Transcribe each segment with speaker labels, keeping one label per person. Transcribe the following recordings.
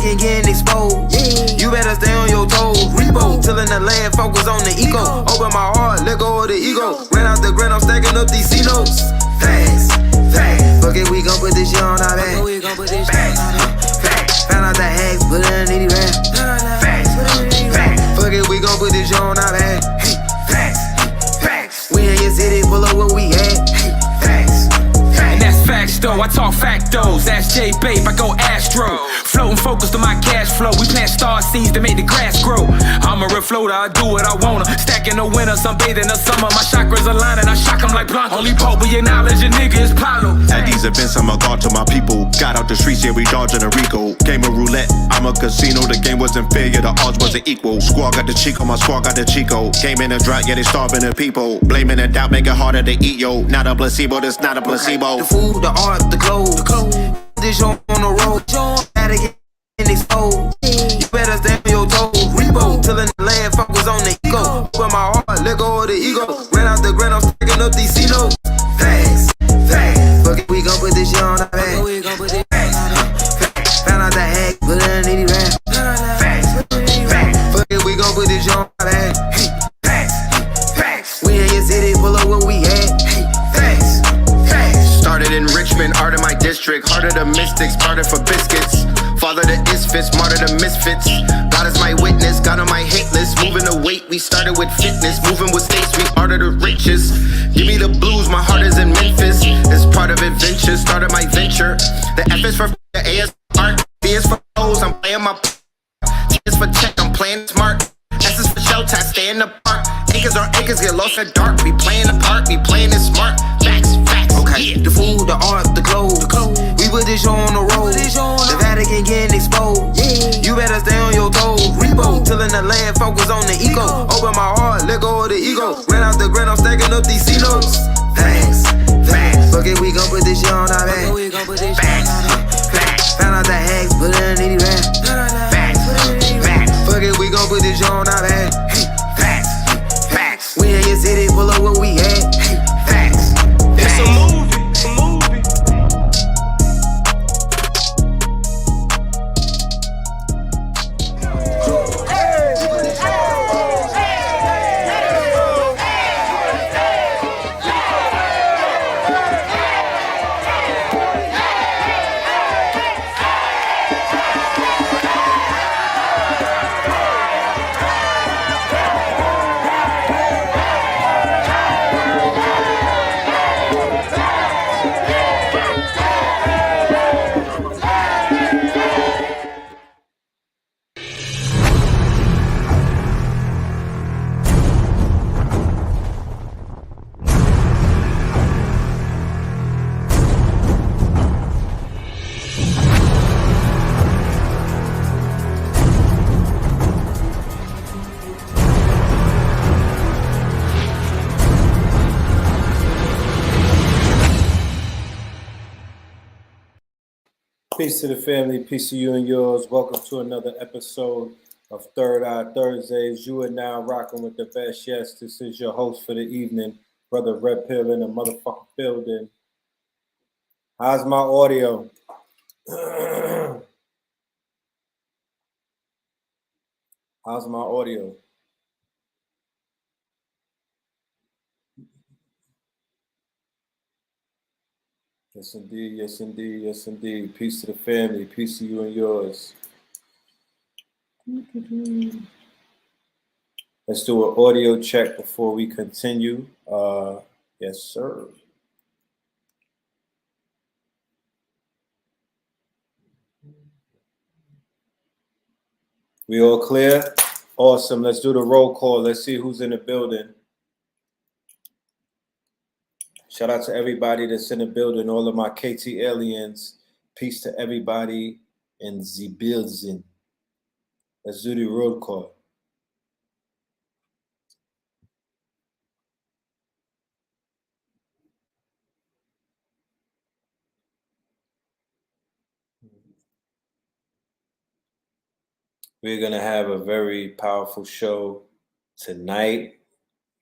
Speaker 1: Vatican getting exposed. You better stay on your toes. Repo, tilling the land, focus on the eco. Open my heart, let go of the ego. Ran out the grind, I'm stacking up these C-notes. Facts, facts. Fuck it, we gon' put this shit on our back. Facts, facts. Found out the hacks, put it in the rap. Facts, facts. Fuck it, we gon' put this shit on our back. Facts, facts. We in your city, pull up where we at. Facts.
Speaker 2: And that's facts though, I talk factos. Ask J Babe, I go Astro. Floating focused on my cash flow. We plant star seeds to make the grass grow. I'm a refloater, I do what I wanna. Stacking the winter, sunbathing the summer. My chakras align and I shock them like Blanco. Only Pope will acknowledge a nigga is Pablo.
Speaker 3: At these events, I'm a god to my people. Got out the streets, yeah, we dodging a Rico. Game of roulette, I'm a casino. The game wasn't fair, yeah, the odds wasn't equal. Squad got the Chico, my squad got the Chico. Game in a drought, yeah, they starving the people. Blaming the doubt, make it harder to eat, yo. Not a placebo, this not a placebo.
Speaker 1: The food, the art, the clothes. This on the road. Gotta get exposed. You better stay on your toes. Repo, tilling the land, focus on the ego. Open my heart, let go of the ego. Ran out the grind, I'm stacking up these C-notes. Facts, facts. Fuck it, we gon' put this shit on our back. Facts, found out the hack, put it in the rap. Facts, facts. Fuck it, we gon' put this shit on our back. Facts, facts. We in your city, pull up where we at. Facts, facts.
Speaker 4: Started in Richmond, art of my district. Heart of the mystics, started for biscuits. Father to Isfits, martyr to misfits. God is my witness, God on my hit list. Moving the weight, we started with fitness. Moving with State Street, art of the riches. Give me the blues, my heart is in Memphis. It's part of adventure, started my venture. The F is for the A is for art. B is for O's, I'm playing my T is for check, I'm playing smart. S is for shelter, I stay in the park. Acres on acres, get lost in the dark. We playing the part, we playing it smart. Facts, facts,
Speaker 1: okay. The food, the art, the clothes. We put this show on the road. The Vatican getting exposed. You better stay on your toes. Repo, tilling the land, focus on the eco. Open my heart, let go of the ego. Ran out the grind, I'm stacking up these C-notes. Facts, facts. Fuck it, we gon' put this shit on our back. Facts, facts. Found out the hacks, put it in the rap. Facts, facts. Fuck it, we gon' put this shit on our back. Facts, facts. We in your city, pull up where we at. Facts, facts.
Speaker 2: It's a movie, it's a movie.
Speaker 5: Peace to the family, peace to you and yours. Welcome to another episode of Third Eye Thursdays. You are now rocking with the best. Yes, this is your host for the evening, Brother Red Pill in the motherfucking building. How's my audio? How's my audio? Yes, indeed. Yes, indeed. Yes, indeed. Peace to the family. Peace to you and yours. Let's do an audio check before we continue. Yes, sir. We all clear? Awesome. Let's do the roll call. Let's see who's in the building. Shout out to everybody that's in the building, all of my KT aliens. Peace to everybody in the building. Let's do the roll call. We're going to have a very powerful show tonight.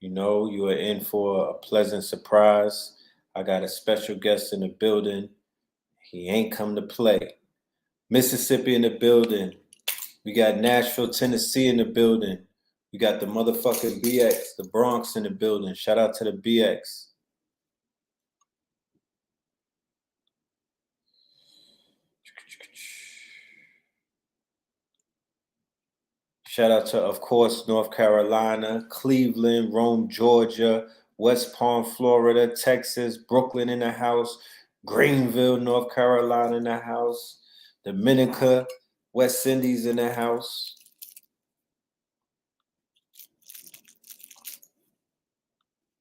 Speaker 5: You know, you are in for a pleasant surprise. I got a special guest in the building. He ain't come to play. Mississippi in the building. We got Nashville, Tennessee in the building. We got the motherfucking BX, the Bronx in the building. Shout out to the BX. Shout out to, of course, North Carolina, Cleveland, Rome, Georgia, West Palm, Florida, Texas, Brooklyn in the house, Greenville, North Carolina in the house, Dominica, West Indies in the house.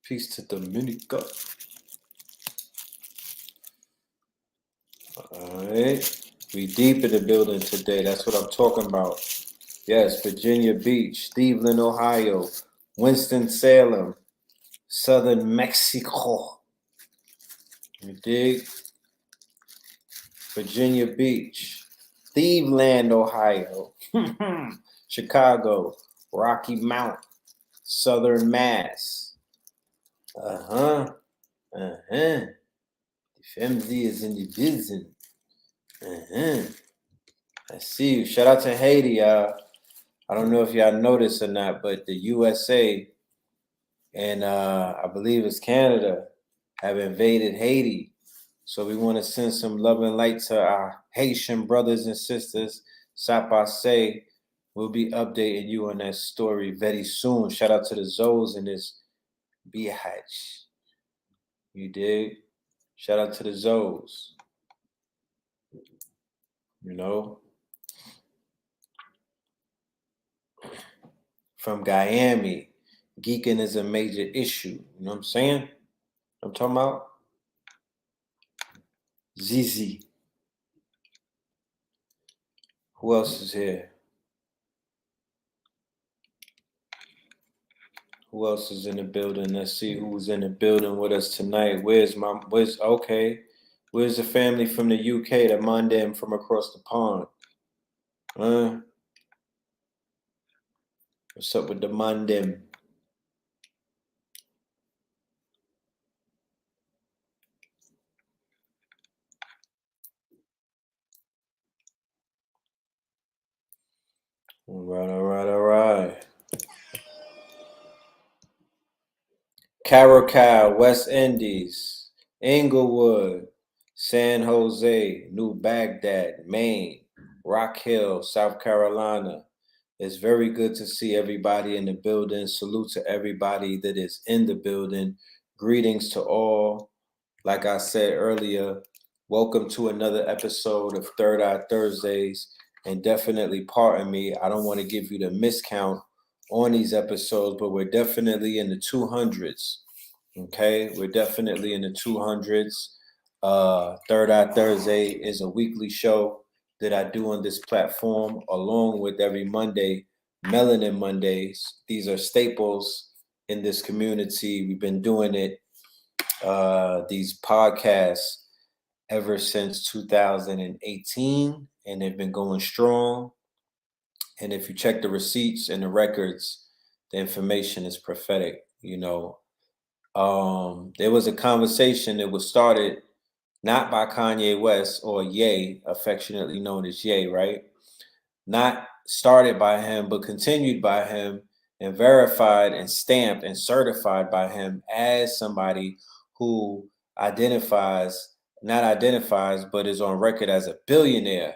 Speaker 5: Peace to Dominica. All right. We deep in the building today. That's what I'm talking about. Yes, Virginia Beach, Cleveland, Ohio, Winston-Salem, Southern Mexico. You dig? Virginia Beach, Cleveland, Ohio, Chicago, Rocky Mount, Southern Mass. The family is in the business. I see you. Shout out to Haiti. I don't know if y'all noticed or not, but the USA and I believe it's Canada have invaded Haiti. So we want to send some love and light to our Haitian brothers and sisters. Sapase, we'll be updating you on that story very soon. Shout out to the Zoes in this BH. You dig? Shout out to the Zoes. You know? From Miami, geeking is a major issue. You know what I'm saying? I'm talking about ZZ. Who else is here? Who else is in the building? Let's see who's in the building with us tonight. Where's the family from the UK, the Mandem from across the pond? What's up with the Mandem? All right. Caracas, West Indies, Inglewood, San Jose, New Baghdad, Maine, Rock Hill, South Carolina. It's very good to see everybody in the building. Salute to everybody that is in the building. Greetings to all. Like I said earlier, welcome to another episode of Third Eye Thursdays. And definitely pardon me, I don't want to give you the miscount on these episodes, but we're definitely in the 200s. Okay, we're definitely in the 200s. Third Eye Thursday is a weekly show that I do on this platform, along with every Monday, Melanin Mondays. These are staples in this community. We've been doing it, these podcasts, ever since 2018, and they've been going strong. And if you check the receipts and the records, the information is prophetic. You know, there was a conversation that was started not by Kanye West, or Ye, affectionately known as Ye, right? Not started by him, but continued by him and verified and stamped and certified by him as somebody who not identifies, but is on record as a billionaire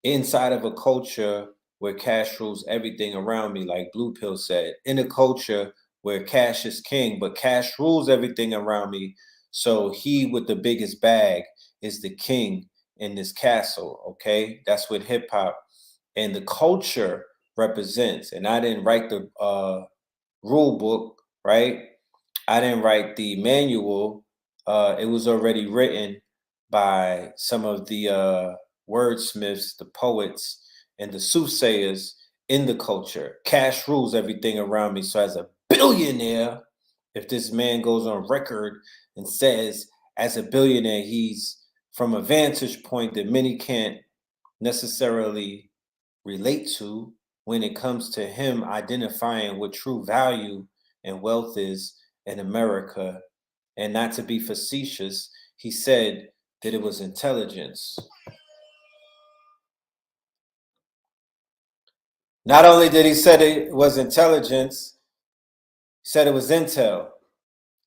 Speaker 5: inside of a culture where cash rules everything around me, like Blue Pill said, in a culture where cash is king, but cash rules everything around me. So he with the biggest bag is the king in this castle, okay? That's what hip hop and the culture represents. And I didn't write the rule book, right? I didn't write the manual. It was already written by some of the wordsmiths, the poets, and the soothsayers in the culture. Cash rules everything around me. So as a billionaire, if this man goes on record and says, as a billionaire, he's from a vantage point that many can't necessarily relate to when it comes to him identifying what true value and wealth is in America. And not to be facetious, he said that it was intelligence. Not only did he said it was intelligence, he said it was intel.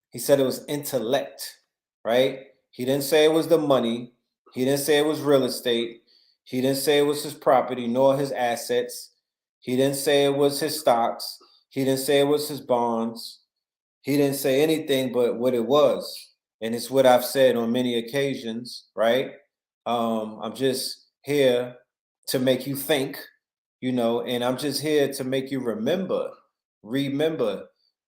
Speaker 5: He said it was intellect, right? He didn't say it was the money. He didn't say it was real estate. He didn't say it was his property nor his assets. He didn't say it was his stocks. He didn't say it was his bonds. He didn't say anything but what it was. And it's what I've said on many occasions, right? I'm just here to make you think, and I'm just here to make you remember.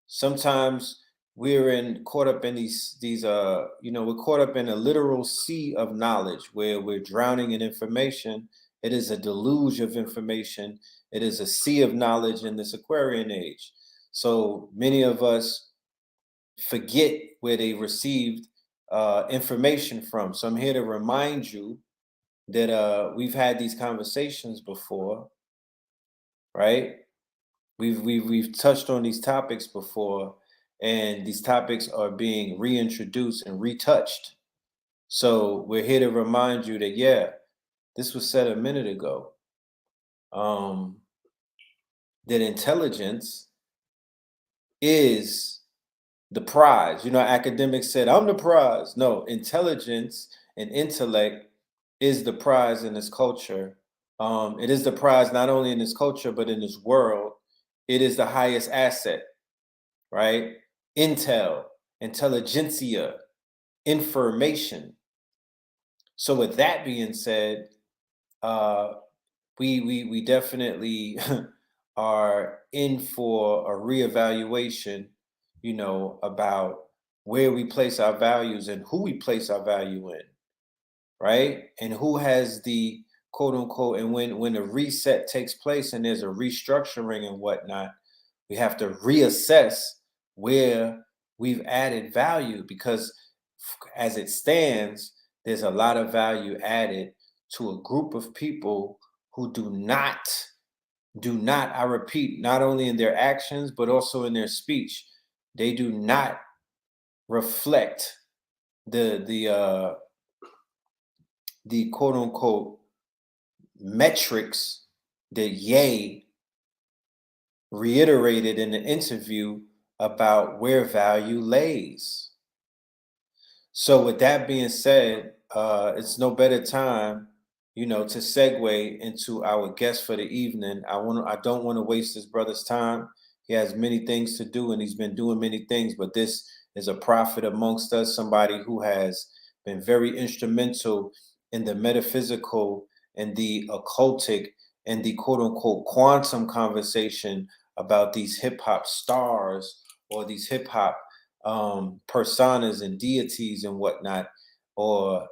Speaker 5: Sometimes we're caught up in we're caught up in a literal sea of knowledge where we're drowning in information. It is a deluge of information. It is a sea of knowledge in this Aquarian age. So many of us forget where they received information from. So I'm here to remind you that we've had these conversations before, right? We've touched on these topics before, and these topics are being reintroduced and retouched. So we're here to remind you that, yeah, this was said a minute ago. That intelligence is the prize. Academics said, I'm the prize. No, intelligence and intellect is the prize in this culture. It is the prize not only in this culture, but in this world. It is the highest asset, right? Intel, intelligentsia, information. So with that being said, we definitely are in for a reevaluation, about where we place our values and who we place our value in, right? And who has the quote unquote, and when a reset takes place and there's a restructuring and whatnot, we have to reassess where we've added value, because as it stands, there's a lot of value added to a group of people who do not, I repeat, not only in their actions, but also in their speech, they do not reflect the quote unquote metrics that Ye reiterated in the interview about where value lays. So with that being said, it's no better time, to segue into our guest for the evening. I don't want to waste this brother's time. He has many things to do, and he's been doing many things, but this is a prophet amongst us, somebody who has been very instrumental in the metaphysical and the occultic and the quote unquote quantum conversation about these hip hop stars or these hip hop personas and deities and whatnot, or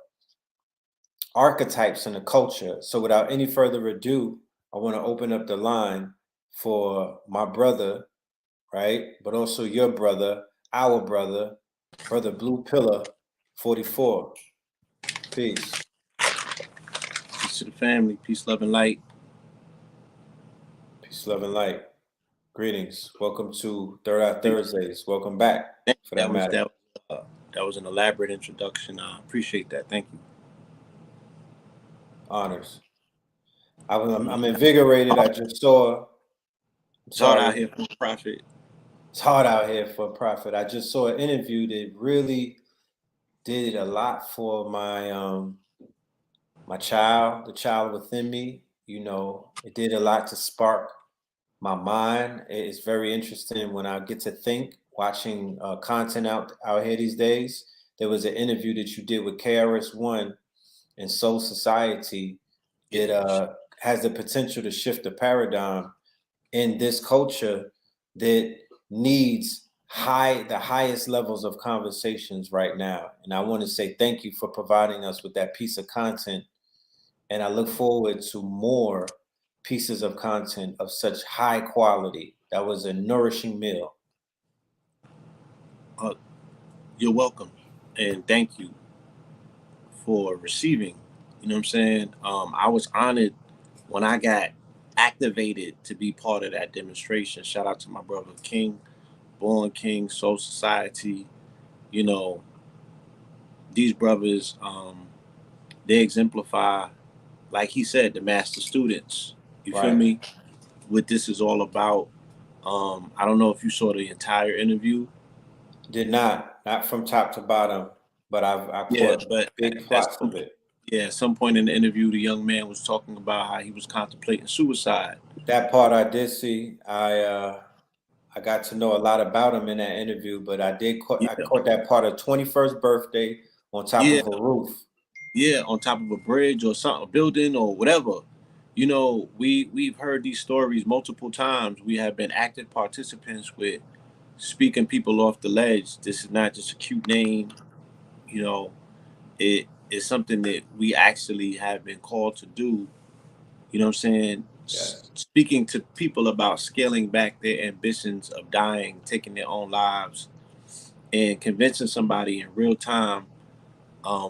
Speaker 5: archetypes in the culture. So without any further ado, I want to open up the line for my brother, right? But also your brother, our brother, Brother Blue Pillar 44. Peace.
Speaker 6: Peace to the family. Peace, love, and light.
Speaker 5: Peace, love, and light. Greetings. Welcome to Third Eye Thursdays. Welcome back, for that matter.
Speaker 6: That was an elaborate introduction. I appreciate that. Thank you.
Speaker 5: Honors. I'm invigorated. I just saw.
Speaker 6: It's hard out here for a prophet.
Speaker 5: It's hard out here for a prophet. I just saw an interview that really did a lot for my my child, the child within me. It did a lot to spark my mind. It's very interesting when I get to think, watching content out here these days. There was an interview that you did with KRS-One and Soul Society that has the potential to shift the paradigm in this culture that needs the highest levels of conversations right now. And I want to say thank you for providing us with that piece of content. And I look forward to more pieces of content of such high quality. That was a nourishing meal.
Speaker 6: You're welcome. And thank you for receiving. You know what I'm saying? I was honored when I got activated to be part of that demonstration. Shout out to my brother King, Born King, Soul Society. These brothers, they exemplify, like he said, the master students. You feel me? what this is all about. I don't know if you saw the entire interview.
Speaker 5: Did not from top to bottom, but I
Speaker 6: Yeah,
Speaker 5: caught
Speaker 6: but
Speaker 5: big
Speaker 6: that's
Speaker 5: parts of it.
Speaker 6: at some point in the interview, the young man was talking about how he was contemplating suicide.
Speaker 5: That part I did see. I got to know a lot about him in that interview, but I
Speaker 6: Yeah,
Speaker 5: caught that part of 21st birthday on top
Speaker 6: yeah,
Speaker 5: of a roof.
Speaker 6: yeah, on top of a bridge or something, a building or whatever. You know, we've heard these stories multiple times. We have been active participants with speaking people off the ledge. This is not just a cute name. You know, it is something that we actually have been called to do. You know what I'm saying?
Speaker 5: Yes.
Speaker 6: Speaking to people about scaling back their ambitions of dying, taking their own lives, and convincing somebody in real time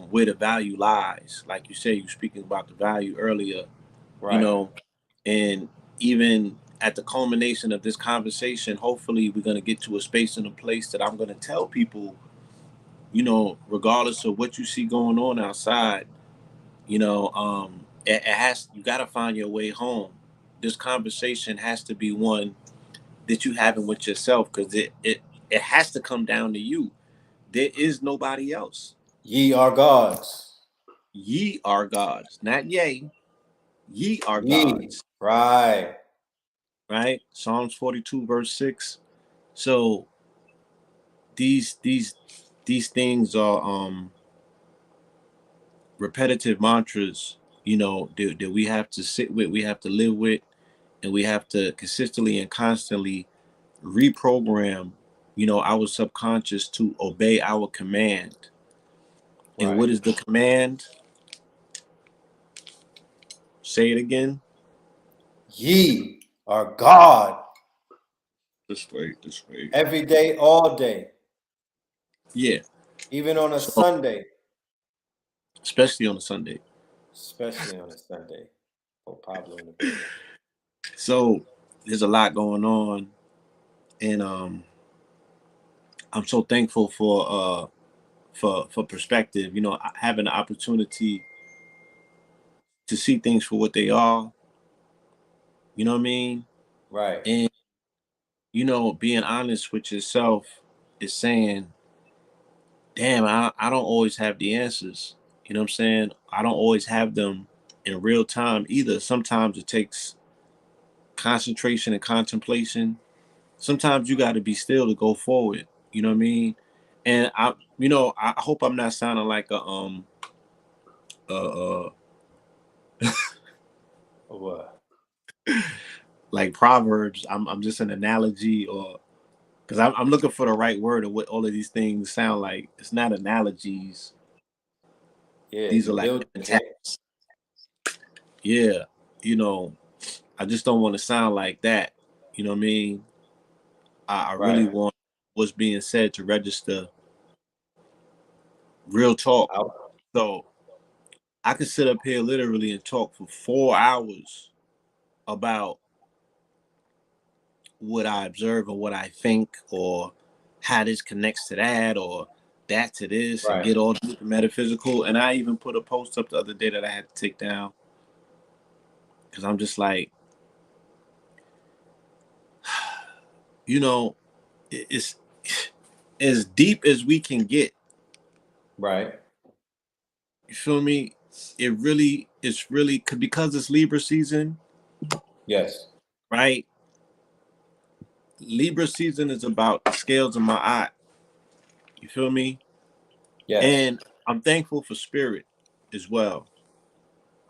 Speaker 6: where the value lies. Like you said, you speaking about the value earlier, you
Speaker 5: Right.
Speaker 6: know, and even at the culmination of this conversation, hopefully we're going to get to a space and a place that I'm going to tell people, you know, regardless of what you see going on outside, you know, it has, you got to find your way home. This conversation has to be one that you having with yourself, because it has to come down to you. There is nobody else.
Speaker 5: Ye are gods.
Speaker 6: Ye are gods, not yea. Ye are
Speaker 5: Ye.
Speaker 6: gods,
Speaker 5: Right.
Speaker 6: right? Psalms 42 verse 6. So these things are repetitive mantras, you know, that we have to sit with, we have to live with, and we have to consistently and constantly reprogram, you know, our subconscious to obey our command. And
Speaker 5: Right.
Speaker 6: what is the command? Say it again.
Speaker 5: Ye are God.
Speaker 6: This way.
Speaker 5: Every day, all day.
Speaker 6: Yeah.
Speaker 5: Even on a
Speaker 6: So
Speaker 5: Sunday.
Speaker 6: especially on a Sunday.
Speaker 5: Especially on a Sunday. Oh, Pablo in the building.
Speaker 6: So there's a lot going on, and I'm so thankful for perspective. You know, having the opportunity to see things for what they are. You know what I mean?
Speaker 5: Right.
Speaker 6: And you know, being honest with yourself is saying, "Damn, I don't always have the answers." You know what I'm saying? I don't always have them in real time either. Sometimes it takes concentration and contemplation. Sometimes you got to be still to go forward. You know what I mean? And you know, I hope I'm not sounding like a uh,
Speaker 5: What?
Speaker 6: like Proverbs. I'm just an analogy, or because I'm looking for the right word of what all of these things sound like. It's not analogies.
Speaker 5: Yeah,
Speaker 6: These
Speaker 5: you
Speaker 6: are like
Speaker 5: build it.
Speaker 6: attacks. Yeah, you know, I just don't want to sound like that. You know what I mean? I really
Speaker 5: Right.
Speaker 6: want what's being said to register real talk.
Speaker 5: Out.
Speaker 6: So I could sit up here literally and talk for 4 hours about what I observe or what I think, or how this connects to that, or that to this, and
Speaker 5: Right.
Speaker 6: get all the metaphysical. And I even put a post up the other day that I had to take down, because I'm just like, you know, it's as deep as we can get.
Speaker 5: Right.
Speaker 6: You feel me? It's really, because it's Libra season,
Speaker 5: Yes.
Speaker 6: right? Libra season is about the scales in my eye. You feel me?
Speaker 5: Yes.
Speaker 6: And I'm thankful for spirit as well,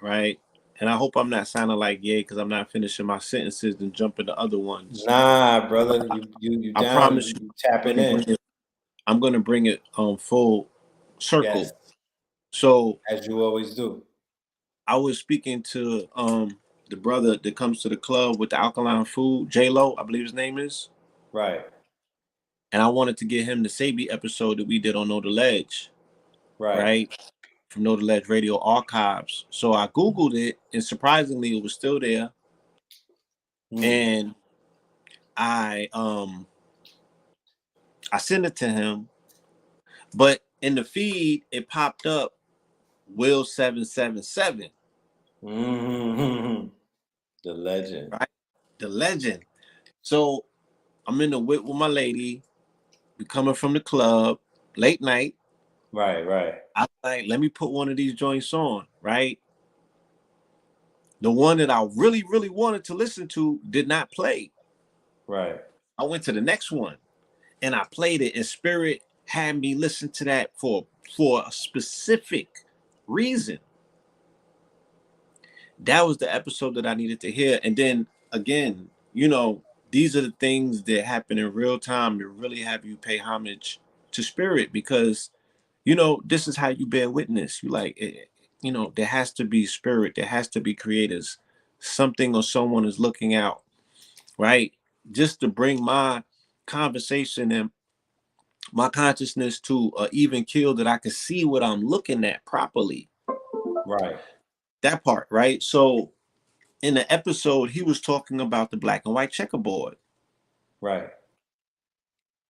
Speaker 6: right? And I hope I'm not sounding like yay, because I'm not finishing my sentences and jumping to other ones.
Speaker 5: Nah, brother. You
Speaker 6: I
Speaker 5: down,
Speaker 6: promise
Speaker 5: you
Speaker 6: you,
Speaker 5: tapping in.
Speaker 6: I'm gonna bring it full
Speaker 5: Yes.
Speaker 6: circle. So
Speaker 5: As you always do.
Speaker 6: I was speaking to the brother that comes to the club with the alkaline food, J Lo, I believe his name is.
Speaker 5: Right.
Speaker 6: And I wanted to get him the Sabi episode that we did on Know the Ledge,
Speaker 5: Right.
Speaker 6: right? From Know the Ledge Radio Archives. So I Googled it, and surprisingly it was still there.
Speaker 5: Mm.
Speaker 6: And I I sent it to him, but in the feed it popped up Will 777.
Speaker 5: Mm-hmm. The legend.
Speaker 6: Right? The legend. So I'm in the whip with my lady. We coming from the club, late night.
Speaker 5: Right.
Speaker 6: I like, let me put one of these joints on, right? The one that I really, really wanted to listen to did not play.
Speaker 5: Right.
Speaker 6: I went to the next one and I played it, and Spirit had me listen to that for a specific reason. That was the episode that I needed to hear. And then again, these are the things that happen in real time to really have you pay homage to Spirit, because this is how you bear witness. You like it, there has to be Spirit, there has to be creators, something or someone is looking out, right? Just to bring my conversation and my consciousness to even keel that I can see what I'm looking at properly.
Speaker 5: Right.
Speaker 6: That part, right? So in the episode, he was talking about the black and white checkerboard.
Speaker 5: Right.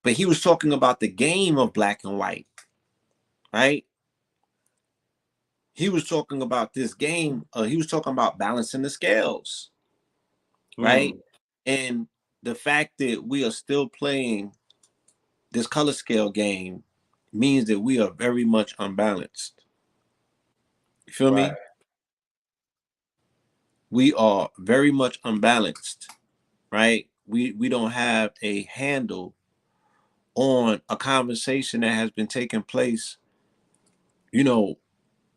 Speaker 6: But he was talking about the game of black and white, right? He was talking about this game. He was talking about balancing the scales, right? And the fact that we are still playing this color scale game means that we are very much unbalanced. You feel me? We are very much unbalanced, right? We don't have a handle on a conversation that has been taking place,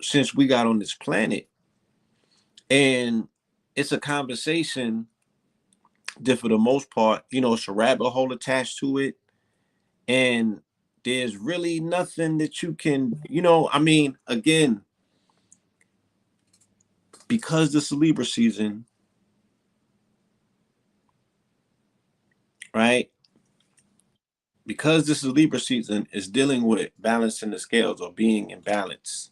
Speaker 6: since we got on this planet. And it's a conversation that for the most part, it's a rabbit hole attached to it. And there's really nothing that you can, again, because this is Libra season, right? Because this is Libra season, is dealing with balancing the scales or being in balance,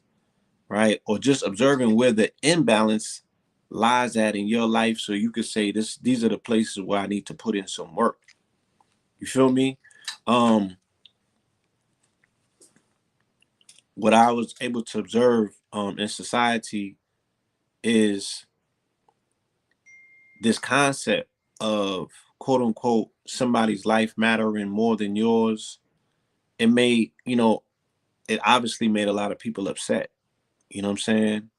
Speaker 6: right? Or just observing where the imbalance lies at in your life, so you could say these are the places where I need to put in some work. You feel me? What I was able to observe in society is this concept of quote unquote somebody's life mattering more than yours. It made, it obviously made a lot of people upset. You know what I'm saying?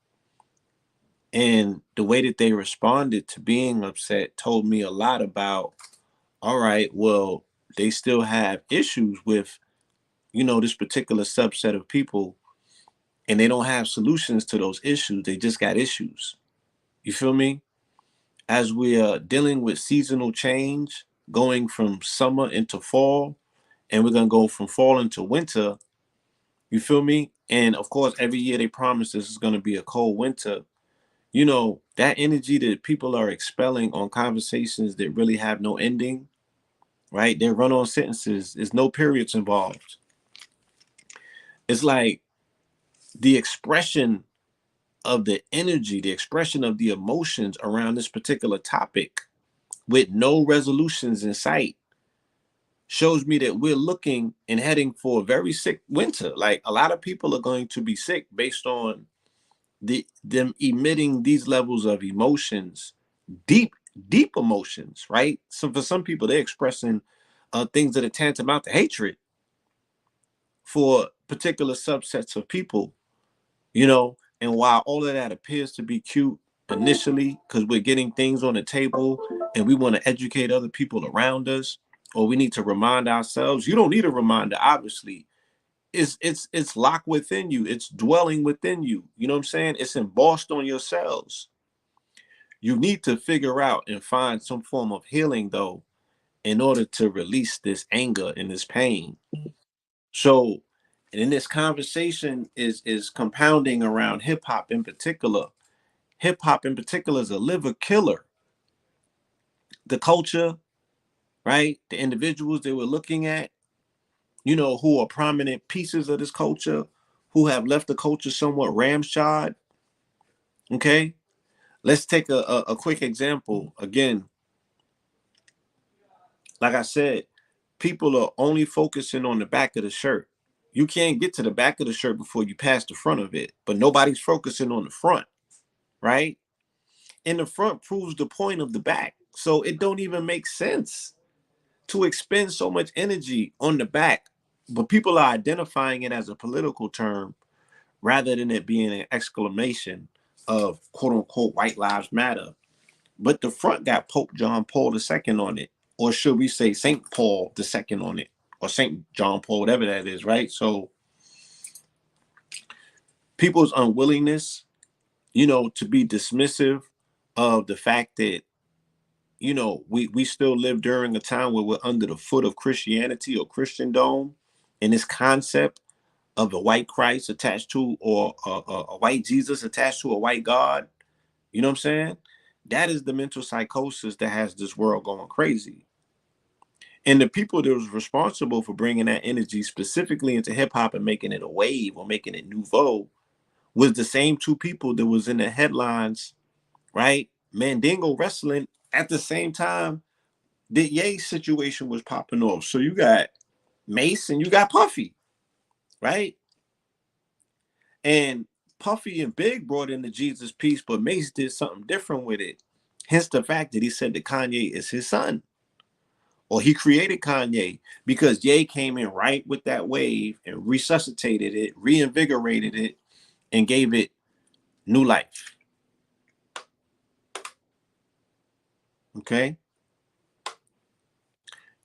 Speaker 6: And the way that they responded to being upset told me a lot about, all right, well, they still have issues with, this particular subset of people, and they don't have solutions to those issues. They just got issues. You feel me? As we are dealing with seasonal change, going from summer into fall, and we're going to go from fall into winter, you feel me? And of course, every year they promise this is going to be a cold winter. That energy that people are expelling on conversations that really have no ending, right? They run on sentences. There's no periods involved. It's like the expression of the energy, the expression of the emotions around this particular topic with no resolutions in sight shows me that we're looking and heading for a very sick winter. Like a lot of people are going to be sick based on them emitting these levels of emotions, deep emotions, right? So for some people, they're expressing things that are tantamount to hatred for particular subsets of people, and while all of that appears to be cute initially, because we're getting things on the table and we want to educate other people around us, or we need to remind ourselves. You don't need a reminder, obviously. It's locked within you. It's dwelling within you. You know what I'm saying? It's embossed on your cells. You need to figure out and find some form of healing, though, in order to release this anger and this pain. So, and in this conversation is compounding around hip hop in particular. Hip hop in particular is a liver killer. The culture, right? The individuals that we're looking at, who are prominent pieces of this culture, who have left the culture somewhat ramshod. Okay, let's take a quick example. Again, like I said, people are only focusing on the back of the shirt. You can't get to the back of the shirt before you pass the front of it, but nobody's focusing on the front, right? And the front proves the point of the back. So it don't even make sense to expend so much energy on the back, but people are identifying it as a political term rather than it being an exclamation of quote unquote white lives matter. But the front got Pope John Paul II on it, or should we say Saint Paul II on it, or Saint John Paul, whatever that is, right? So people's unwillingness, to be dismissive of the fact that, we still live during a time where we're under the foot of Christianity or Christendom, and this concept of a white Christ attached to, or a white Jesus attached to a white God. You know what I'm saying? That is the mental psychosis that has this world going crazy. And the people that was responsible for bringing that energy specifically into hip hop and making it a wave or making it nouveau was the same two people that was in the headlines, right? Mandingo wrestling at the same time that Ye's situation was popping off. So you got Mace and you got Puffy, right? And Puffy and Big brought in the Jesus piece, but Mace did something different with it. Hence the fact that he said that Kanye is his son, or he created Kanye, because Ye came in right with that wave and resuscitated it, reinvigorated it, and gave it new life. Okay?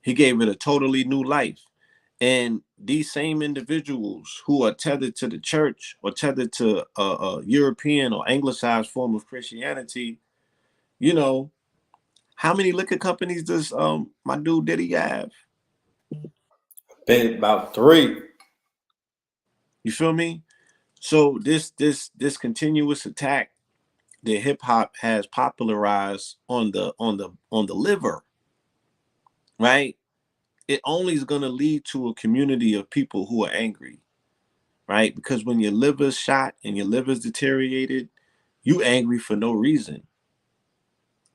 Speaker 6: He gave it a totally new life. And these same individuals who are tethered to the church or tethered to a European or anglicized form of Christianity, how many liquor companies does my dude Diddy have?
Speaker 5: Been about 3.
Speaker 6: You feel me? So this continuous attack that hip hop has popularized on the liver, right? It only is gonna lead to a community of people who are angry, right? Because when your liver's shot and your liver's deteriorated, you angry for no reason.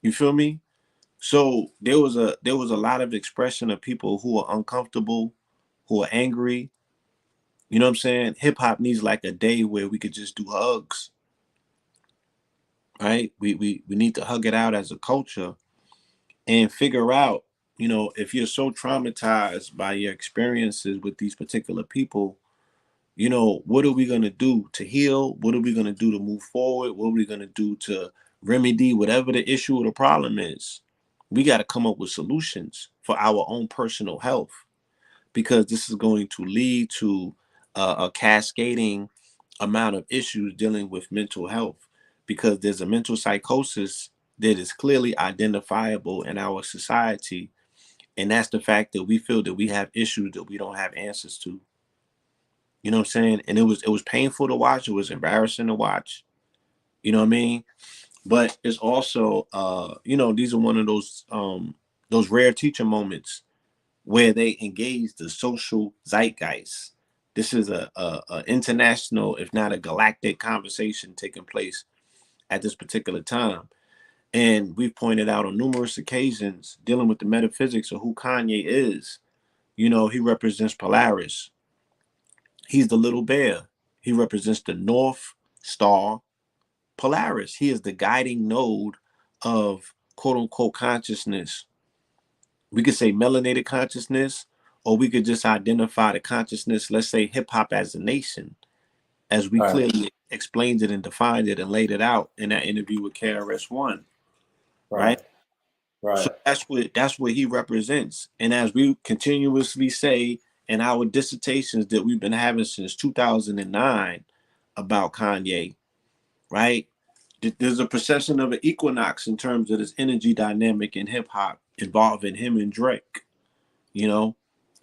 Speaker 6: You feel me? So there was a lot of expression of people who are uncomfortable, who are angry. You know what I'm saying? Hip hop needs like a day where we could just do hugs, right? We need to hug it out as a culture and figure out, if you're so traumatized by your experiences with these particular people, what are we going to do to heal? What are we going to do to move forward? What are we going to do to remedy whatever the issue or the problem is? We got to come up with solutions for our own personal health, because this is going to lead to a cascading amount of issues dealing with mental health, because there's a mental psychosis that is clearly identifiable in our society, and that's the fact that we feel that we have issues that we don't have answers to. You know what I'm saying? And it was painful to watch. It was embarrassing to watch. You know what I mean? But it's also these are one of those rare teacher moments where they engage the social zeitgeist. This is a international, if not a galactic, conversation taking place at this particular time. And we've pointed out on numerous occasions dealing with the metaphysics of who Kanye is. He represents Polaris. He's the little bear. He represents the North Star Polaris. He is the guiding node of quote unquote consciousness. We could say melanated consciousness, or we could just identify the consciousness, let's say hip hop as a nation, as we clearly explained it and defined it and laid it out in that interview with KRS-One, right? So
Speaker 5: Right.
Speaker 6: that's what he represents. And as we continuously say in our dissertations that we've been having since 2009 about Kanye, right? There's a procession of an equinox in terms of this energy dynamic in hip hop involving him and Drake,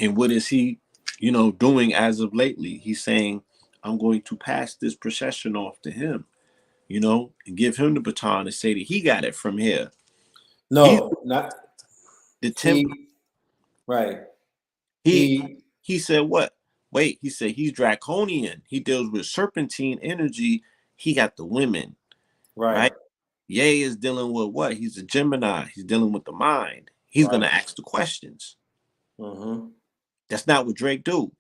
Speaker 6: and what is he, doing as of lately? He's saying, I'm going to pass this procession off to him, and give him the baton and say that he got it from here. He's
Speaker 5: No, not
Speaker 6: the temple.
Speaker 5: he. Right.
Speaker 6: He
Speaker 5: He.
Speaker 6: he said what? Wait, he said he's draconian. He deals with serpentine energy. He got the women,
Speaker 5: Right.
Speaker 6: right? Ye is dealing with what? He's a Gemini. He's dealing with the mind. He's
Speaker 5: Right.
Speaker 6: gonna ask the questions.
Speaker 5: Mm-hmm.
Speaker 6: That's not what Drake do.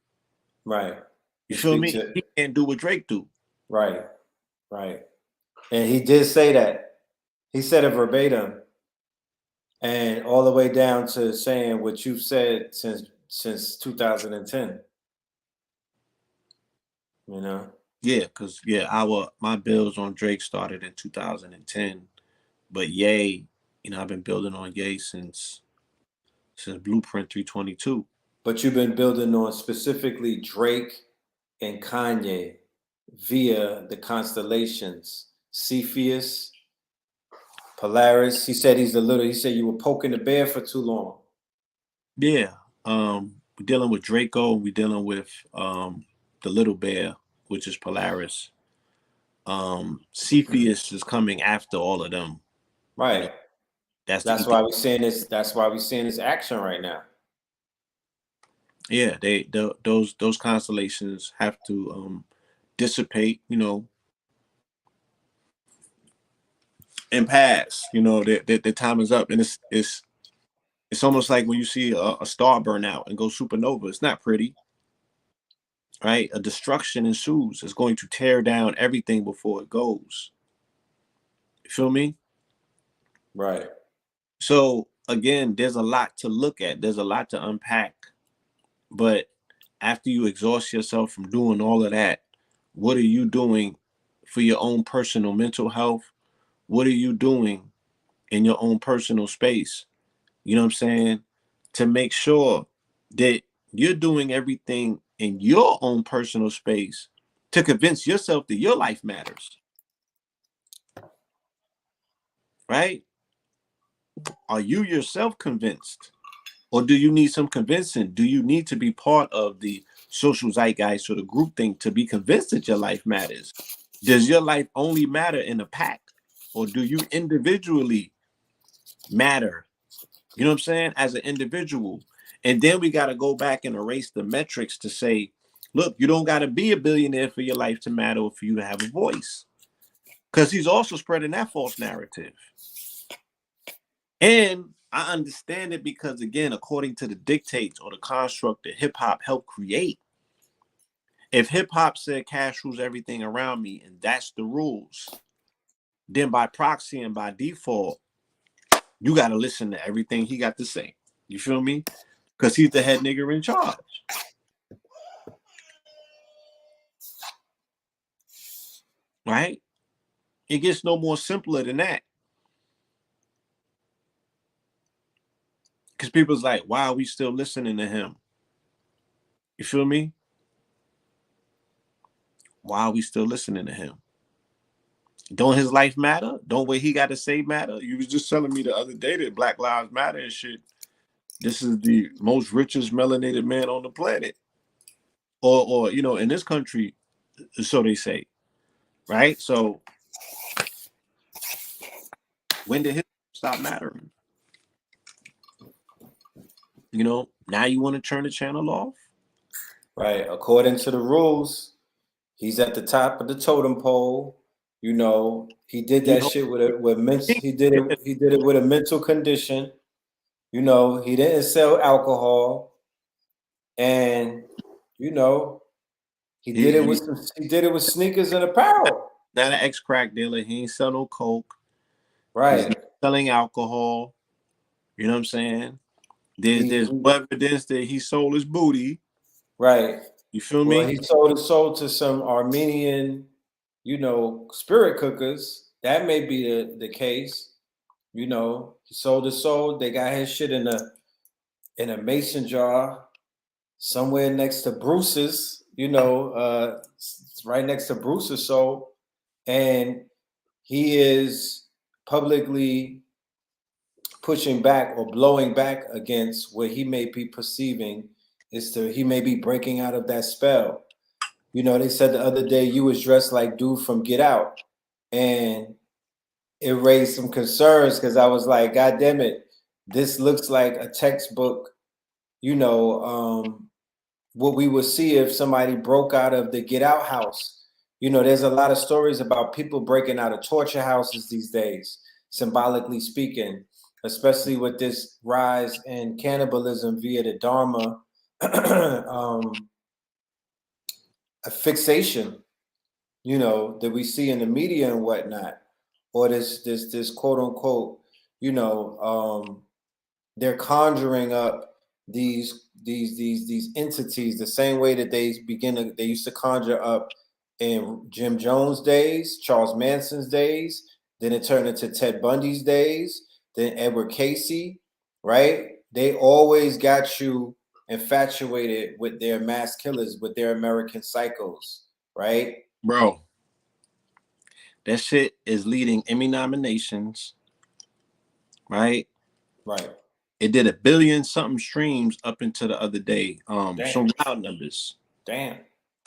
Speaker 5: Right.
Speaker 6: You
Speaker 5: He
Speaker 6: feel
Speaker 5: speaks
Speaker 6: me?
Speaker 5: it.
Speaker 6: He can't do what Drake do.
Speaker 5: Right. Right. And he did say that. He said it verbatim. And all the way down to saying what you've said since 2010. You know?
Speaker 6: Yeah, because my builds on Drake started in 2010. But Ye, I've been building on Ye since Blueprint 322.
Speaker 5: But you've been building on specifically Drake and Kanye via the constellations. Cepheus, Polaris. He said he said you were poking the bear for too long.
Speaker 6: Yeah. We're dealing with Draco, we're dealing with the little bear, which is Polaris. Cepheus is coming after all of them.
Speaker 5: Right.
Speaker 6: That's
Speaker 5: why we're seeing this. That's why we're seeing this action right now.
Speaker 6: Yeah, those constellations have to dissipate, and pass. The time is up, and it's almost like when you see a star burn out and go supernova. It's not pretty, right? A destruction ensues. It's going to tear down everything before it goes. You feel me?
Speaker 5: Right.
Speaker 6: So again, there's a lot to look at. There's a lot to unpack. But after you exhaust yourself from doing all of that, what are you doing for your own personal mental health? What are you doing in your own personal space? You know what I'm saying? To make sure that you're doing everything in your own personal space to convince yourself that your life matters. Right? Are you yourself convinced? Or do you need some convincing? Do you need to be part of the social zeitgeist or the group thing to be convinced that your life matters? Does your life only matter in a pack? Or do you individually matter? You know what I'm saying? As an individual. And then we got to go back and erase the metrics to say, look, you don't got to be a billionaire for your life to matter or for you to have a voice. Because he's also spreading that false narrative. And I understand it because, again, according to the dictates or the construct that hip hop helped create, if hip hop said cash rules everything around me and that's the rules, then by proxy and by default, you got to listen to everything he got to say. You feel me? Because he's the head nigger in charge. Right? It gets no more simpler than that. Because people's like, why are we still listening to him? You feel me? Why are we still listening to him? Don't his life matter? Don't what he got to say matter? You was just telling me the other day that Black Lives Matter and shit. This is the most richest melanated man on the planet. Or in this country, so they say. Right? So when did his stop mattering? Now you want to turn the channel off?
Speaker 5: Right. According to the rules, he's at the top of the totem pole. He did that shit he did it with a mental condition. He didn't sell alcohol, and he did it with sneakers and apparel.
Speaker 6: Not an ex-crack dealer. He ain't sell no coke.
Speaker 5: Right.
Speaker 6: He's not selling alcohol. You know what I'm saying? There's evidence that he sold his booty.
Speaker 5: Right.
Speaker 6: You feel me?
Speaker 5: He sold his soul to some Armenian, spirit cookers. That may be the case. He sold his soul. They got his shit in a mason jar somewhere next to Bruce's, right next to Bruce's soul. And he is publicly pushing back or blowing back against what he may be perceiving he may be breaking out of that spell. They said the other day you was dressed like dude from Get Out, and it raised some concerns because I was like, God damn it, this looks like a textbook, what we would see if somebody broke out of the Get Out house. There's a lot of stories about people breaking out of torture houses these days, symbolically speaking, especially with this rise in cannibalism via the Dharma a fixation, that we see in the media and whatnot, or this quote unquote, they're conjuring up these entities the same way that they used to conjure up in Jim Jones' days, Charles Manson's days, then it turned into Ted Bundy's days, then Edward Casey, right? They always got you infatuated with their mass killers, with their American psychos, right?
Speaker 6: Bro, that shit is leading Emmy nominations, right?
Speaker 5: Right.
Speaker 6: It did 1 billion something streams up until the other day.
Speaker 5: Damn.
Speaker 6: Some wild numbers.
Speaker 5: Damn.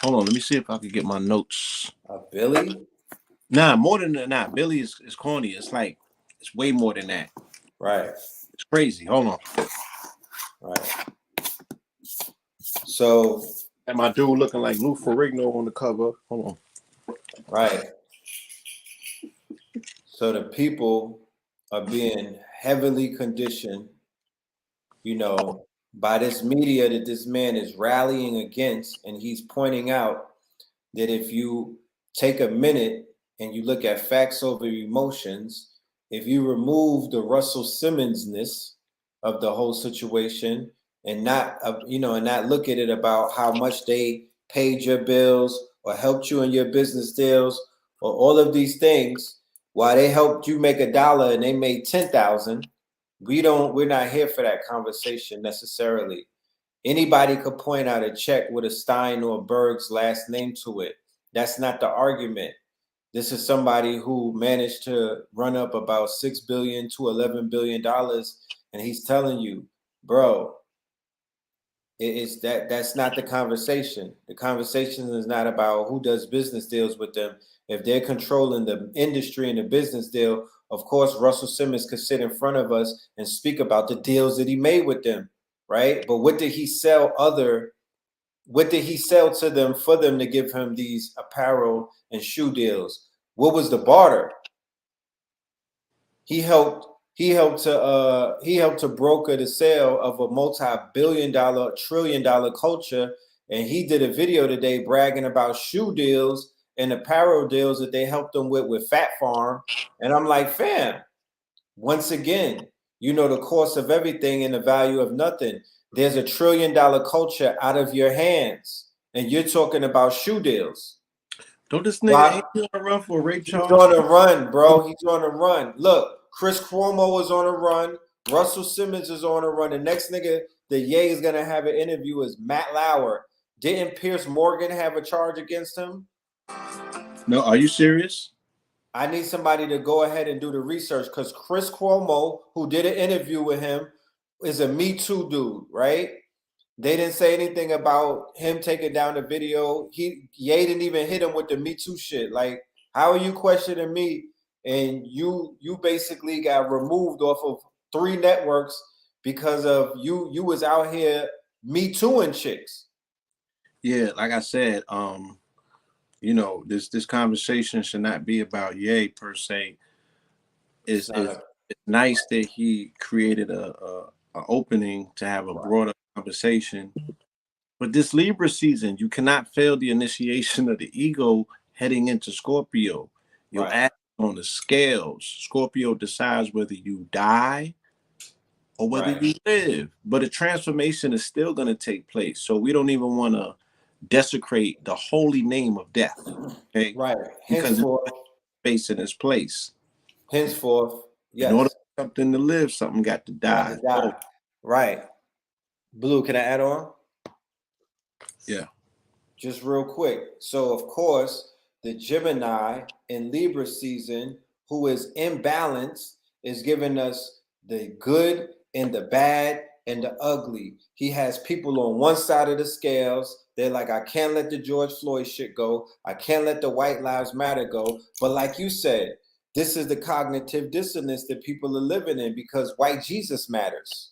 Speaker 6: Hold on, let me see if I can get my notes.
Speaker 5: Billy?
Speaker 6: Nah, more than that. Nah, Billy is corny. It's like, it's way more than that.
Speaker 5: Right.
Speaker 6: It's crazy. Hold on.
Speaker 5: Right. So,
Speaker 6: and my dude looking like Lou Ferrigno on the cover. Hold on.
Speaker 5: Right. So the people are being heavily conditioned, you know, by this media that this man is rallying against, and he's pointing out that if you take a minute and you look at facts over emotions, if you remove the Russell Simmons-ness of the whole situation and not, and not look at it about how much they paid your bills or helped you in your business deals or all of these things, while they helped you make $1 and they made 10,000, we're not here for that conversation necessarily. Anybody could point out a check with a Stein or a Berg's last name to it. That's not the argument. This is somebody who managed to run up about $6 billion to $11 billion, and he's telling you, bro, that's not the conversation. The conversation is not about who does business deals with them. If they're controlling the industry and the business deal, of course, Russell Simmons could sit in front of us and speak about the deals that he made with them, right? But what did he sell to them for them to give him these apparel and shoe deals? What was the barter? He helped to broker the sale of a multi-billion-dollar, trillion-dollar culture, and he did a video today bragging about shoe deals and apparel deals that they helped them with Fat Farm. And I'm like, fam, once again, you know the cost of everything and the value of nothing. There's a $1 trillion culture out of your hands, and you're talking about shoe deals.
Speaker 6: Don't this nigga ain't on a run for a rape charge?
Speaker 5: He's on a run, bro. He's on a run. Look, Chris Cuomo is on a run. Russell Simmons is on a run. The next nigga that Ye is going to have an interview is Matt Lauer. Didn't Pierce Morgan have a charge against him?
Speaker 6: No, are you serious?
Speaker 5: I need somebody to go ahead and do the research, because Chris Cuomo, who did an interview with him, is a Me Too dude, right? They didn't say anything about him taking down the video. Ye didn't even hit him with the Me Too shit. Like, how are you questioning me? And you basically got removed off of 3 networks because of you was out here Me Tooing chicks.
Speaker 6: Yeah, like I said, this conversation should not be about Ye per se. It's nice that he created a opening to have a broader conversation. But this Libra season, you cannot fail the initiation of the ego heading into Scorpio. Your ass on the scales. Scorpio decides whether you die or whether you live. But a transformation is still going to take place. So we don't even want to desecrate the holy name of death. Okay?
Speaker 5: Right.
Speaker 6: Because it's space in its place.
Speaker 5: Henceforth, yes.
Speaker 6: In order for something to live, something got to die.
Speaker 5: Oh. Right. Blue, can I add on?
Speaker 6: Yeah.
Speaker 5: Just real quick. So, of course, the Gemini in Libra season, who is imbalanced, is giving us the good and the bad and the ugly. He has people on one side of the scales. They're like, I can't let the George Floyd shit go. I can't let the White Lives Matter go. But like you said, this is the cognitive dissonance that people are living in, because white Jesus matters.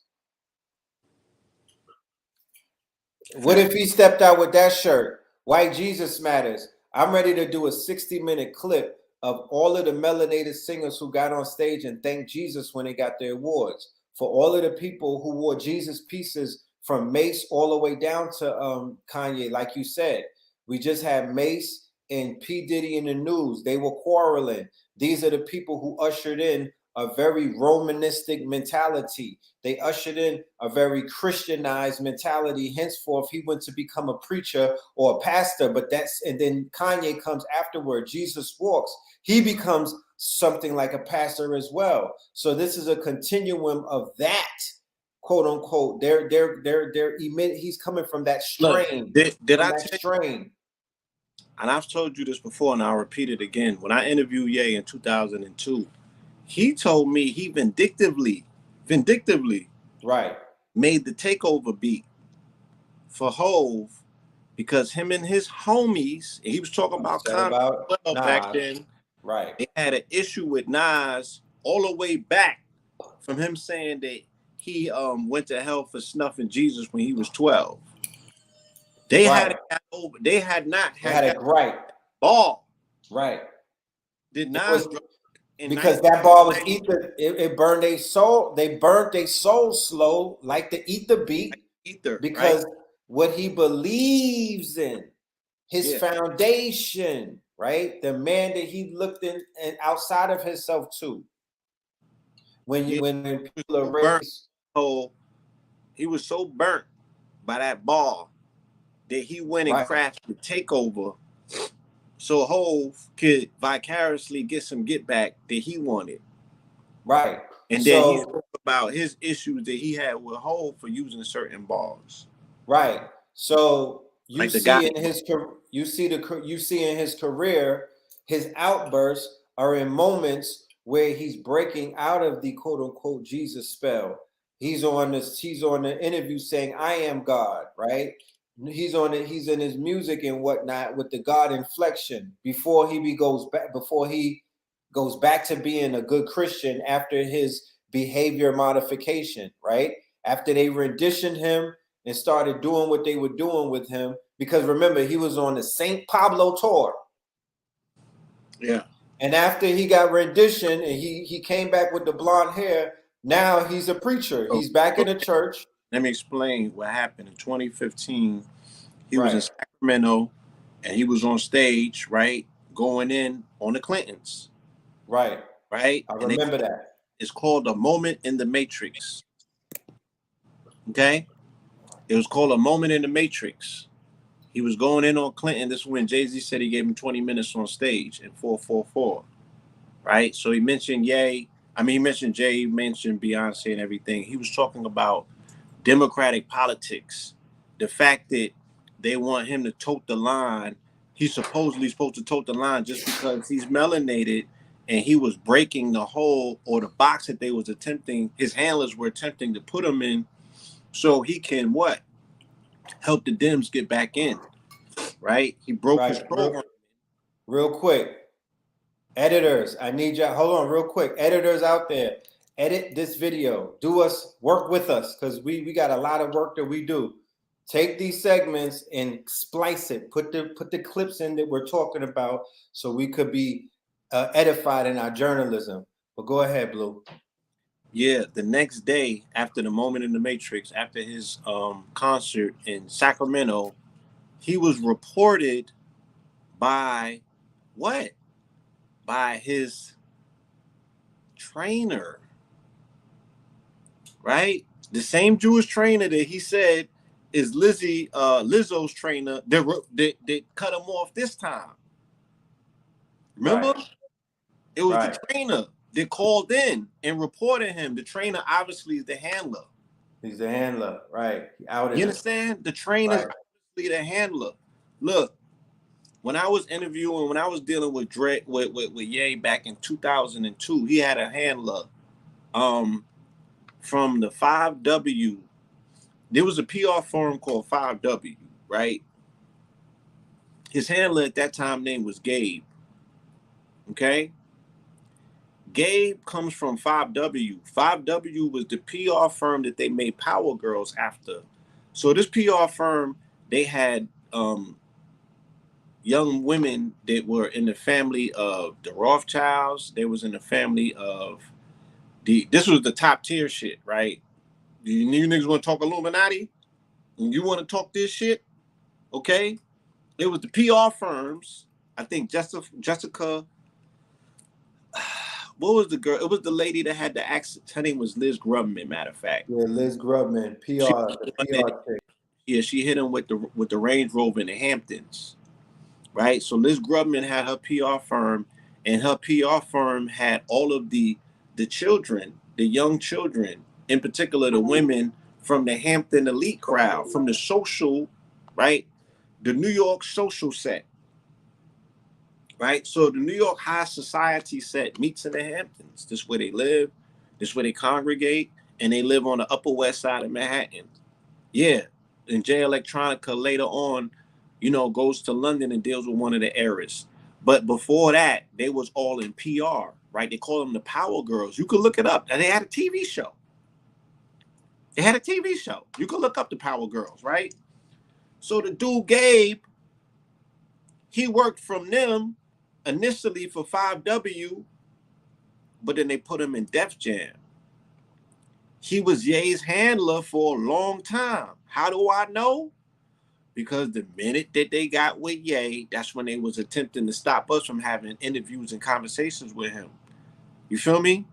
Speaker 5: What if he stepped out with that shirt? White Jesus matters. I'm ready to do a 60-minute clip of all of the melanated singers who got on stage and thanked Jesus when they got their awards. For all of the people who wore Jesus pieces from Mace all the way down to Kanye, like you said. We just had Mace and P. Diddy in the news. They were quarreling. These are the people who ushered in a very Romanistic mentality. They ushered in a very Christianized mentality. Henceforth, he went to become a preacher or a pastor, and then Kanye comes afterward. Jesus walks. He becomes something like a pastor as well. So this is a continuum of that, quote unquote. He's coming from that strain.
Speaker 6: Look, did I
Speaker 5: that
Speaker 6: tell
Speaker 5: strain?
Speaker 6: And I've told you this before, and I'll repeat it again. When I interviewed Ye in 2002, he told me he vindictively
Speaker 5: Right.
Speaker 6: made the takeover beat for Hove because him and his homies, and he was talking about back then.
Speaker 5: Right.
Speaker 6: They had an issue with Nas all the way back from him saying that he went to hell for snuffing Jesus when he was 12. They had a
Speaker 5: gripe.
Speaker 6: ball.
Speaker 5: Right.
Speaker 6: Did Nas
Speaker 5: because that ball was ether, it burned their soul. They burnt their soul slow, like the ether beat. Because what he believes in, his foundation, right? The man that he looked in and outside of himself too. When people are raised,
Speaker 6: he was so burnt by that ball that he went and crafted the takeover so Hove could vicariously get some get back that he wanted.
Speaker 5: Right.
Speaker 6: And then he spoke about his issues that he had with Hove for using certain balls.
Speaker 5: Right. So you see in his career, his outbursts are in moments where he's breaking out of the quote unquote Jesus spell. He's on the interview saying, I am God, right? He's in his music and whatnot with the God inflection before he goes back to being a good Christian after his behavior modification, right? After they renditioned him and started doing what they were doing with him, because remember, he was on the St. Pablo tour.
Speaker 6: Yeah.
Speaker 5: And after he got renditioned and he came back with the blonde hair, now he's a preacher. He's back in the church.
Speaker 6: Let me explain what happened in 2015. He was in Sacramento and he was on stage, right? Going in on the Clintons.
Speaker 5: Right.
Speaker 6: Right?
Speaker 5: I remember that.
Speaker 6: It's called A Moment in the Matrix. Okay? It was called A Moment in the Matrix. He was going in on Clinton. This is when Jay-Z said he gave him 20 minutes on stage in 444. Right? So he mentioned he mentioned Jay, he mentioned Beyonce and everything. He was talking about Democratic politics. The fact that they want him to tote the line. He's supposedly supposed to tote the line just because he's melanated and he was breaking the hole or the box that his handlers were attempting to put him in so he can what? Help the Dems get back in. Right? He broke his program.
Speaker 5: Real quick. Editors, I need y'all. Hold on real quick. Editors out there, edit this video. Work with us because we got a lot of work that we do. Take these segments and splice it. Put the clips in that we're talking about so we could be edified in our journalism. But go ahead, Blue.
Speaker 6: Yeah, the next day after the Moment in the Matrix, after his concert in Sacramento, he was reported by what? By his trainer, right? The same Jewish trainer that he said is Lizzo's trainer that cut him off this time. Remember? It was the trainer that called in and reported him. The trainer obviously is the handler.
Speaker 5: He's the handler, right?
Speaker 6: You understand? The trainer is obviously the handler. Look, when I was dealing with Dre, with Ye back in 2002, he had a handler from the 5W. There was a PR firm called 5W, right? His handler at that time name was Gabe. Okay? Gabe comes from 5W. 5W was the PR firm that they made Power Girls after. So this PR firm, they had young women that were in the family of the Rothschilds. They was in the family of this was the top tier shit, right? You niggas want to talk Illuminati? And you want to talk this shit? Okay? It was the PR firms. I think Jessica, what was the girl? It was the lady that had the accent. Her name was Liz Grubman, matter of fact.
Speaker 5: Yeah, Liz Grubman,
Speaker 6: She,
Speaker 5: the PR chick.
Speaker 6: yeah, she hit him with the Range Rover in the Hamptons, right? So Liz Grubman had her PR firm, and her PR firm had all of the children, the young children, in particular the women from the Hampton elite crowd, from the social, right? The New York social set, right? So the New York high society set meets in the Hamptons. This is where they live, this is where they congregate, and they live on the Upper West Side of Manhattan. Yeah. And Jay Electronica later on, goes to London and deals with one of the heirs. But before that, they was all in PR, right? They call them the Power Girls. You could look it up. And they had a TV show. You could look up the Power Girls, right? So the dude Gabe, he worked from them initially for 5W, but then they put him in Def Jam. He was Ye's handler for a long time. How do I know? Because the minute that they got with Ye, that's when they was attempting to stop us from having interviews and conversations with him. You feel me?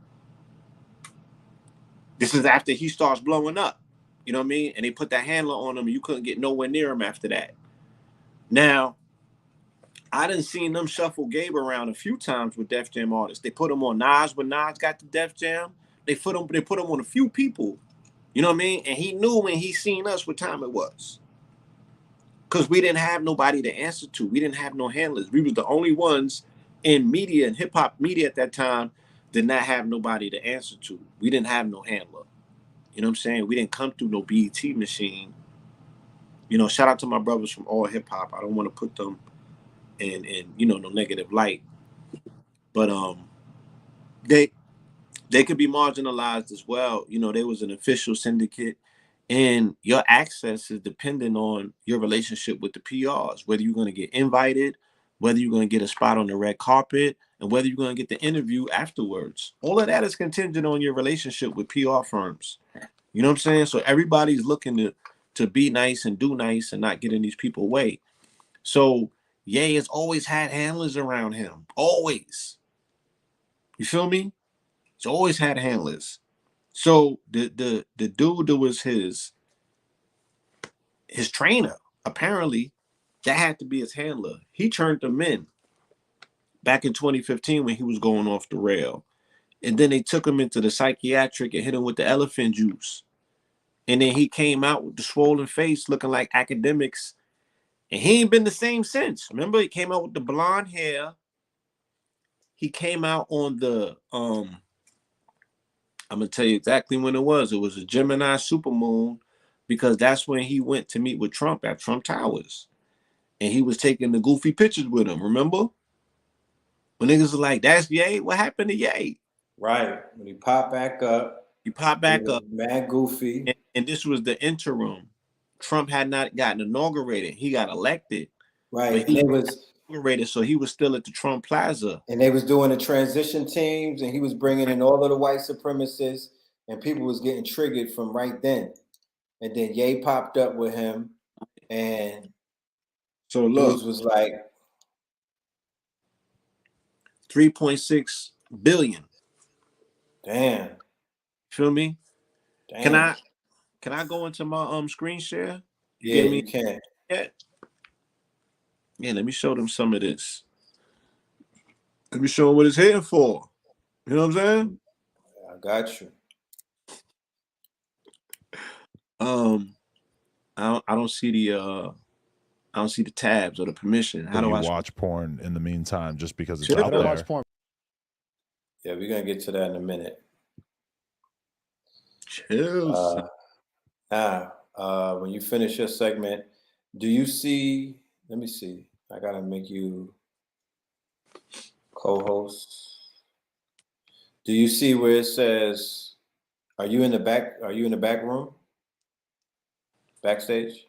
Speaker 6: This is after he starts blowing up. You know what I mean? And they put that handler on him, and you couldn't get nowhere near him after that. Now, I done seen them shuffle Gabe around a few times with Def Jam artists. They put him on Nas when Nas got to Def Jam. They put him on a few people. You know what I mean? And he knew when he seen us what time it was. Because we didn't have nobody to answer to. We didn't have no handlers. We was the only ones in media and hip-hop media at that time did not have nobody to answer to. We didn't have no handler. You know what I'm saying? We didn't come through no BET machine. Shout out to my brothers from All Hip Hop. I don't want to put them in no negative light. But they could be marginalized as well. They was an official syndicate. And your access is dependent on your relationship with the PRs, whether you're going to get invited, whether you're going to get a spot on the red carpet, and whether you're going to get the interview afterwards. All of that is contingent on your relationship with PR firms. You know what I'm saying? So everybody's looking to be nice and do nice and not get in these people's way. So Ye has always had handlers around him. Always. You feel me? He's always had handlers. So the dude that was his trainer, apparently that had to be his handler. He turned him in back in 2015 when he was going off the rail. And then they took him into the psychiatric and hit him with the elephant juice. And then he came out with the swollen face looking like academics. And he ain't been the same since. Remember, he came out with the blonde hair. He came out on the I'm gonna tell you exactly when it was. It was a Gemini supermoon, because that's when he went to meet with Trump at Trump Towers. And he was taking the goofy pictures with him, remember? When niggas was like, that's Ye? What happened to Ye?
Speaker 5: Right. When he popped back up.
Speaker 6: He popped back up.
Speaker 5: Mad goofy.
Speaker 6: And this was the interim. Trump had not gotten inaugurated. He got elected.
Speaker 5: Right.
Speaker 6: But he was inaugurated, so he was still at the Trump Plaza.
Speaker 5: And they was doing the transition teams, and he was bringing in all of the white supremacists, and people was getting triggered from right then. And then Ye popped up with him, and
Speaker 6: so look,
Speaker 5: was like
Speaker 6: 3.6 billion.
Speaker 5: Damn.
Speaker 6: Feel me?
Speaker 5: Damn.
Speaker 6: Can I go into my screen share?
Speaker 5: You can.
Speaker 6: Yeah, let me show them some of this. Let me show them what it's here for. You know what I'm saying?
Speaker 5: I got you.
Speaker 6: I don't see the tabs or the permission. How do I
Speaker 7: watch porn in the meantime just because it's out there?
Speaker 5: Watch porn. Yeah, we're gonna get to that in a minute.
Speaker 6: Chills.
Speaker 5: When you finish your segment, do you see? Let me see. I gotta make you co-host. Do you see where it says? Are you in the back? Are you in the back room? Backstage?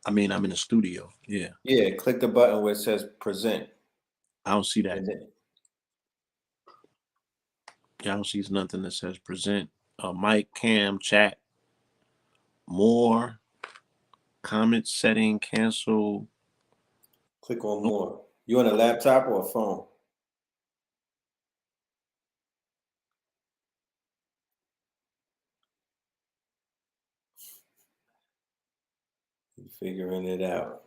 Speaker 6: I mean, I'm in the studio. Yeah.
Speaker 5: Yeah. Click the button where it says present.
Speaker 6: I don't see that. I don't see nothing that says present. Mic, cam, chat, more, comment, setting, cancel.
Speaker 5: Click on more. You on a laptop or a phone? Figuring it out.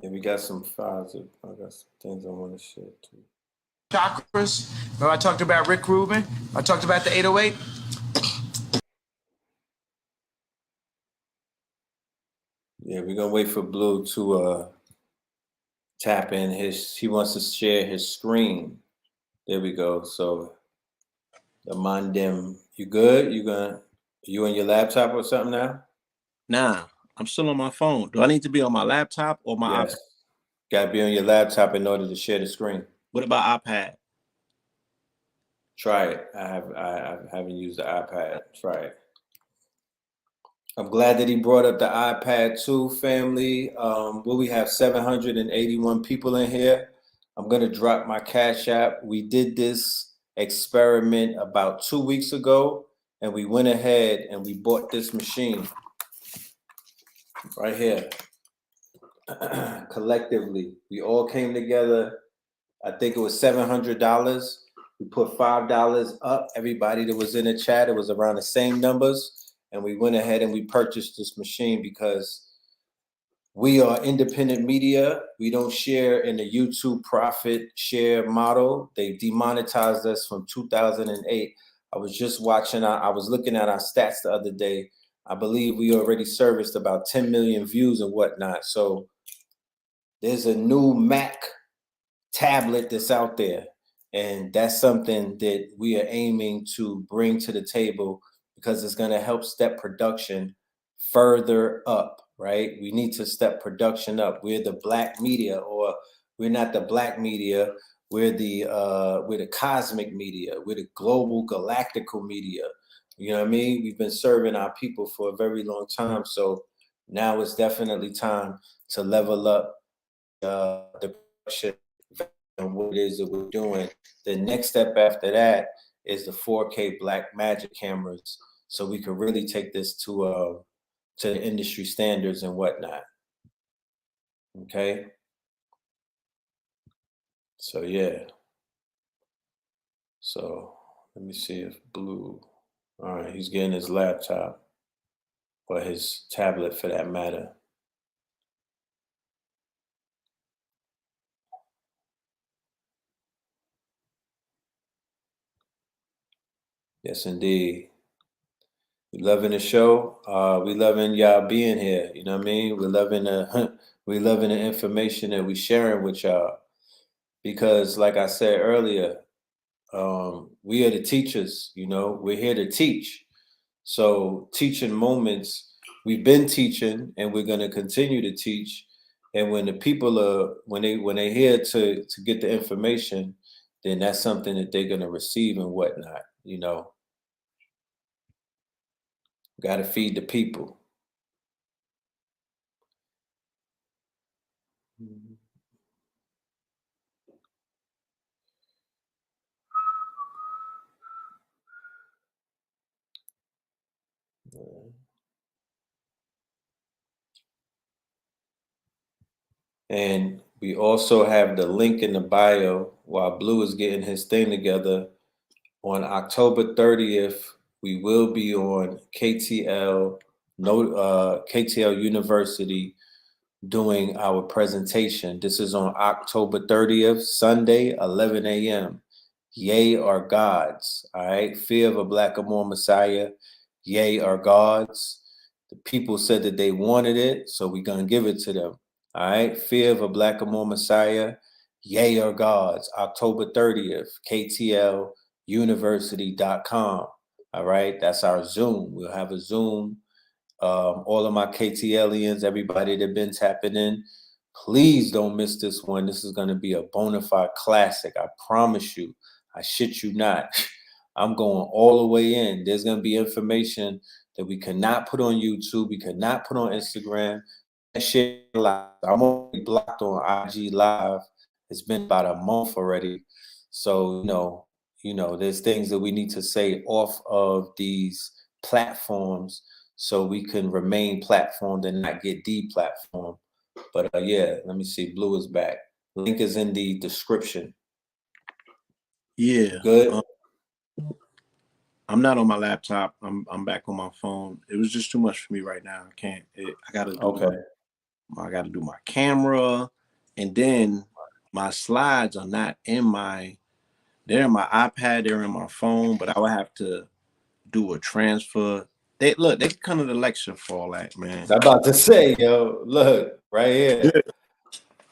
Speaker 5: Yeah, we got some files. I got some things I want to share too.
Speaker 2: Chakras. Remember I talked about Rick Rubin? I talked about the 808.
Speaker 5: Yeah, we're gonna wait for Blue to tap in he wants to share his screen. There we go. So the Mondim, you good? You on your laptop or something now?
Speaker 6: Nah, I'm still on my phone. Do I need to be on my laptop or my
Speaker 5: Yes.
Speaker 6: iPad?
Speaker 5: Gotta be on your laptop in order to share the screen.
Speaker 6: What about iPad?
Speaker 5: Try it. I haven't used the iPad. Try it. I'm glad that he brought up the iPad too, family. We have 781 people in here. I'm gonna drop my Cash App. We did this experiment about 2 weeks ago, and we went ahead and we bought this machine right here. Collectively, we all came together. I think it was $700. We put $5 up. Everybody that was in the chat, it was around the same numbers. And we went ahead and we purchased this machine because we are independent media. We don't share in the YouTube profit share model. They demonetized us from 2008. I was just watching, I was looking at our stats the other day. I believe we already serviced about 10 million views and whatnot. So there's a new Mac tablet that's out there, and that's something that we are aiming to bring to the table because it's going to help step production further up, right? We need to step production up. We're the black media, or we're not the black media, we're the cosmic media, we're the global galactical media. You know what I mean? We've been serving our people for a very long time, so now it's definitely time to level up the production and what it is that we're doing. The next step after that is the 4K Black Magic cameras, so we can really take this to the industry standards and whatnot. Okay. So yeah. So let me see if Blue. All right, he's getting his laptop or his tablet for that matter. Yes, indeed. We loving the show. We loving y'all being here. You know what I mean? We're loving the information that we sharing with y'all. Because like I said earlier, we are the teachers, you know, we're here to teach. So teaching moments, we've been teaching and we're gonna continue to teach. And when the people when they here to get the information, then that's something that they're gonna receive and whatnot, you know. Gotta feed the people. And we also have the link in the bio while Blue is getting his thing together. On October 30th, we will be on KTL University doing our presentation. This is on October 30th, Sunday, 11 a.m. Yea are gods. All right. Fear of a Black or More Messiah. Yea are gods. The people said that they wanted it, so we're going to give it to them. All right. Fear of a Black or More Messiah. Yea are gods. October 30th, KTLUniversity.com. All right. That's our Zoom. We'll have a Zoom. All of my KTLians, everybody that been tapping in, please don't miss this one. This is going to be a bona fide classic. I promise you. I shit you not. I'm going all the way in. There's going to be information that we cannot put on YouTube. We cannot put on Instagram. That shit live. I'm already blocked on IG Live. It's been about a month already. So, you know, there's things that we need to say off of these platforms so we can remain platformed and not get deplatformed. But yeah, let me see. Blue is back. Link is in the description.
Speaker 6: Yeah.
Speaker 5: Good.
Speaker 6: I'm not on my laptop. I'm back on my phone. It was just too much for me right now. I can't. I gotta do
Speaker 5: Okay.
Speaker 6: I gotta do my camera, and then my slides are not in my. They're in my iPad. They're in my phone, but I would have to do a transfer. They come to the lecture for all that, man.
Speaker 5: I'm about to say, yo, look right here.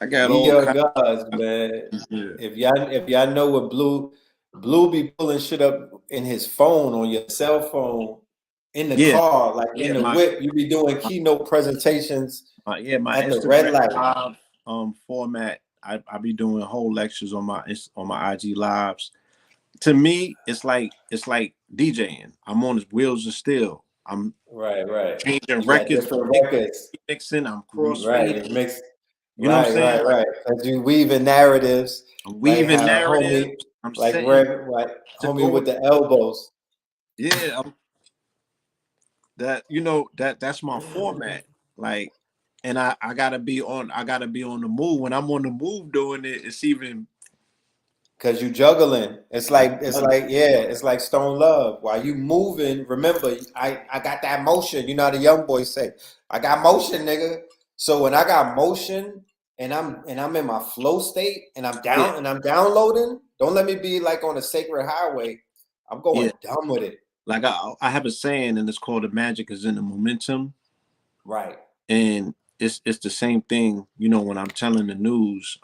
Speaker 6: I got
Speaker 5: Be
Speaker 6: all
Speaker 5: your
Speaker 6: kinds.
Speaker 5: gods, man.
Speaker 6: Yeah.
Speaker 5: If y'all know what Blue be pulling shit up in his phone on your cell phone in the
Speaker 6: Yeah,
Speaker 5: car, like in
Speaker 6: yeah,
Speaker 5: the whip. You be doing keynote presentations
Speaker 6: my
Speaker 5: at the red
Speaker 6: Instagram
Speaker 5: light.
Speaker 6: live format. I be doing whole lectures on my IG lives. To me, it's like DJing. I'm on his wheels of steel. I'm
Speaker 5: Right.
Speaker 6: changing
Speaker 5: You got
Speaker 6: records,
Speaker 5: different records.
Speaker 6: mixing, I'm
Speaker 5: Right.
Speaker 6: crossfading.
Speaker 5: You mix.
Speaker 6: You know what I'm saying? Like
Speaker 5: Because you weaving narratives,
Speaker 6: I'm
Speaker 5: like
Speaker 6: weaving
Speaker 5: how
Speaker 6: narratives.
Speaker 5: homie,
Speaker 6: I'm
Speaker 5: like
Speaker 6: setting
Speaker 5: Red, like
Speaker 6: to
Speaker 5: homie
Speaker 6: go.
Speaker 5: with the elbows.
Speaker 6: Yeah, that's my format. Like, and I gotta be on. I gotta be on the move. When I'm on the move doing it, it's even.
Speaker 5: Cause you juggling. It's
Speaker 6: I'm
Speaker 5: like it's like Stone Love. While you moving, remember I got that motion. You know how the young boys say, I got motion, nigga. So when I got motion and I'm in my flow state and I'm
Speaker 6: yeah,
Speaker 5: down and I'm downloading, don't let me be like on a sacred highway. I'm
Speaker 6: yeah.
Speaker 5: going dumb with it.
Speaker 6: Like I have a saying, and it's called the magic is in the momentum,
Speaker 5: Right.
Speaker 6: and it's the same thing. When I'm telling the news.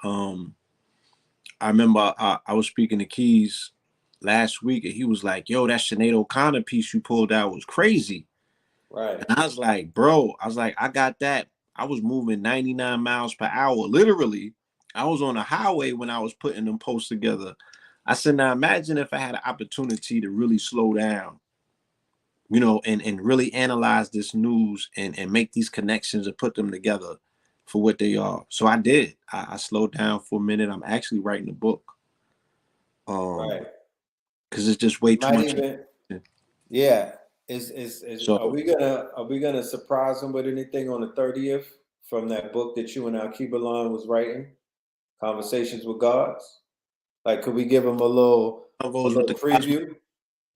Speaker 6: I remember I was speaking to Keys last week, and he was like, "Yo, that Sinead O'Connor piece you pulled out was crazy."
Speaker 5: Right.
Speaker 6: And I was like, "Bro," I was like, "I got that." I was moving 99 miles per hour, literally. I was on the highway when I was putting them posts together. I said, "Now imagine if I had an opportunity to really slow down, and really analyze this news and make these connections and put them together for what they are." So I did. I slowed down for a minute. I'm actually writing a book.
Speaker 5: Right.
Speaker 6: Because it's just way
Speaker 5: You
Speaker 6: too
Speaker 5: might
Speaker 6: much.
Speaker 5: even Yeah. Is
Speaker 6: So
Speaker 5: are we gonna surprise them with anything on the 30th from that book that you and Alkebalon was writing? Conversations with Gods? Like could we give them a little
Speaker 6: goes with the cosmos.
Speaker 5: preview?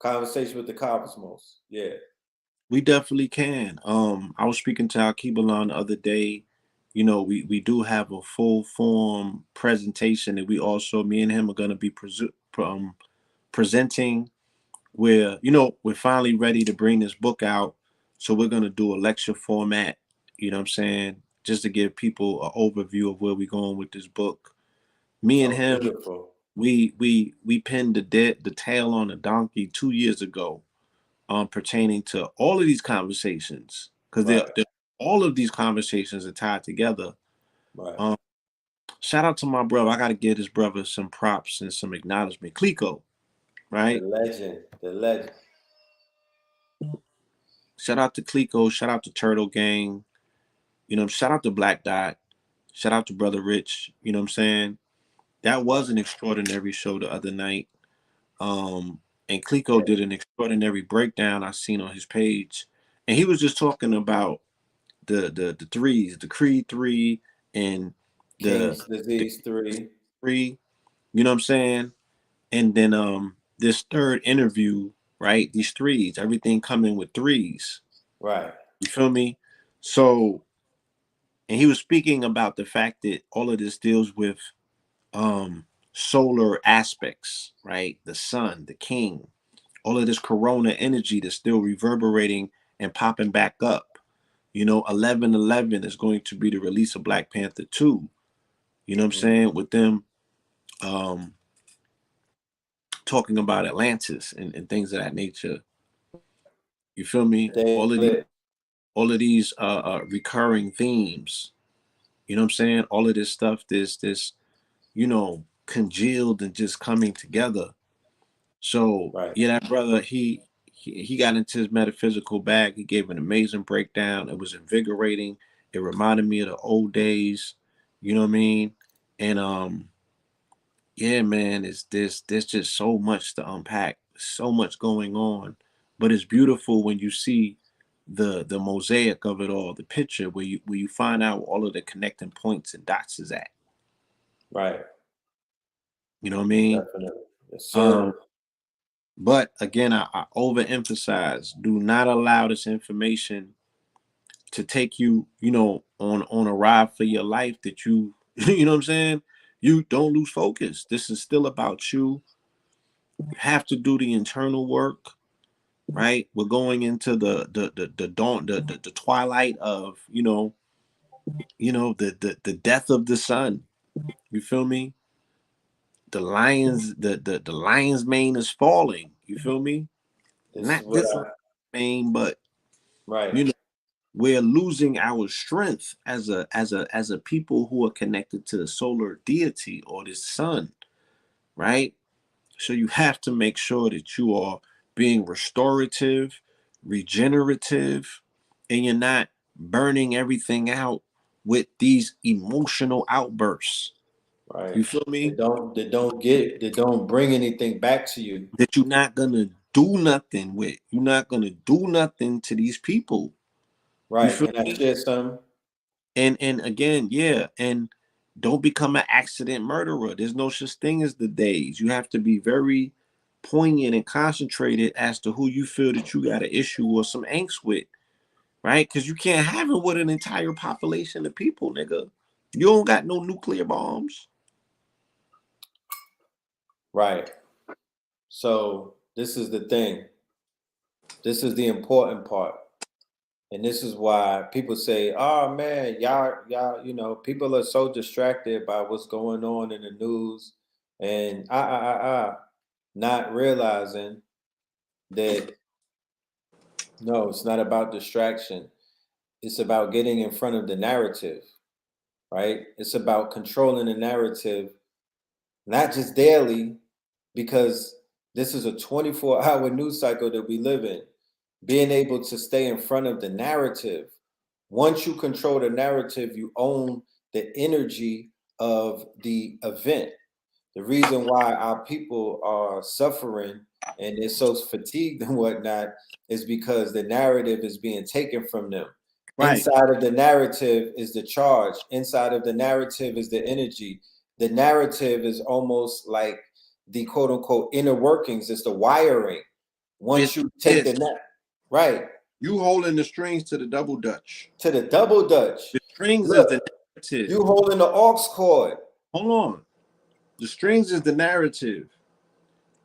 Speaker 5: Conversation with the Cosmos. Yeah.
Speaker 6: We definitely can. I was speaking to Alkebalon the other day. We do have a full form presentation, and me and him are going to be presenting where we're finally ready to bring this book out. So we're going to do a lecture format. You know what I'm saying? Just to give people an overview of where we're going with this book. Me and
Speaker 5: Oh,
Speaker 6: him,
Speaker 5: beautiful.
Speaker 6: we pinned the tail on a donkey 2 years ago, pertaining to all of these conversations, because
Speaker 5: Right.
Speaker 6: all of these conversations are tied together.
Speaker 5: Right.
Speaker 6: Um, Shout out to my brother. I got to give this brother some props and some acknowledgement. Clico,
Speaker 5: The
Speaker 6: right?
Speaker 5: legend. The legend.
Speaker 6: Shout out to Clico. Shout out to Turtle Gang. Shout out to Black Dot. Shout out to Brother Rich. You know what I'm saying? That was an extraordinary show the other night. And Clico did an extraordinary breakdown I seen on his page. And he was just talking about the threes, the Creed 3 and the
Speaker 5: King's Disease 3.
Speaker 6: 3, you know what I'm saying? And then this third interview, right? These threes, everything coming with threes.
Speaker 5: Right.
Speaker 6: You feel me? So, and he was speaking about the fact that all of this deals with solar aspects, right? The sun, the king, all of this corona energy that's still reverberating and popping back up. 11/11 is going to be the release of Black Panther 2. You know what I'm saying? With them talking about Atlantis and things of that nature. You feel me?
Speaker 5: They lit.
Speaker 6: All of these recurring themes. You know what I'm saying? All of this stuff, this congealed and just coming together. So
Speaker 5: Right.
Speaker 6: yeah, that brother, he got into his metaphysical bag. He gave an amazing breakdown. It was invigorating. It reminded me of the old days. You know what I mean? And yeah, man, there's just so much to unpack, so much going on. But it's beautiful when you see the mosaic of it all, the picture where you find out where all of the connecting points and dots is at.
Speaker 5: Right.
Speaker 6: You know what I mean?
Speaker 5: Definitely. Yes,
Speaker 6: Um,
Speaker 5: sir.
Speaker 6: But again, I overemphasize: do not allow this information to take you, on a ride for your life that you, you know what I'm saying? You don't lose focus. This is still about you. You have to do the internal work, right? We're going into the dawn, the twilight of, the death of the sun. You feel me? The lion's mane is falling. You feel me?
Speaker 5: This is
Speaker 6: Not
Speaker 5: what
Speaker 6: just mane, but
Speaker 5: right.
Speaker 6: you know, we're losing our strength as a people who are connected to the solar deity or the sun, right? So you have to make sure that you are being restorative, regenerative, and you're not burning everything out with these emotional outbursts.
Speaker 5: Right.
Speaker 6: You feel me?
Speaker 5: They don't bring anything back to you.
Speaker 6: That you're not gonna do nothing with. You're not gonna do nothing to these people. You
Speaker 5: Right.
Speaker 6: feel
Speaker 5: And I
Speaker 6: me?
Speaker 5: shared some.
Speaker 6: And again, yeah, and don't become an accident murderer. There's no such thing as the days. You have to be very poignant and concentrated as to who you feel that you got an issue or some angst with, right? Because you can't have it with an entire population of people, nigga. You don't got no nuclear bombs.
Speaker 5: Right. So this is the thing. This is the important part. And this is why people say, oh man, y'all, people are so distracted by what's going on in the news and not realizing that no, it's not about distraction. It's about getting in front of the narrative, right? It's about controlling the narrative, not just daily, because this is a 24-hour news cycle that we live in. Being able to stay in front of the narrative. Once you control the narrative, you own the energy of the event. The reason why our people are suffering and they're so fatigued and whatnot is because the narrative is being taken from them.
Speaker 6: Right.
Speaker 5: Inside of the narrative is the charge. Inside of the narrative is the energy. The narrative is almost like the quote unquote inner workings. It's the wiring. Once
Speaker 6: It's
Speaker 5: you take
Speaker 6: this.
Speaker 5: the net, right,
Speaker 6: You holding the strings to the double dutch.
Speaker 5: to the double dutch.
Speaker 6: The strings is
Speaker 5: Look,
Speaker 6: the narrative.
Speaker 5: you holding the aux cord.
Speaker 6: Hold on. The strings is the narrative.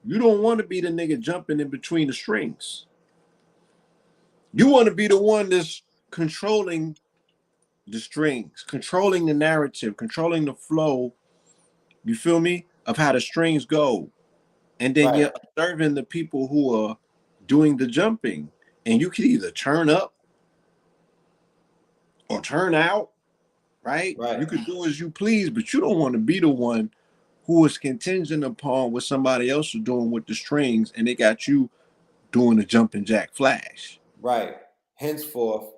Speaker 6: You don't want to be the nigga jumping in between the strings. You want to be the one that's controlling the strings, controlling the narrative, controlling the flow, you feel me, of how the strings go. And then
Speaker 5: Right,
Speaker 6: you're observing the people who are doing the jumping. And you can either turn up or turn out, right?
Speaker 5: right,
Speaker 6: You can do as you please, but you don't want to be the one who is contingent upon what somebody else is doing with the strings and they got you doing the jumping jack flash.
Speaker 5: right. Henceforth,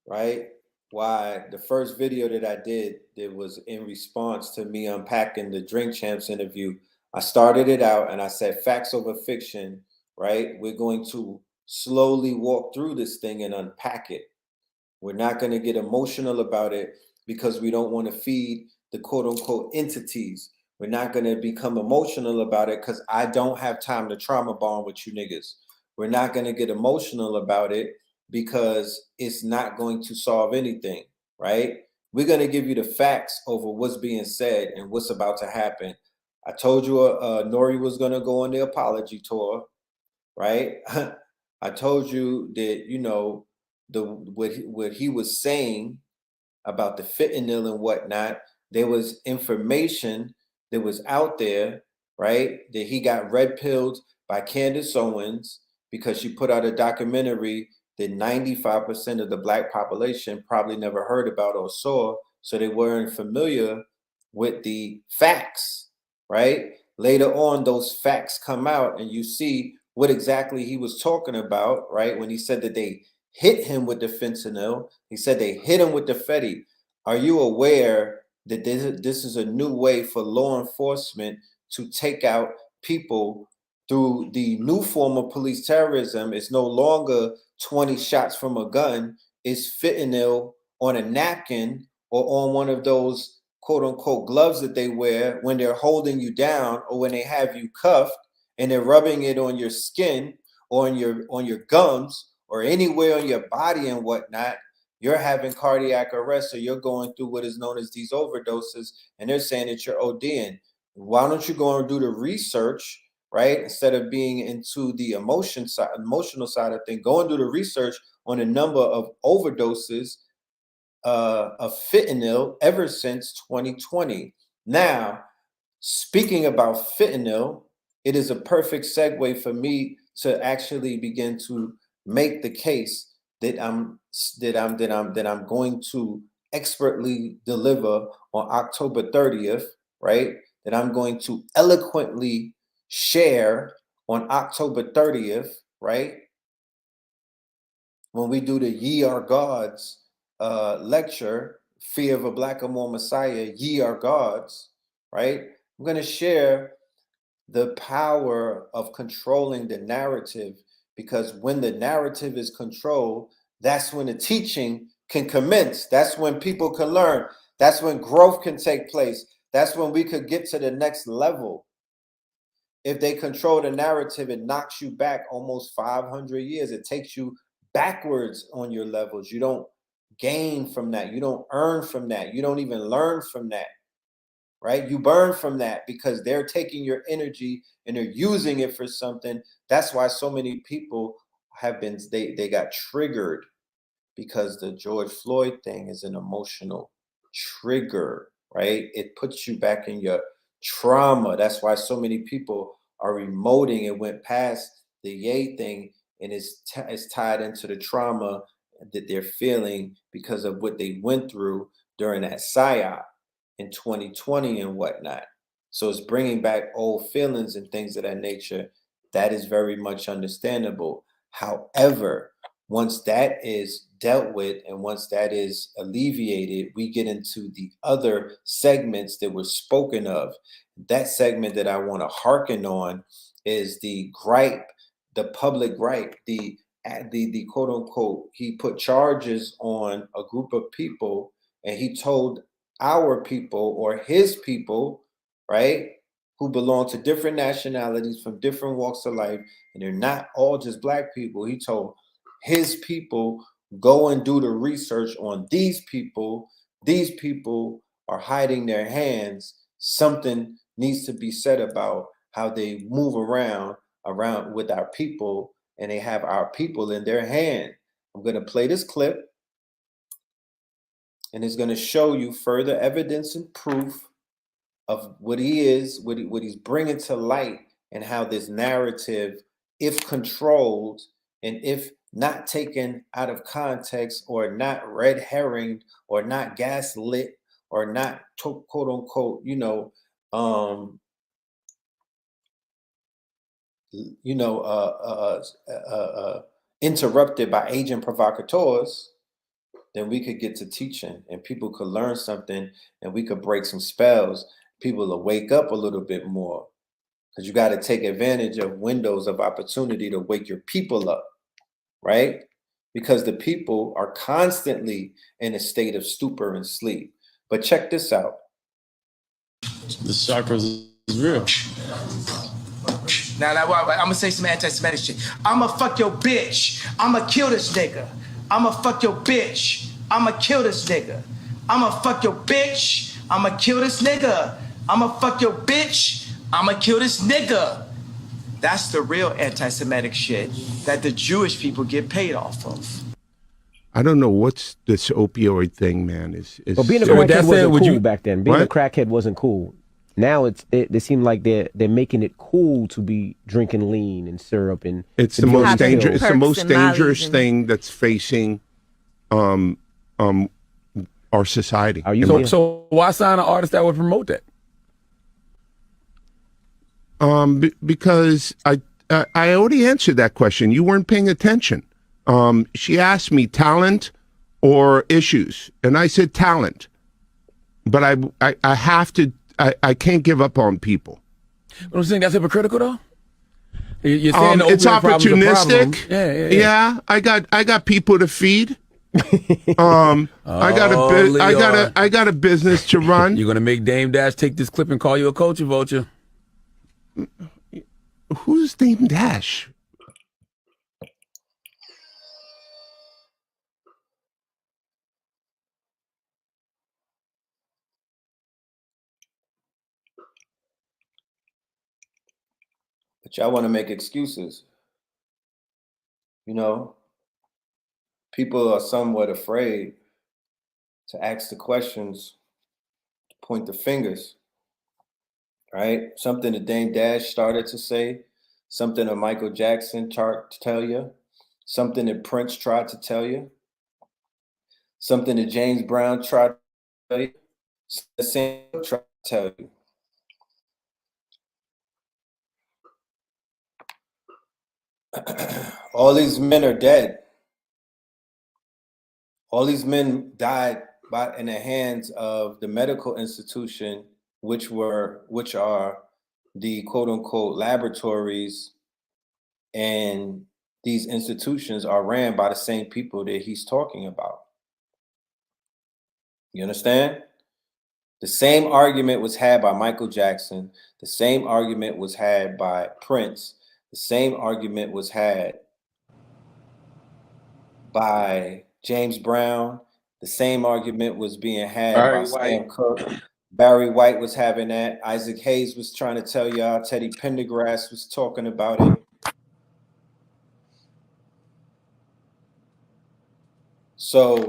Speaker 5: right? Why the first video that I did that was in response to me unpacking the Drink Champs interview, I started it out and I said facts over fiction, right? We're going to slowly walk through this thing and unpack it. We're not going to get emotional about it because we don't want to feed the quote unquote entities. We're not going to become emotional about it because I don't have time to trauma bond with you niggas. We're not going to get emotional about it because it's not going to solve anything, right? We're going to give you the facts over what's being said and what's about to happen. I told you Nori was going to go on the apology tour, right? I told you that, the what he was saying about the fentanyl and whatnot, there was information that was out there, right? That he got red pilled by Candace Owens because she put out a documentary that 95% of the black population probably never heard about or saw, so they weren't familiar with the facts, right? Later on, those facts come out and you see what exactly he was talking about, right? When he said that they hit him with the fentanyl, he said they hit him with the Fetty. Are you aware that this is a new way for law enforcement to take out people through the new form of police terrorism? It's no longer 20 shots from a gun, it's fentanyl on a napkin or on one of those quote unquote gloves that they wear when they're holding you down or when they have you cuffed and then rubbing it on your skin or on your gums or anywhere on your body and whatnot, you're having cardiac arrest, or you're going through what is known as these overdoses, and they're saying that you're ODing. Why don't you go and do the research, right? Instead of being into the emotional side of things, go and do the research on a number of overdoses of fentanyl ever since 2020. Now, speaking about fentanyl, it is a perfect segue for me to actually begin to make the case that I'm going to expertly deliver on October 30th, right? That I'm going to eloquently share on October 30th, right? When we do the Ye Are Gods lecture, Fear of a Black or More Messiah, Ye Are Gods, right? I'm going to share the power of controlling the narrative, because when the narrative is controlled, that's when the teaching can commence. That's when people can learn. That's when growth can take place. That's when we could get to the next level. If they control the narrative, it knocks you back almost 500 years. It takes you backwards on your levels. You don't gain from that. You don't earn from that. You don't even learn from that, right? You burn from that because they're taking your energy and they're using it for something. That's why so many people have been, they got triggered, because the George Floyd thing is an emotional trigger, right? It puts you back in your trauma. That's why so many people are emoting and went past the yay thing, and it's tied into the trauma that they're feeling because of what they went through during that psyop in 2020 and whatnot. So it's bringing back old feelings and things of that nature. That is very much understandable. However, once that is dealt with and once that is alleviated, we get into the other segments that were spoken of. That segment that I want to hearken on is the gripe, the public gripe, the quote unquote, he put charges on a group of people, and he told our people, or his people, right, who belong to different nationalities from different walks of life, and they're not all just black people. He told his people, go and do the research on these people. These people are hiding their hands. Something needs to be said about how they move around with our people, and they have our people in their hand. I'm going to play this clip, and it's going to show you further evidence and proof of what he is, what he's bringing to light, and how this narrative, if controlled and if not taken out of context, or not red herring, or not gaslit, or not quote unquote, interrupted by agent provocateurs, then we could get to teaching and people could learn something, and we could break some spells. People will wake up a little bit more, because you got to take advantage of windows of opportunity to wake your people up, right? Because the people are constantly in a state of stupor and sleep. But check this out.
Speaker 8: The chakras is real.
Speaker 9: Now, I'm gonna say some anti-Semitic shit. I'ma fuck your bitch. I'ma kill this nigga. I'ma fuck your bitch. I'ma kill this nigga. I'ma fuck your bitch. I'ma kill this nigga. I'ma fuck your bitch. I'ma kill this nigga. That's the real anti-Semitic shit that the Jewish people get paid off of.
Speaker 10: I don't know what's this opioid thing, man.
Speaker 11: But being a crackhead wasn't cool back then. Being a crackhead wasn't cool. Now they seem like they're making it cool to be drinking lean and syrup, and
Speaker 10: it's the most dangerous. It's the most dangerous thing that's facing our society.
Speaker 12: So why sign an artist that would promote that?
Speaker 10: Because I already answered that question. You weren't paying attention. She asked me talent or issues, and I said talent. But I have to. I can't give up on people.
Speaker 12: But I'm saying that's hypocritical, though. You're saying
Speaker 10: it's opportunistic. Yeah. I got people to feed. I got a business to run.
Speaker 12: You're gonna make Dame Dash take this clip and call you a culture vulture.
Speaker 10: Who's Dame Dash?
Speaker 5: But y'all want to make excuses. You know, people are somewhat afraid to ask the questions, to point the fingers, right? Something that Dame Dash started to say, something that Michael Jackson tried to tell you, something that Prince tried to tell you, something that James Brown tried to tell you, the same tried to tell you. All these men are dead. All these men died in the hands of the medical institution, which are the quote unquote laboratories, and these institutions are ran by the same people that he's talking about. You understand? The same argument was had by Michael Jackson. The same argument was had by Prince. The same argument was had by James Brown. The same argument was being had by Sam Cooke. Barry White was having that. Isaac Hayes was trying to tell y'all. Teddy Pendergrass was talking about it. So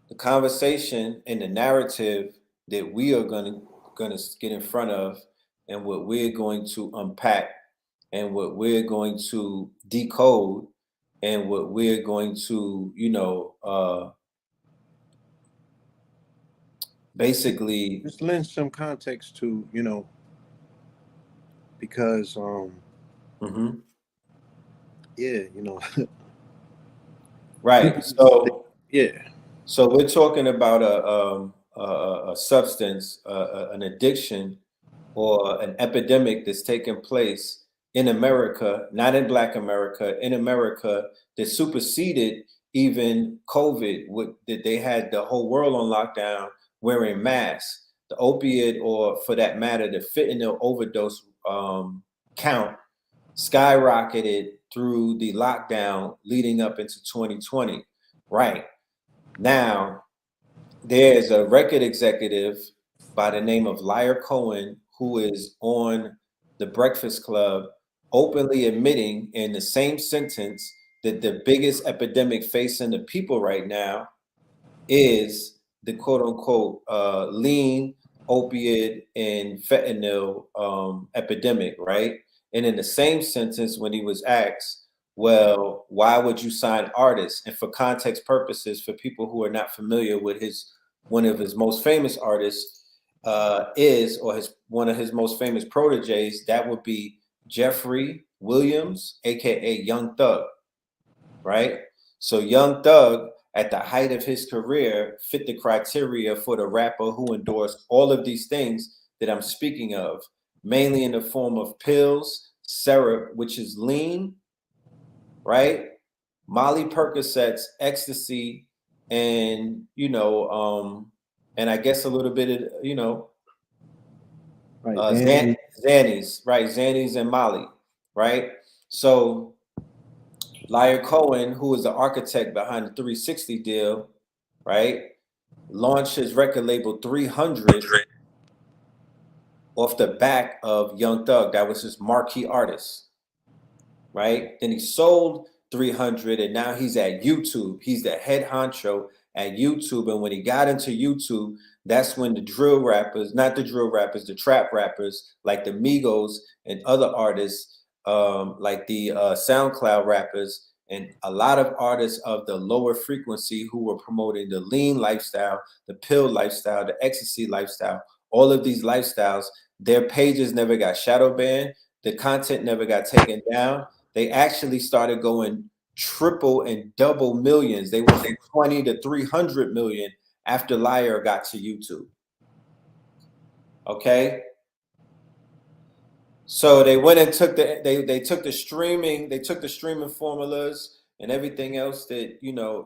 Speaker 5: the conversation and the narrative that we are gonna get in front of, and what we're going to unpack, and what we're going to decode, and what we're going to, basically
Speaker 6: just lend some context to, because yeah,
Speaker 5: right. So
Speaker 6: yeah.
Speaker 5: So we're talking about a substance, an addiction, or an epidemic that's taking place in America, not in Black America, in America, that superseded even COVID. That they had the whole world on lockdown, wearing masks. The opiate, or for that matter, the fentanyl overdose count skyrocketed through the lockdown leading up into 2020. Right. Now, there's a record executive by the name of Liar Cohen who is on The Breakfast Club openly admitting in the same sentence that the biggest epidemic facing the people right now is the quote unquote lean opiate and fentanyl epidemic, right? And in the same sentence, when he was asked, well, why would you sign artists? And for context purposes, for people who are not familiar with one of his most famous artists one of his most famous proteges, that would be Jeffrey Williams, aka Young Thug, right? So Young Thug, at the height of his career, fit the criteria for the rapper who endorsed all of these things that I'm speaking of, mainly in the form of pills, syrup, which is lean, right? Molly Percocets, ecstasy, and and I guess a little bit of Xannies, right? Xannies and Molly, right? So Liar Cohen, who is the architect behind the 360 deal, right, launched his record label 300 off the back of Young Thug. That was his marquee artist, right? Then he sold 300, and now he's at YouTube. He's the head honcho at YouTube. And when he got into YouTube, that's when the drill rappers, not the drill rappers, the trap rappers like the Migos and other artists, like the SoundCloud rappers, and a lot of artists of the lower frequency who were promoting the lean lifestyle, the pill lifestyle, the ecstasy lifestyle, all of these lifestyles, their pages never got shadow banned. The content never got taken down. They actually started going triple and double millions. They went from 20 to 300 million after Liar got to YouTube. Okay. So they went and took they took the streaming formulas and everything else that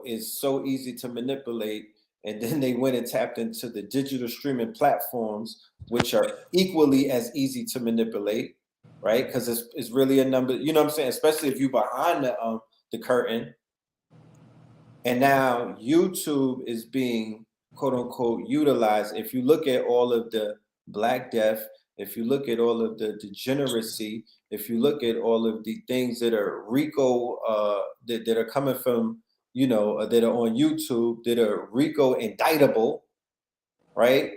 Speaker 5: is so easy to manipulate, and then they went and tapped into the digital streaming platforms, which are equally as easy to manipulate, right? Because it's really a number. You know what I'm saying? Especially if you behind the curtain. And now YouTube is being quote unquote utilized. If you look at all of the Black Death, if you look at all of the degeneracy, if you look at all of the things that are RICO that are coming from, that are on YouTube, that are RICO indictable, right?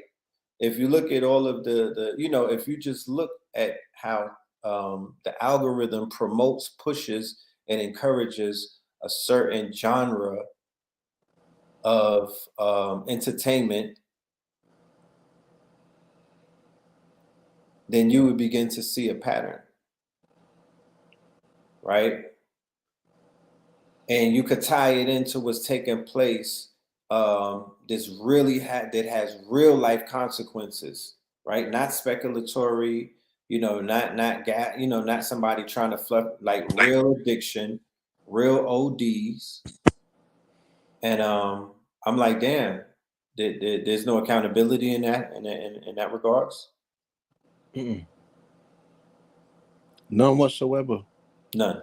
Speaker 5: If you look at all of if you just look at how the algorithm promotes, pushes, and encourages a certain genre of entertainment, then you would begin to see a pattern, right? And you could tie it into what's taking place. That has real life consequences, right? Not speculatory, not somebody trying to fluff, like real addiction, real ODs, and I'm like, damn, there's no accountability in that in that regards.
Speaker 6: Mm-mm. None whatsoever.
Speaker 5: None.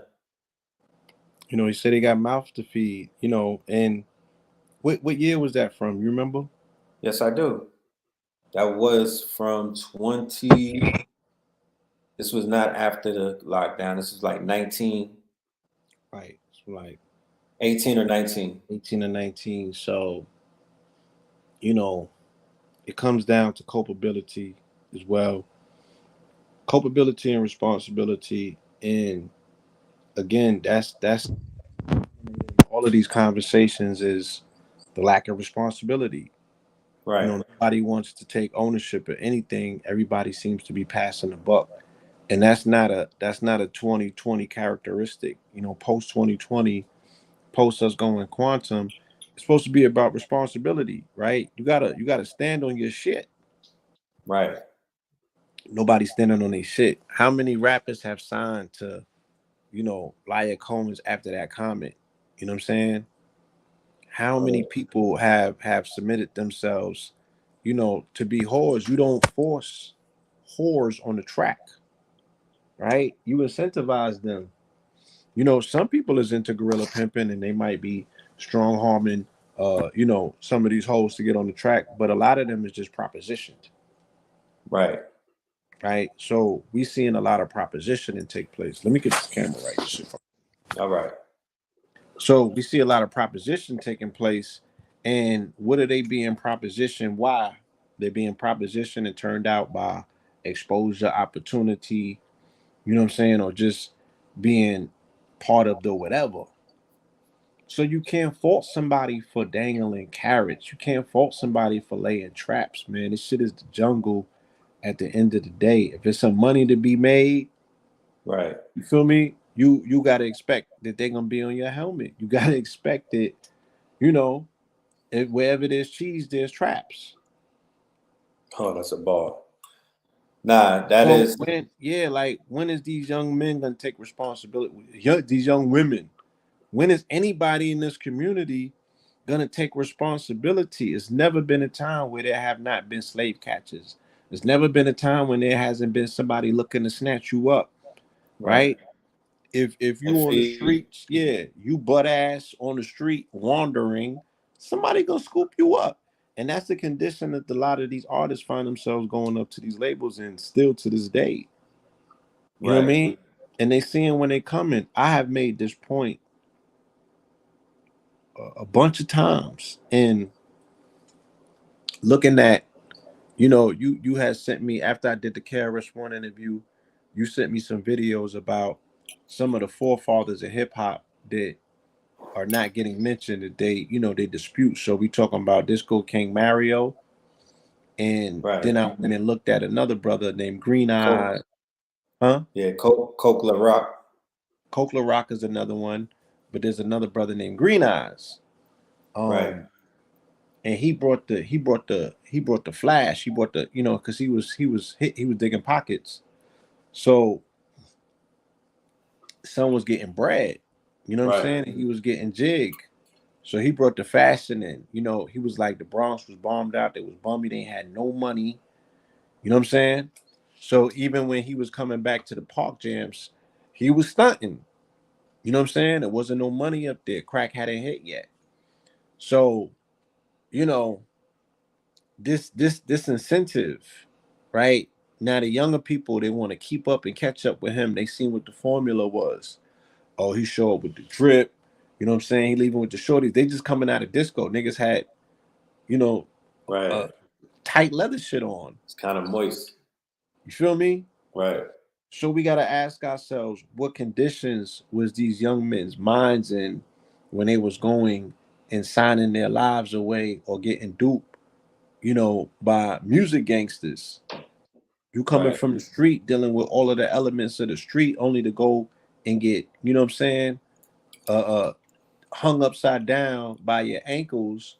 Speaker 6: He said he got mouths to feed. And what year was that from? You remember?
Speaker 5: Yes, I do. That was from 20. This was not after the lockdown. This was like 19.
Speaker 6: Right. It's like
Speaker 5: 18 or 19.
Speaker 6: 18 or 19. So, it comes down to culpability as well. Culpability and responsibility. And again, that's all of these conversations is the lack of responsibility.
Speaker 5: Right.
Speaker 6: Nobody wants to take ownership of anything. Everybody seems to be passing the buck. And that's not a 2020 characteristic. Post 2020, post us going quantum, it's supposed to be about responsibility, right? You gotta stand on your shit.
Speaker 5: Right.
Speaker 6: Nobody's standing on their shit. How many rappers have signed to, Laya Combs after that comment? You know what I'm saying? How many people have submitted themselves, to be whores? You don't force whores on the track, right? You incentivize them. Some people is into gorilla pimping and they might be strong harming, some of these hoes to get on the track, but a lot of them is just propositioned.
Speaker 5: Right.
Speaker 6: Right. So we seeing a lot of propositioning take place. Let me get this camera right.
Speaker 5: All right.
Speaker 6: So we see a lot of proposition taking place. And what are they being propositioned? Why? They're being propositioned and turned out by exposure, opportunity, you know what I'm saying? Or just being part of the whatever. So you can't fault somebody for dangling carrots. You can't fault somebody for laying traps, man. This shit is the jungle at the end of the day. If it's some money to be made,
Speaker 5: right.
Speaker 6: You feel me? You gotta expect that they're gonna be on your helmet. You gotta expect that, wherever there's cheese, there's traps.
Speaker 5: Oh, that's a ball. Nah, that
Speaker 6: so
Speaker 5: is.
Speaker 6: When is these young men gonna take responsibility? These young women. When is anybody in this community gonna take responsibility? It's never been a time where there have not been slave catchers. There's never been a time when there hasn't been somebody looking to snatch you up, right? If you on the streets, you butt ass on the street wandering, somebody gonna scoop you up. And that's the condition that a lot of these artists find themselves going up to these labels in still to this day. You know what I mean? And they seeing when they coming. I have made this point a bunch of times. And looking at, you had sent me, after I did the KRS-One interview, you sent me some videos about some of the forefathers of hip hop that are not getting mentioned, that they dispute. So we talking about Disco King Mario, and then I went and looked at another brother named Green Eye. Huh?
Speaker 5: Yeah, Coke La Rock.
Speaker 6: Coke La Rock is another one, but there's another brother named Green Eyes.
Speaker 5: Right.
Speaker 6: And he brought the flash. He brought the, because he was digging pockets. So son was getting bread. You know what I'm saying? And he was getting jig. So he brought the fashion in. He was like, the Bronx was bombed out. They was bummy. They had no money. You know what I'm saying? So even when he was coming back to the park jams, he was stunting. You know what I'm saying? There wasn't no money up there. Crack hadn't hit yet. So, you know, this incentive, right? Now the younger people, they want to keep up and catch up with him. They seen what the formula was. Oh, he showed up with the drip. You know what I'm saying? He leaving with the shorties. They just coming out of disco. Niggas had, you know,
Speaker 5: Right.
Speaker 6: tight leather shit on.
Speaker 5: It's kind of moist.
Speaker 6: You feel me?
Speaker 5: Right.
Speaker 6: So we gotta ask ourselves, what conditions was these young men's minds in when they was going and signing their lives away or getting duped, you know, by music gangsters? You coming
Speaker 5: Right.
Speaker 6: from the street, dealing with all of the elements of the street, only to go and get, you know what I'm saying, hung upside down by your ankles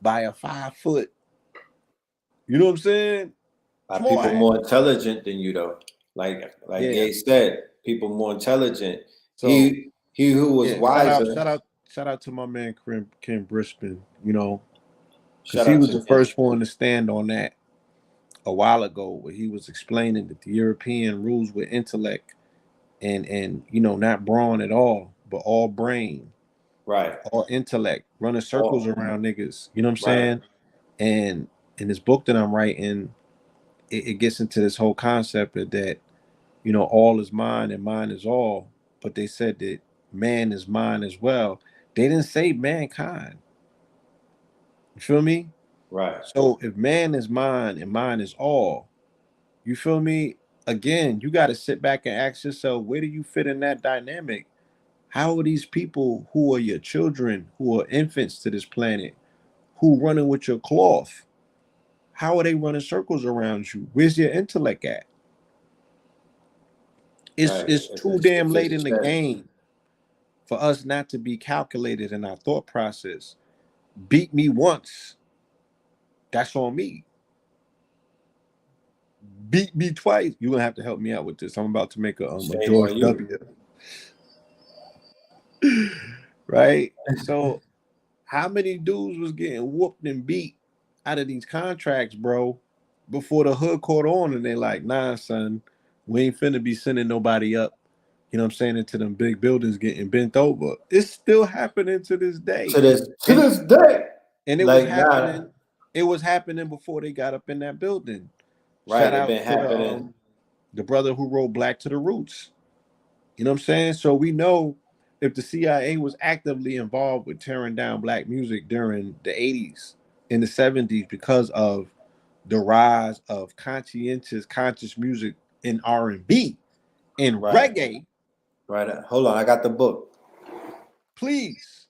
Speaker 6: by a 5 foot. You know what I'm saying?
Speaker 5: Are
Speaker 6: Small
Speaker 5: people
Speaker 6: ass.
Speaker 5: more intelligent than you though? Like
Speaker 6: Yeah.
Speaker 5: Gay said, people more intelligent.
Speaker 6: So
Speaker 5: He who was
Speaker 6: yeah,
Speaker 5: wiser.
Speaker 6: shout out to my man Ken Brispin, you know, because
Speaker 5: Shout
Speaker 6: he
Speaker 5: out
Speaker 6: was
Speaker 5: to
Speaker 6: the first one to stand on that a while ago, where he was explaining that the European rules with intellect and you know, not brawn at all, but all brain,
Speaker 5: right.
Speaker 6: all intellect, running circles around niggas. You know what I'm
Speaker 5: Right.
Speaker 6: saying? And in this book that I'm writing, it gets into this whole concept of that, you know, all is mine and mine is all. But they said that man is mine as well. They didn't say mankind. You feel me?
Speaker 5: Right.
Speaker 6: So if man is mine and mine is all, you feel me? Again, you got to sit back and ask yourself, where do you fit in that dynamic? How are these people who are your children, who are infants to this planet, who running with your cloth? How are they running circles around you? Where's your intellect at?
Speaker 5: Right.
Speaker 6: It's too damn late in the game for us not to be calculated in our thought process. Beat me once, that's on me. Beat me twice, you're gonna have to help me out with this. I'm about to make a George W. Right? So how many dudes was getting whooped and beat out of these contracts, bro, before the hood caught on and they like, nah, son, we ain't finna be sending nobody up, you know what I'm saying, into them big buildings getting bent over. It's still happening to this day.
Speaker 5: To this day.
Speaker 6: And it
Speaker 5: like,
Speaker 6: was happening. It was happening before they got up in that building.
Speaker 5: Right,
Speaker 6: Shout out to the brother who wrote Black to the Roots. You know what I'm saying? So we know if the CIA was actively involved with tearing down black music during the 80s and the 70s because of the rise of conscious music in R&B and reggae.
Speaker 5: Right. Hold on, I got the book.
Speaker 6: Please.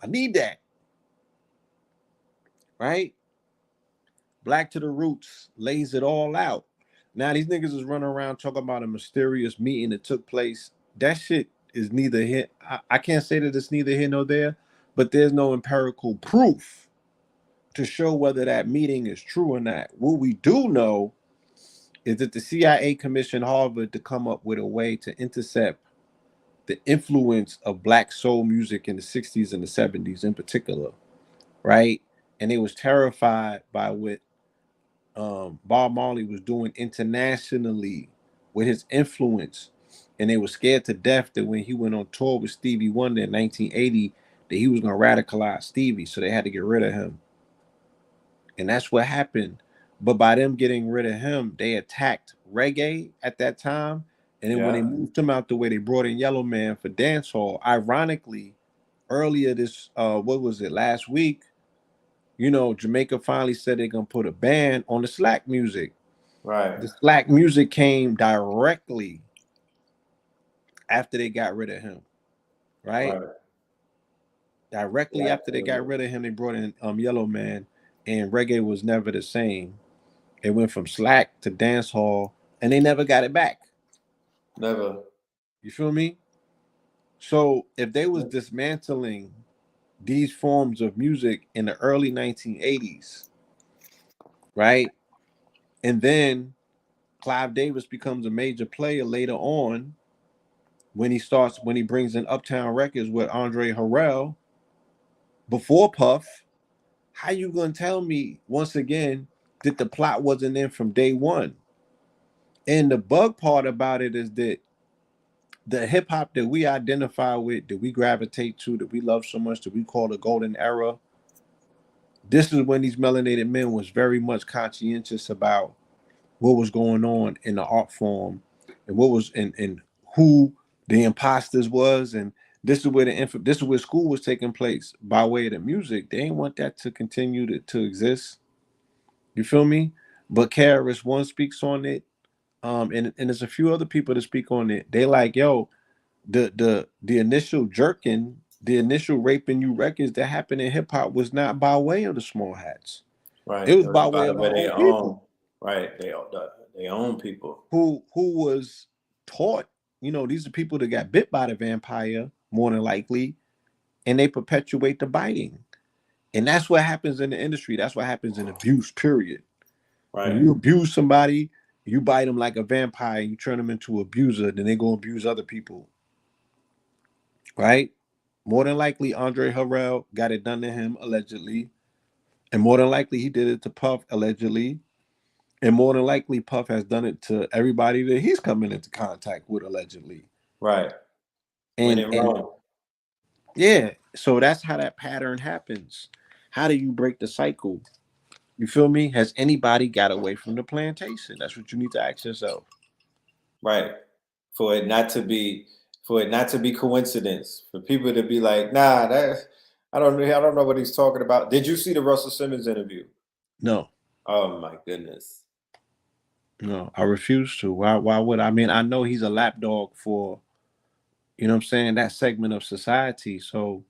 Speaker 6: I need that. Right? Black to the Roots lays it all out. Now these niggas is running around talking about a mysterious meeting that took place. That shit is neither here. I can't say that it's neither here nor there, but there's no empirical proof to show whether that meeting is true or not. What we do know is that the CIA commissioned Harvard to come up with a way to intercept the influence of black soul music in the 60s and the 70s in particular, right? And they was terrified by what Bob Marley was doing internationally with his influence, and they were scared to death that when he went on tour with Stevie Wonder in 1980, that he was going to radicalize Stevie, so they had to get rid of him. And that's what happened. But by them getting rid of him, they attacked reggae at that time. And then when they moved him out the way, they brought in Yellow Man for dancehall. Ironically, earlier this, what was it, last week, you know, Jamaica finally said they're going to put a ban on the slack music.
Speaker 5: Right.
Speaker 6: The slack music came directly after they got rid of him. Right? Directly after they got rid of him, they brought in Yellow Man, and reggae was never the same. It went from slack to dance hall, and they never got it back.
Speaker 5: Never.
Speaker 6: You feel me? So if they was dismantling these forms of music in the early 1980s, right? And then Clive Davis becomes a major player later on when he brings in Uptown Records with Andre Harrell before Puff. How you gonna tell me once again that the plot wasn't in from day one? And the bug part about it is that the hip hop that we identify with, that we gravitate to, that we love so much, that we call the golden era, this is when these melanated men was very much conscientious about what was going on in the art form and what was and who the imposters was, and this is where this is where school was taking place by way of the music. They ain't want that to continue to exist. You feel me? But KRS One speaks on it, and there's a few other people that speak on it. They like, yo, the initial jerking, the initial raping you records that happened in hip hop was not by way of the small hats.
Speaker 5: Right.
Speaker 6: It was by way of our own people.
Speaker 5: Right. They own people.
Speaker 6: Who was taught, these are people that got bit by the vampire, more than likely, and they perpetuate the biting. And that's what happens in the industry. That's what happens in abuse, period.
Speaker 5: Right.
Speaker 6: When you abuse somebody, you bite them like a vampire, you turn them into an abuser, then they go abuse other people. Right? More than likely, Andre Harrell got it done to him, allegedly. And more than likely, he did it to Puff, allegedly. And more than likely, Puff has done it to everybody that he's coming into contact with, allegedly.
Speaker 5: Right.
Speaker 6: And yeah, so that's how that pattern happens. How do you break the cycle? You feel me? Has anybody got away from the plantation? That's what you need to ask yourself.
Speaker 5: Right. For it not to be coincidence. For people to be like, nah, I don't know what he's talking about. Did you see the Russell Simmons interview?
Speaker 6: No.
Speaker 5: Oh my goodness.
Speaker 6: No, I refuse to. Why would I mean, I know he's a lapdog for, you know what I'm saying, that segment of society. So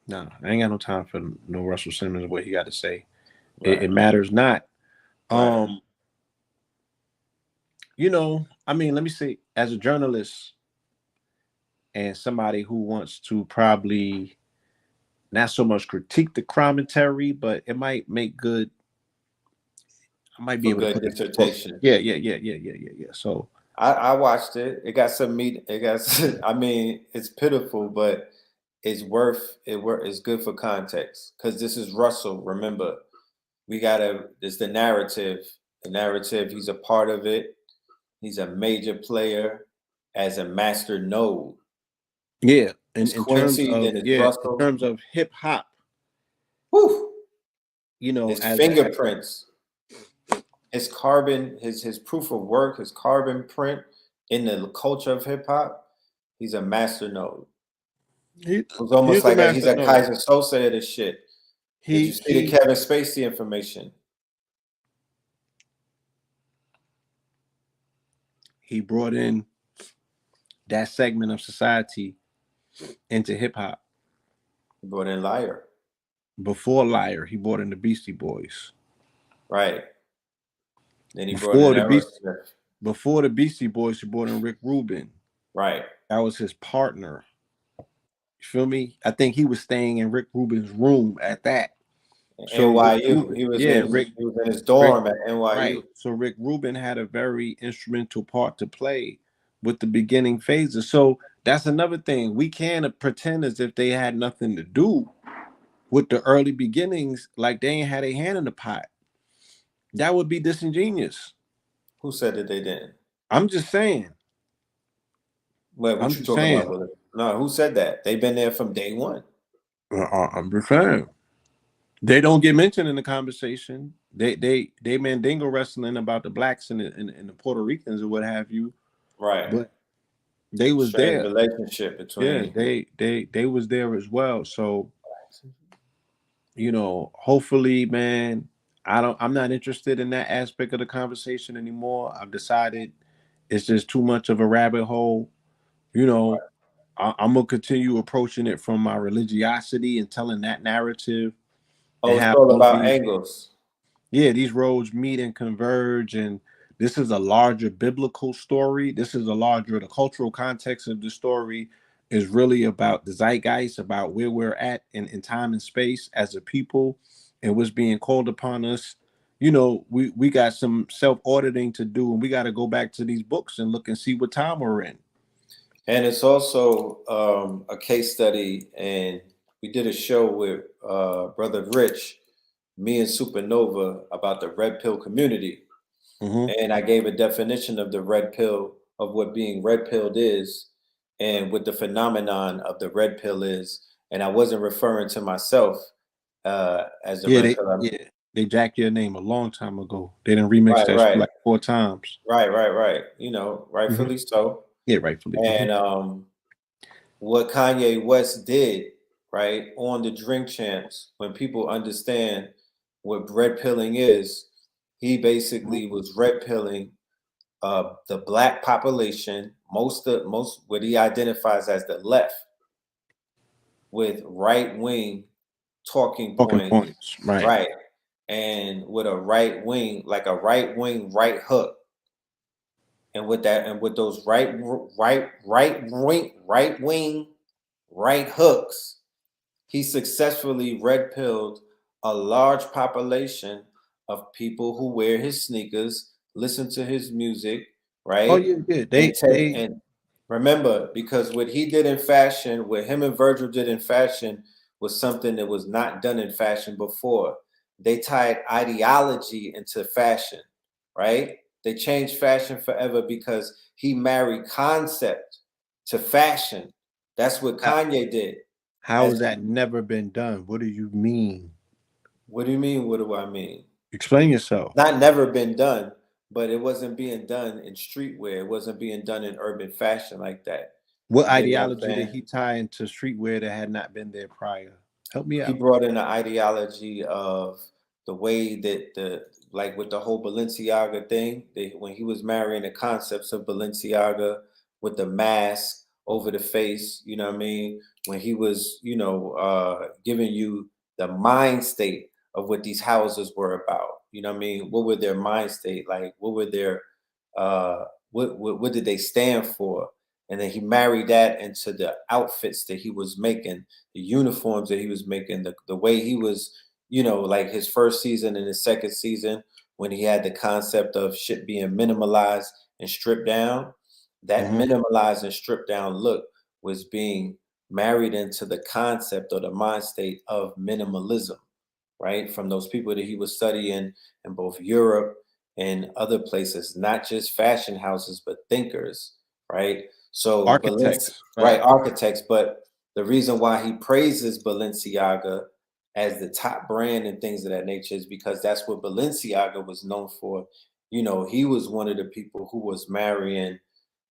Speaker 6: no, I ain't got no time for no Russell Simmons, what he got to say. Right. It matters not. Right. I mean, let me say, as a journalist and somebody who wants to probably not so much critique the commentary, but it might make good. I might be able to put
Speaker 5: dissertation.
Speaker 6: Yeah. So
Speaker 5: I watched it. It got some meat. I mean, it's pitiful, but it's it's good for context, because this is Russell. Remember, it's the narrative. The narrative, he's a part of it. He's a major player as a master node.
Speaker 6: Yeah, in terms of hip hop.
Speaker 5: Whew. His
Speaker 6: as
Speaker 5: fingerprints, his carbon, his proof of work, his carbon print in the culture of hip hop. He's a master node. It's almost like he's a Kaiser Sosa of this shit. Did you see the Kevin Spacey information?
Speaker 6: He brought in that segment of society into hip hop.
Speaker 5: He brought in Liar.
Speaker 6: Before Liar, he brought in the Beastie Boys.
Speaker 5: Right. Then he brought in
Speaker 6: before the Beastie Boys, he brought in Rick Rubin.
Speaker 5: Right.
Speaker 6: That was his partner. You feel me? I think he was staying in Rick Rubin's room at that.
Speaker 5: So NYU. He was in his dorm at NYU. Right.
Speaker 6: So Rick Rubin had a very instrumental part to play with the beginning phases. So that's another thing. We can't pretend as if they had nothing to do with the early beginnings, like they ain't had a hand in the pot. That would be disingenuous.
Speaker 5: Who said that they didn't?
Speaker 6: I'm just saying.
Speaker 5: Wait, what you talking about? No, who said that? They've been there from day one.
Speaker 6: I'm just saying. They don't get mentioned in the conversation. They mandingo wrestling about the blacks and the Puerto Ricans or what have you.
Speaker 5: Right.
Speaker 6: But they was there.
Speaker 5: Relationship between.
Speaker 6: Yeah, they was there as well. So, hopefully, man, I'm not interested in that aspect of the conversation anymore. I've decided it's just too much of a rabbit hole. Right. I'm gonna continue approaching it from my religiosity and telling that narrative.
Speaker 5: Oh, it's all about angles.
Speaker 6: Yeah, these roads meet and converge, and this is a larger biblical story. The cultural context of the story is really about the zeitgeist, about where we're at in time and space as a people and what's being called upon us. We got some self-auditing to do, and we got to go back to these books and look and see what time we're in.
Speaker 5: And it's also a case study, and we did a show with Brother Rich, me and Supernova, about the Red Pill community. And I gave a definition of the red pill, of what being red pilled is, and what the phenomenon of the red pill is. And I wasn't referring to myself as the red pill.
Speaker 6: They jacked your name a long time ago. They didn't remix
Speaker 5: Right,
Speaker 6: that shit
Speaker 5: right,
Speaker 6: like 4 times.
Speaker 5: right. You know, rightfully so.
Speaker 6: Yeah, rightfully.
Speaker 5: And what Kanye West did, right, on the Drink Champs, when people understand what red pilling is, he basically was red pilling the black population, most what he identifies as the left, with right wing talking
Speaker 6: Talking
Speaker 5: points,
Speaker 6: points, right?
Speaker 5: right, and with a right wing, like a right wing right hook, and with that, and with those right wing right hooks, he successfully red pilled a large population of people who wear his sneakers, listen to his music,
Speaker 6: Oh
Speaker 5: right?
Speaker 6: yeah.
Speaker 5: And remember, because what he did in fashion, what him and Virgil did in fashion, was something that was not done in fashion before. They tied ideology into fashion, right? They changed fashion forever because he married concept to fashion. That's what Kanye did.
Speaker 6: How has that never been done? What do you mean?
Speaker 5: What do you mean? What do I mean?
Speaker 6: Explain yourself.
Speaker 5: Not never been done, but it wasn't being done in streetwear. It wasn't being done in urban fashion like that.
Speaker 6: What
Speaker 5: You dig what I'm
Speaker 6: ideology did
Speaker 5: saying?
Speaker 6: he tie into streetwear that had not been there prior? Help me
Speaker 5: He
Speaker 6: out.
Speaker 5: brought in the ideology of the way that like with the whole Balenciaga thing, when he was marrying the concepts of Balenciaga with the mask over the face, you know what I mean? When he was, giving you the mind state of what these houses were about. You know what I mean? What were their mind state? Like what were their what did they stand for? And then he married that into the outfits that he was making, the uniforms that he was making, the way he was, like his first season and his second season, when he had the concept of shit being minimalized and stripped down. That minimalized and stripped down look was being married into the concept or the mind state of minimalism, right? From those people that he was studying in both Europe and other places, not just fashion houses, but thinkers, right? So
Speaker 6: Architects,
Speaker 5: right,
Speaker 6: right?
Speaker 5: architects. But the reason why he praises Balenciaga as the top brand and things of that nature is because that's what Balenciaga was known for. He was one of the people who was marrying,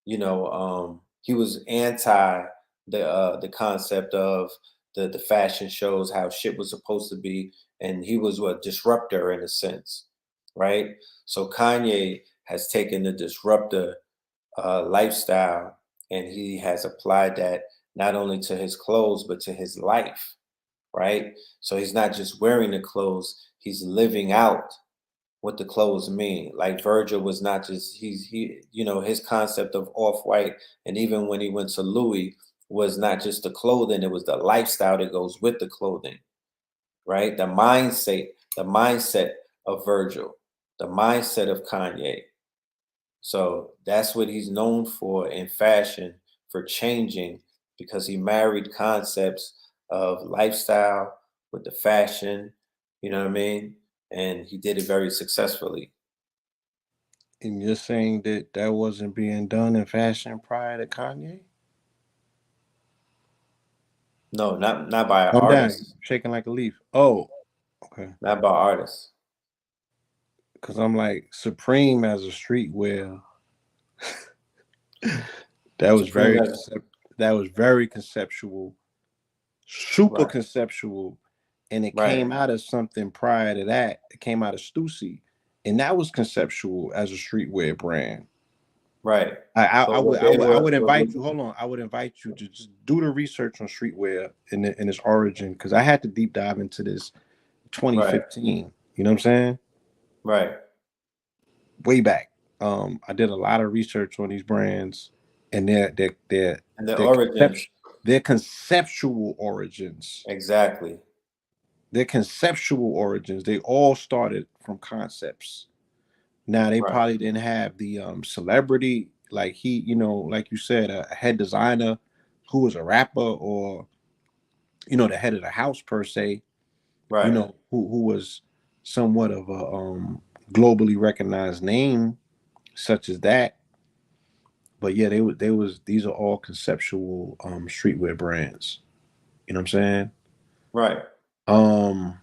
Speaker 5: he was anti the concept of the fashion shows, how shit was supposed to be, and he was a disruptor in a sense, right? So Kanye has taken the disruptor lifestyle, and he has applied that not only to his clothes but to his life, right? So he's not just wearing the clothes; he's living out what the clothes mean. Like Virgil was not just his concept of off white, and even when he went to Louis, was not just the clothing; it was the lifestyle that goes with the clothing, right? The mindset of Virgil, the mindset of Kanye. So that's what he's known for in fashion, for changing, because he married concepts of lifestyle with the fashion, you know what I mean? And he did it very successfully.
Speaker 6: And you're saying that that wasn't being done in fashion prior to Kanye?
Speaker 5: No, not by
Speaker 6: Calm down. You're
Speaker 5: artists,
Speaker 6: shaking like a leaf. Oh, okay.
Speaker 5: not by artists.
Speaker 6: Because I'm like Supreme as a streetwear. That was
Speaker 5: Supreme
Speaker 6: very
Speaker 5: has
Speaker 6: that was very conceptual, super
Speaker 5: right,
Speaker 6: conceptual, and it
Speaker 5: right,
Speaker 6: came out of something prior to that. It came out of Stussy, and that was conceptual as a streetwear brand.
Speaker 5: right.
Speaker 6: I
Speaker 5: But
Speaker 6: would
Speaker 5: what
Speaker 6: I
Speaker 5: they
Speaker 6: would I
Speaker 5: were,
Speaker 6: would invite you. Hold on, I would invite you to just do the research on streetwear in its origin because I had to deep dive into this
Speaker 5: right,
Speaker 6: 2015. You know what I'm saying?
Speaker 5: right,
Speaker 6: Way back. I did a lot of research on these brands and
Speaker 5: and the
Speaker 6: their
Speaker 5: origins,
Speaker 6: their conceptual origins.
Speaker 5: exactly,
Speaker 6: Their conceptual origins. They all started from concepts. Now they
Speaker 5: right,
Speaker 6: probably didn't have the celebrity like he, like you said, a head designer who was a rapper or the head of the house per se,
Speaker 5: right,
Speaker 6: who was somewhat of a globally recognized name such as that. But yeah, they was these are all conceptual streetwear brands. You know what I'm saying?
Speaker 5: Right.
Speaker 6: Um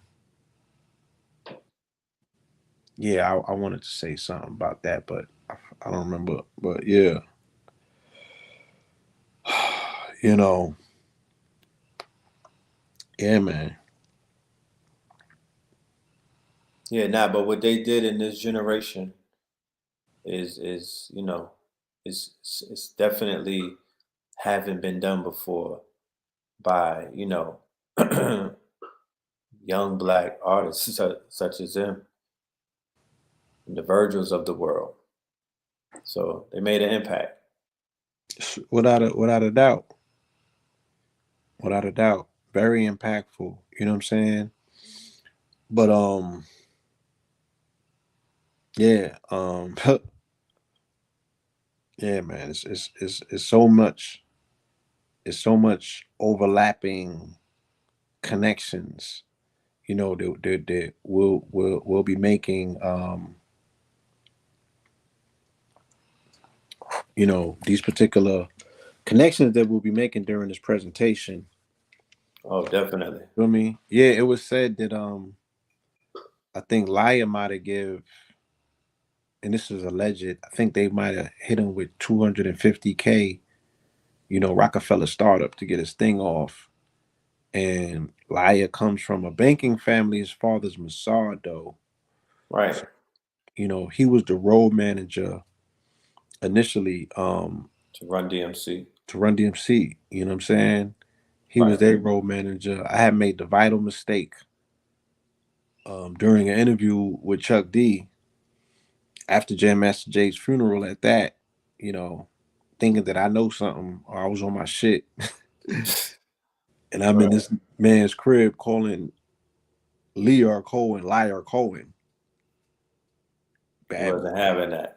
Speaker 6: yeah, I wanted to say something about that, but I don't remember. But yeah. You know, yeah, man.
Speaker 5: Yeah, nah, but what they did in this generation is it's definitely haven't been done before by young black artists such as them, the Virgils of the world. So they made an impact.
Speaker 6: Without a doubt. Without a doubt. Very impactful. You know what I'm saying? But yeah, yeah, man, it's so much, it's so much overlapping connections, you know, that we'll be making you know, these particular connections that we'll be making during this presentation.
Speaker 5: Oh, definitely.
Speaker 6: You know what I mean? Yeah, it was said that I think Laya might have give, and this is alleged, I think they might have hit him with 250K, you know, Rockefeller startup to get his thing off. And Laya comes from a banking family. His father's Mossad, though.
Speaker 5: Right.
Speaker 6: You know, he was the road manager initially
Speaker 5: To Run DMC.
Speaker 6: to Run DMC. You know what I'm saying? He was
Speaker 5: Right.
Speaker 6: their road manager. I had made the vital mistake during an interview with Chuck D after Jam Master Jay's funeral at that, you know, thinking that I know something or I was on my shit. And I'm in
Speaker 5: Right.
Speaker 6: this man's crib calling Lear Cohen, Liar Cohen.
Speaker 5: He
Speaker 6: Bad
Speaker 5: wasn't
Speaker 6: move.
Speaker 5: having that.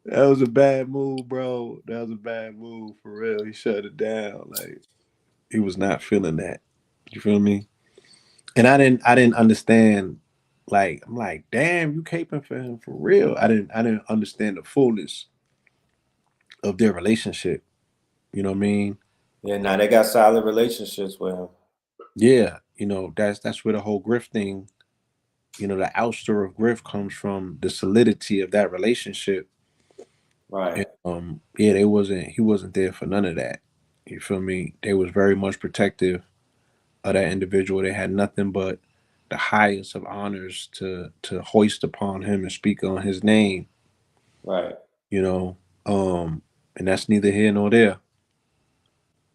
Speaker 6: That was a bad move, bro. That was a bad move for real. He shut it down. Like he was not feeling that. You feel me? And I didn't understand. Like I'm like, damn, you caping for him for real. I didn't understand the fullness of their relationship. You know what I mean?
Speaker 5: Yeah, now they got solid relationships with him.
Speaker 6: Yeah, you know, that's where the whole grift thing, you know, the ouster of grift comes from the solidity of that relationship.
Speaker 5: Right.
Speaker 6: And, yeah, he wasn't there for none of that. You feel me? They was very much protective of that individual. They had nothing but the highest of honors to hoist upon him and speak on his name.
Speaker 5: Right.
Speaker 6: You know, and that's neither here nor there.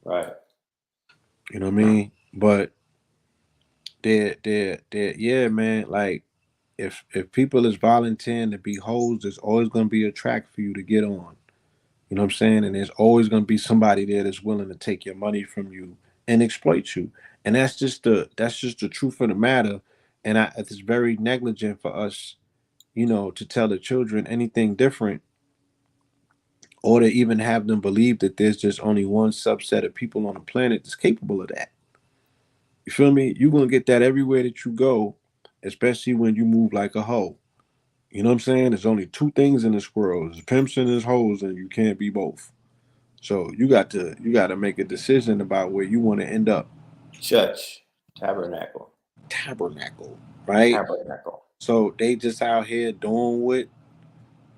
Speaker 5: Right.
Speaker 6: You know what I mean? But yeah, man. Like if people is volunteering to be hoes, there's always gonna be a track for you to get on. You know what I'm saying? And there's always gonna be somebody there that's willing to take your money from you and exploit you. And that's just the truth of the matter. And it's very negligent for us, you know, to tell the children anything different or to even have them believe that there's just only one subset of people on the planet that's capable of that. You feel me? You're gonna get that everywhere that you go, especially when you move like a hoe. You know what I'm saying? There's only two things in this world: there's pimps and there's hoes, and you can't be both. So you got to make a decision about where you want to end up.
Speaker 5: Church. Tabernacle.
Speaker 6: Tabernacle, right?
Speaker 5: Tabernacle.
Speaker 6: So they just out here doing what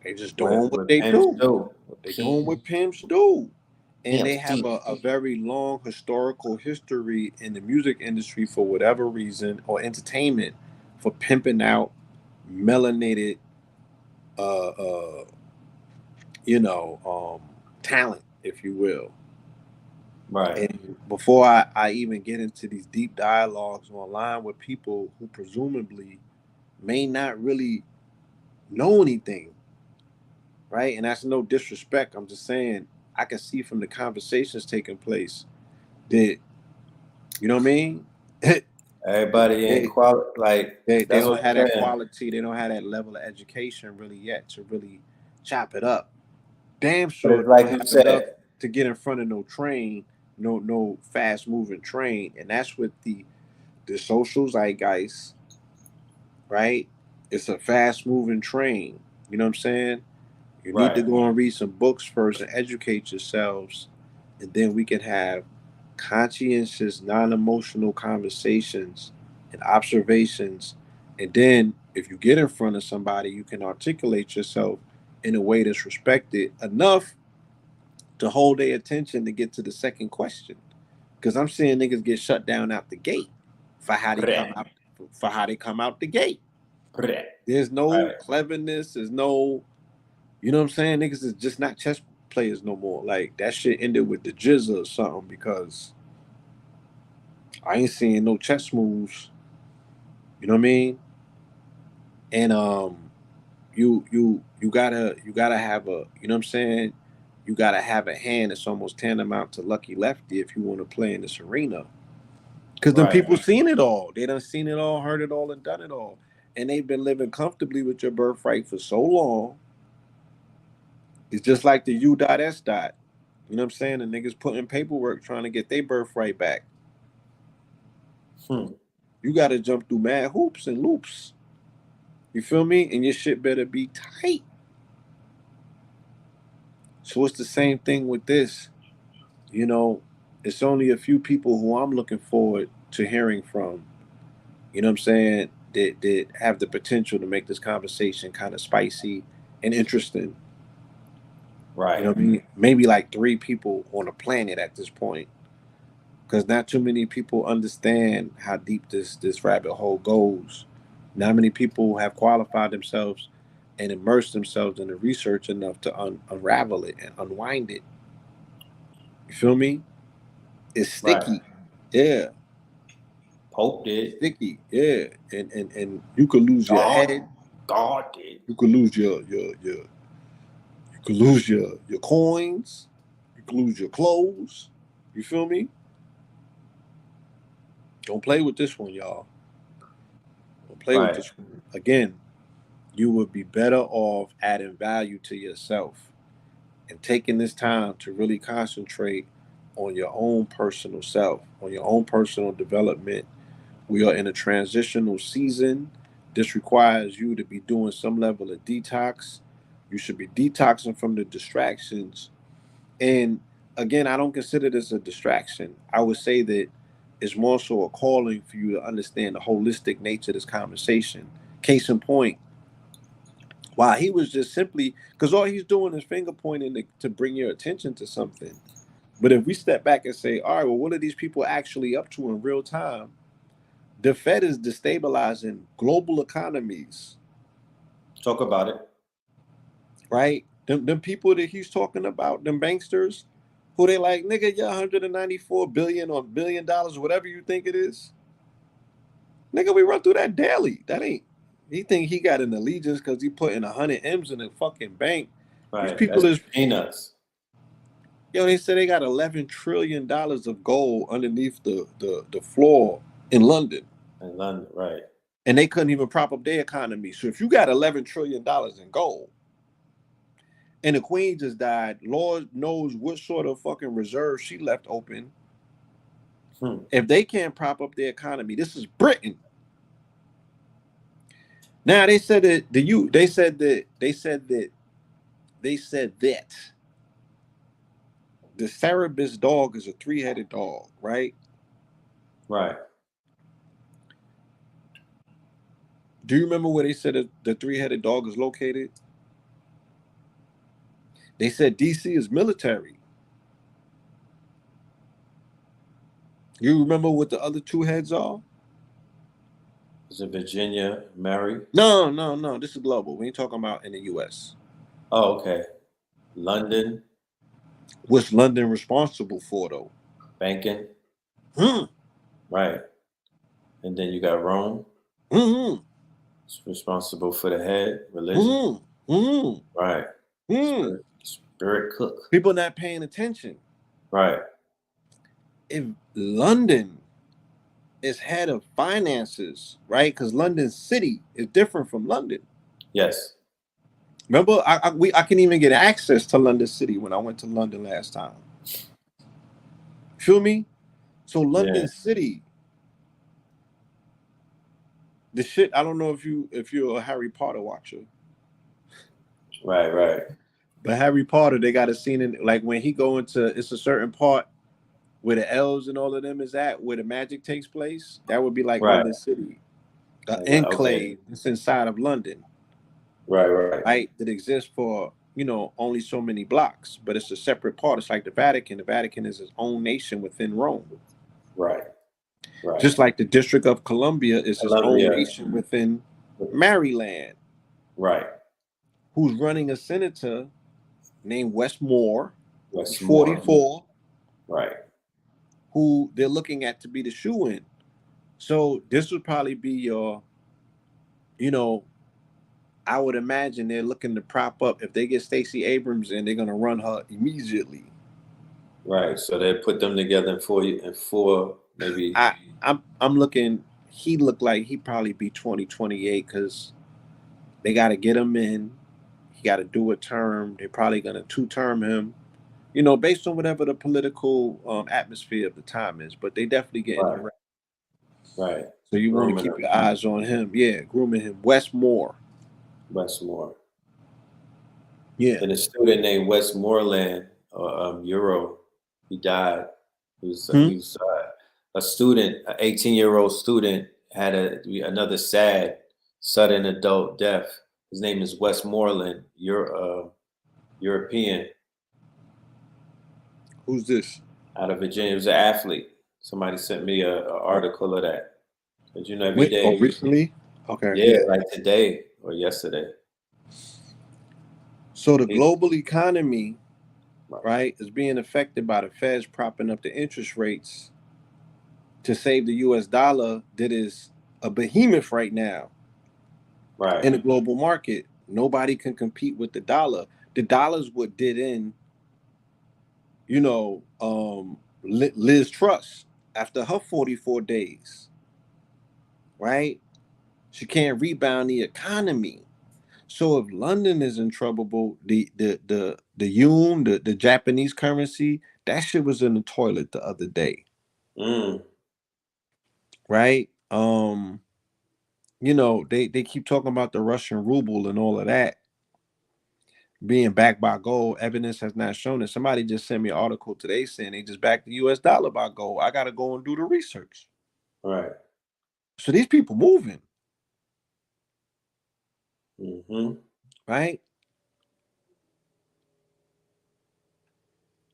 Speaker 6: they just doing what
Speaker 5: With
Speaker 6: they
Speaker 5: Pimp
Speaker 6: do.
Speaker 5: Joe.
Speaker 6: They doing what pimps do. And
Speaker 5: Pimp
Speaker 6: they have a very long historical history in the music industry for whatever reason or entertainment for pimping out melanated uh uh you know talent, if you will.
Speaker 5: Right.
Speaker 6: And before I even get into these deep dialogues online with people who presumably may not really know anything, right? And that's no disrespect. I'm just saying I can see from the conversations taking place that, you know what I mean?
Speaker 5: Everybody ain't
Speaker 6: they,
Speaker 5: like
Speaker 6: they
Speaker 5: that's
Speaker 6: don't
Speaker 5: what
Speaker 6: have
Speaker 5: I'm
Speaker 6: that
Speaker 5: saying.
Speaker 6: quality. They don't have that level of education really yet to really chop it up. Damn
Speaker 5: But
Speaker 6: sure
Speaker 5: it's like
Speaker 6: don't
Speaker 5: you
Speaker 6: have enough
Speaker 5: said.
Speaker 6: to get in front of no train, no fast moving train. And that's what the the social zeitgeist, right? It's a fast moving train. You know what I'm saying? You need to go and read some books first and educate yourselves, and then we can have conscientious, non-emotional conversations and observations. And then if you get in front of somebody, you can articulate yourself in a way that's respected enough to hold their attention to get to the second question. Because I'm seeing niggas get shut down out the gate for how they come out the gate. There's no cleverness, there's no, you know what I'm saying? Niggas is just not chess players no more. Like that shit ended with the jizz or something, because I ain't seeing no chess moves. You know what I mean? And you gotta have a, you know what I'm saying? You gotta have a hand that's almost tantamount to lucky lefty if you want to play in this arena. Because them people seen it all. They done seen it all, heard it all, and done it all. And they've been living comfortably with your birthright for so long. It's just like the U.S. dot. You know what I'm saying? The niggas putting paperwork trying to get their birthright back. You got to jump through mad hoops and loops. You feel me? And your shit better be tight. So it's the same thing with this. You know, it's only a few people who I'm looking forward to hearing from. You know what I'm saying? That have the potential to make this conversation kind of spicy and interesting. You know what I mean? Maybe like 3 people on the planet at this point. Because not too many people understand how deep this rabbit hole goes. Not many people have qualified themselves and immersed themselves in the research enough to unravel it and unwind it. You feel me? It's sticky. Yeah.
Speaker 5: Pope did.
Speaker 6: Sticky. Yeah. And you could lose your head.
Speaker 5: God did.
Speaker 6: You could lose your coins. You could lose your clothes. You feel me? Don't play with this one, y'all. Don't play with this one. Again, you would be better off adding value to yourself and taking this time to really concentrate on your own personal self, on your own personal development. We are in a transitional season. This requires you to be doing some level of detox. You should be detoxing from the distractions. And again, I don't consider this a distraction. I would say that it's more so a calling for you to understand the holistic nature of this conversation. Case in point, while he was just simply, because all he's doing is finger pointing to bring your attention to something. But if we step back and say, all right, well, what are these people actually up to in real time? The Fed is destabilizing global economies.
Speaker 5: Talk about it.
Speaker 6: Right? Them people that he's talking about, them banksters, who they like, nigga, you're 194 billion or $1 billion, whatever you think it is. Nigga, we run through that daily. That ain't, he think he got an allegiance because he putting 100 M's in a fucking bank.
Speaker 5: Right.
Speaker 6: These people is
Speaker 5: peanuts.
Speaker 6: Yo, they said they got $11 trillion of gold underneath the floor in London.
Speaker 5: In London, right.
Speaker 6: And they couldn't even prop up their economy. So if you got $11 trillion in gold, and the queen just died, Lord knows what sort of fucking reserve she left open. If they can't prop up their economy, this is Britain. Now they said that they said that the Cerebus dog is a 3-headed dog, right?
Speaker 5: Right.
Speaker 6: Do you remember where they said that the 3-headed dog is located? They said DC is military. You remember what the other 2 heads are?
Speaker 5: Is it Virginia, Mary?
Speaker 6: No. This is global. We ain't talking about in the U.S.
Speaker 5: Oh, okay. London.
Speaker 6: What's London responsible for, though?
Speaker 5: Banking. Right. And then you got Rome. It's responsible for the head, religion. Right. Spirit cook.
Speaker 6: People not paying attention.
Speaker 5: Right.
Speaker 6: If London is head of finances, right? Because London City is different from London.
Speaker 5: Yes.
Speaker 6: Remember, I can even get access to London City when I went to London last time. Feel me? So London City the shit. I don't know if you're a Harry Potter watcher.
Speaker 13: Right.
Speaker 6: But Harry Potter, they got a scene in like when he go into it's a certain part where the elves and all of them is at, where the magic takes place. That would be like
Speaker 13: Right.
Speaker 6: London City, an
Speaker 13: Okay.
Speaker 6: enclave. It's inside of London,
Speaker 13: Right.
Speaker 6: that exists for only so many blocks, but it's a separate part. It's like the Vatican. The Vatican is its own nation within Rome.
Speaker 13: Right.
Speaker 6: Just like the District of Columbia is its own
Speaker 13: Columbia.
Speaker 6: nation within Maryland.
Speaker 13: Right.
Speaker 6: Who's running a senator named Westmore,
Speaker 13: Westmore.
Speaker 6: 44.
Speaker 13: Right.
Speaker 6: Who they're looking at to be the shoe-in. So this would probably be your, I would imagine they're looking to prop up. If they get Stacey Abrams in, they're going to run her immediately.
Speaker 13: Right. So they put them together in four maybe.
Speaker 6: I'm looking, he looked like he'd probably be 2028 because they got to get him in. He got to do a term. They're probably going to 2-term him, based on whatever the political atmosphere of the time is. But they definitely getting him right.
Speaker 13: Right.
Speaker 6: So you want to keep your eyes on him. Yeah, grooming him. Westmore. Yeah.
Speaker 13: And a student named Westmoreland, Euro, he died. He was a student, an 18-year-old student, had another sad, sudden adult death. His name is Westmoreland, European.
Speaker 6: Who's this?
Speaker 13: Out of Virginia. He was an athlete. Somebody sent me an article of that. But every day.
Speaker 6: Oh, recently? Okay.
Speaker 13: Yeah, like today or yesterday.
Speaker 6: So the global economy, right, is being affected by the Feds propping up the interest rates to save the U.S. dollar that is a behemoth right now.
Speaker 13: Right.
Speaker 6: In the global market. Nobody can compete with the dollar. The dollar's what did in, Liz Truss after her 44 days. Right? She can't rebound the economy. So if London is in trouble, the yuan, the Japanese currency, that shit was in the toilet the other day. Right? They keep talking about the Russian ruble and all of that being backed by gold. Evidence has not shown it. Somebody just sent me an article today saying they just backed the US dollar by gold. I gotta go and do the research.
Speaker 13: Right.
Speaker 6: So these people moving. Right?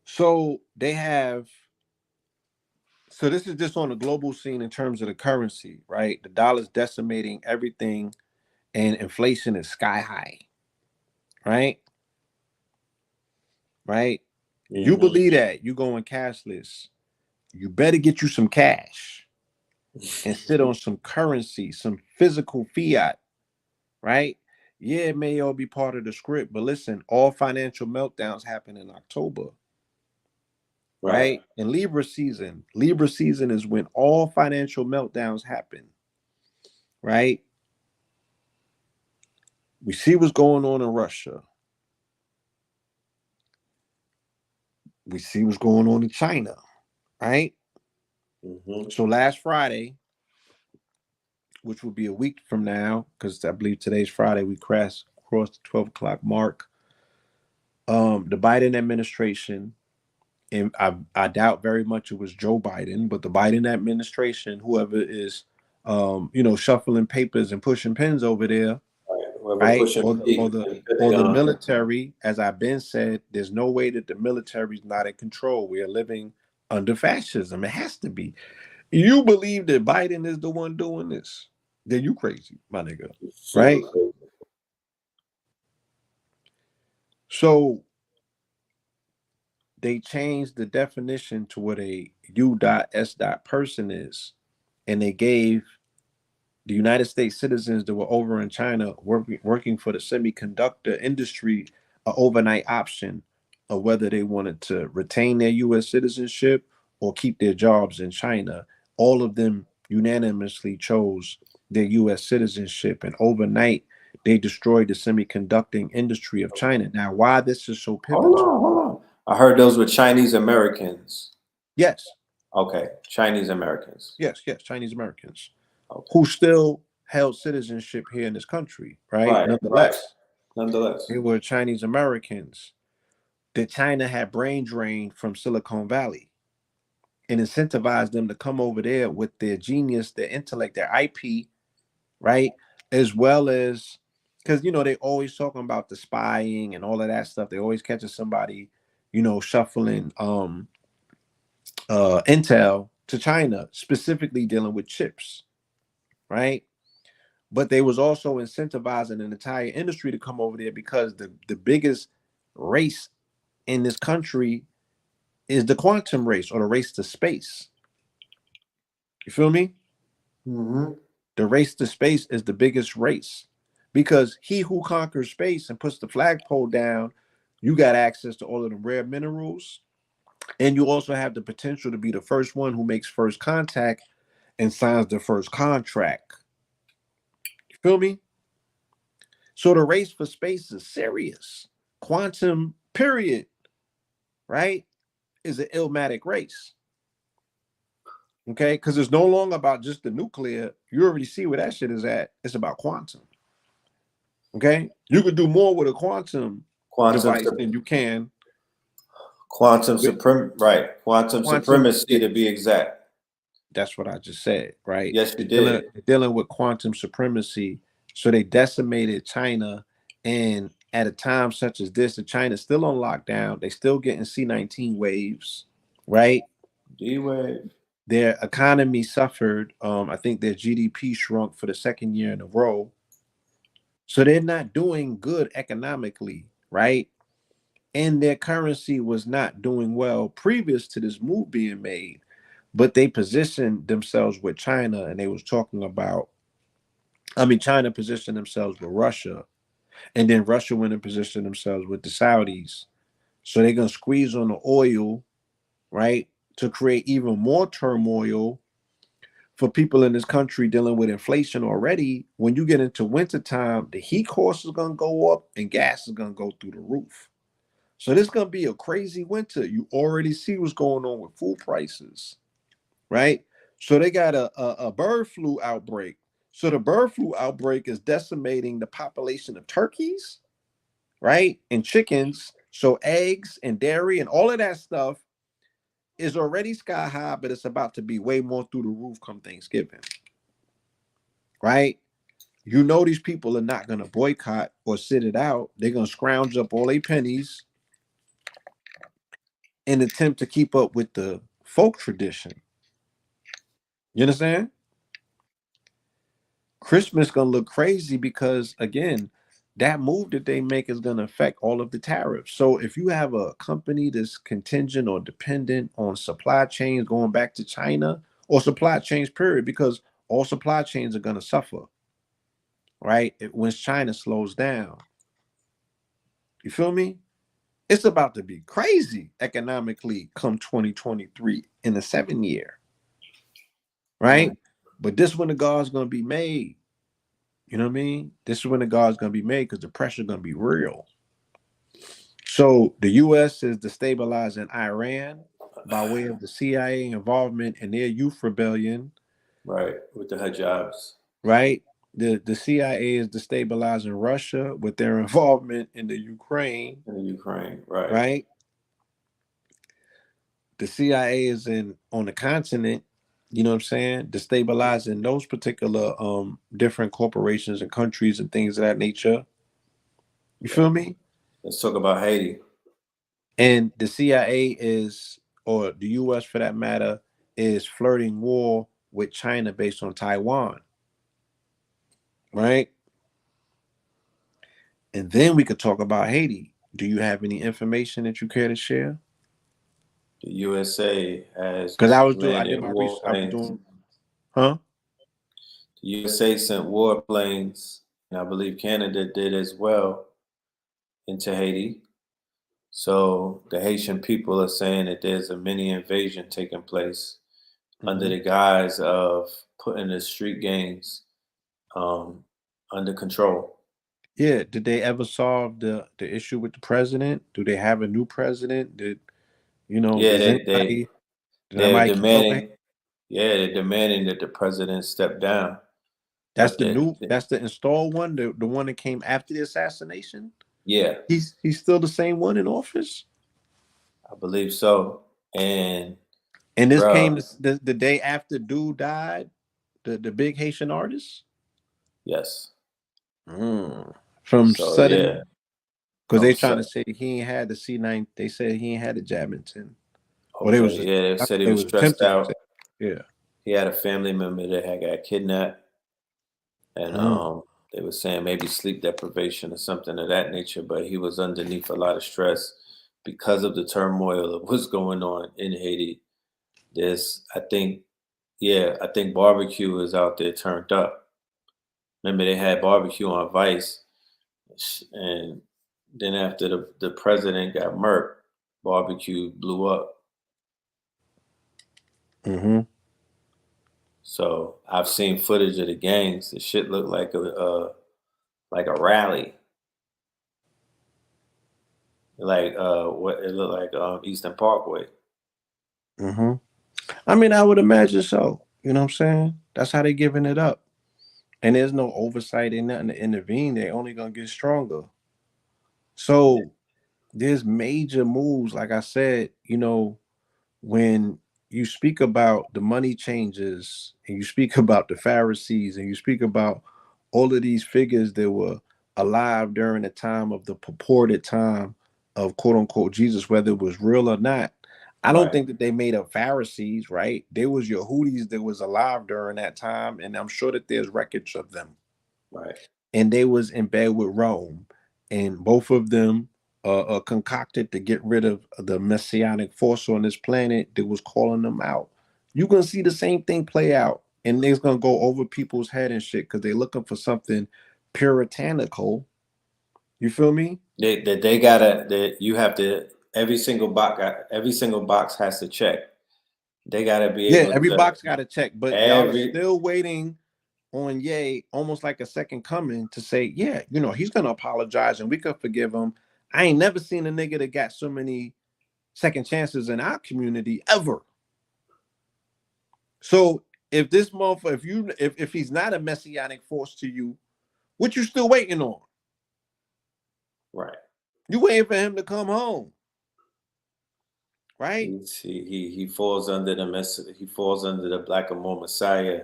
Speaker 6: So this is just on the global scene in terms of the currency, right? The dollar's decimating everything and inflation is sky high. Right? You believe that, you going cashless. You better get you some cash and sit on some currency, some physical fiat, right? Yeah, it may all be part of the script, but listen, all financial meltdowns happen in October. Right? And Libra season is when all financial meltdowns happen. Right? We see what's going on in Russia. We see what's going on in China. Right? So last Friday, which will be a week from now, because I believe today's Friday, we crossed the 12 o'clock mark. The Biden administration, and I doubt very much it was Joe Biden, but the Biden administration, whoever is, shuffling papers and pushing pens over there, right? Or the military, as I've been said, there's no way that the military is not in control. We are living under fascism. It has to be. You believe that Biden is the one doing this? Then you crazy, my nigga, right? So they changed the definition to what a U.S. person is, and they gave the United States citizens that were over in China working for the semiconductor industry an overnight option of whether they wanted to retain their U.S. citizenship or keep their jobs in China. All of them unanimously chose their U.S. citizenship, and overnight they destroyed the semiconductor industry of China. Now, why this is so pivotal?
Speaker 13: Hold on. I heard those were Chinese Americans.
Speaker 6: Yes.
Speaker 13: Okay, Chinese Americans.
Speaker 6: Yes, Chinese Americans.
Speaker 13: Okay.
Speaker 6: Who still held citizenship here in this country, right?
Speaker 13: Nonetheless,
Speaker 6: they were Chinese Americans. That China had brain drain from Silicon Valley and incentivized them to come over there with their genius, their intellect, their IP, right? As well as because they always talking about the spying and all of that stuff. They always catching somebody, shuffling intel to China, specifically dealing with chips, right? But they was also incentivizing an entire industry to come over there because the biggest race in this country is the quantum race or the race to space. You feel me?
Speaker 13: Mm-hmm.
Speaker 6: The race to space is the biggest race because he who conquers space and puts the flagpole down, you got access to all of the rare minerals. And you also have the potential to be the first one who makes first contact and signs the first contract. You feel me? So the race for space is serious. Quantum, period, right, is an illmatic race. Okay, because it's no longer about just the nuclear. You already see where that shit is at. It's about quantum. Okay, you could do more with a quantum device than you can.
Speaker 13: Quantum supremacy to be exact.
Speaker 6: That's what I just said, right?
Speaker 13: Yes, you did.
Speaker 6: Dealing with quantum supremacy. So they decimated China, and at a time such as this, China's still on lockdown. They still getting C-19 waves, right?
Speaker 13: D-wave.
Speaker 6: Their economy suffered. I think their GDP shrunk for the second year in a row. So they're not doing good economically, right? And their currency was not doing well previous to this move being made. But they positioned themselves with China, and they was talking about, China positioned themselves with Russia, and then Russia went and positioned themselves with the Saudis. So they're going to squeeze on the oil, right, to create even more turmoil for people in this country dealing with inflation already. When you get into wintertime, the heat cost is going to go up and gas is going to go through the roof. So this is going to be a crazy winter. You already see what's going on with food prices, right? So they got a bird flu outbreak. So the bird flu outbreak is decimating the population of turkeys, right? And chickens. So eggs and dairy and all of that stuff is already sky high, but it's about to be way more through the roof come Thanksgiving, right? These people are not going to boycott or sit it out. They're going to scrounge up all their pennies in an attempt to keep up with the folk tradition. You understand? Christmas going to look crazy because, again, that move that they make is going to affect all of the tariffs. So if you have a company that's contingent or dependent on supply chains going back to China or supply chains, period, because all supply chains are going to suffer, right? Once China slows down. You feel me? It's about to be crazy economically come 2023 in the 7-year, right? But this when the God's going to be made. You know what I mean? This is when the God's going to be made because the pressure is going to be real. So the U.S. is destabilizing Iran by way of the CIA involvement in their youth rebellion.
Speaker 13: Right, with the hijabs.
Speaker 6: Right? The CIA is destabilizing Russia with their involvement in the Ukraine.
Speaker 13: Right.
Speaker 6: Right? The CIA is on the continent, you know what I'm saying, destabilizing those particular different corporations and countries and things of that nature. You feel me?
Speaker 13: Let's talk about Haiti.
Speaker 6: And the CIA is, or the US for that matter, is flirting war with China based on Taiwan. Right? And then we could talk about Haiti. Do you have any information that you care to share?
Speaker 13: The USA has,
Speaker 6: because I did my research. I was doing, huh?
Speaker 13: The USA sent warplanes, and I believe Canada did as well, into Haiti. So the Haitian people are saying that there's a mini invasion taking place under the guise of putting the street gangs under control.
Speaker 6: Yeah. Did they ever solve the issue with the president? Do they have a new president? They're
Speaker 13: demanding. Yeah, they're demanding that the president step down.
Speaker 6: That's the new. That's the installed one. The one that came after the assassination.
Speaker 13: Yeah,
Speaker 6: he's still the same one in office.
Speaker 13: I believe so. And
Speaker 6: this came the day after dude died, the big Haitian artist.
Speaker 13: Yes.
Speaker 6: From
Speaker 13: so,
Speaker 6: sudden, because they trying
Speaker 13: sudden.
Speaker 6: to say he ain't had the C9. They said he ain't had the jab in 10.
Speaker 13: Okay, they said he was stressed out.
Speaker 6: Yeah,
Speaker 13: he had a family member that had got kidnapped, and they were saying maybe sleep deprivation or something of that nature. But he was underneath a lot of stress because of the turmoil of what's going on in Haiti. I think barbecue is out there turned up. Remember, they had barbecue on Vice, and then after the president got murked, barbecue blew up. So I've seen footage of the gangs. The shit looked like a rally. Like what it looked like Eastern Parkway.
Speaker 6: I mean, I would imagine so. You know what I'm saying? That's how they giving it up. And there's no oversight and nothing to intervene. They're only gonna get stronger. So there's major moves, like I said, when you speak about the money changes and you speak about the Pharisees and you speak about all of these figures that were alive during the time of the purported time of quote unquote Jesus, whether it was real or not. I don't think that they made up Pharisees, right? There was Yehudis that was alive during that time, and I'm sure that there's records of them.
Speaker 13: Right.
Speaker 6: And they was in bed with Rome, and both of them concocted to get rid of the messianic force on this planet that was calling them out. You're gonna see the same thing play out, and it's gonna go over people's head and shit because they're looking for something puritanical. You feel me?
Speaker 13: You have to every single box has to check. They gotta be able.
Speaker 6: Yeah, every box got to check, but y'all are still waiting on Ye, almost like a second coming, to say, yeah, he's gonna apologize and we could forgive him. I ain't never seen a nigga that got so many second chances in our community ever. So if this motherfucker, if he's not a messianic force to you, what you still waiting on?
Speaker 13: Right.
Speaker 6: You waiting for him to come home. Right?
Speaker 13: He falls under the Black and More Messiah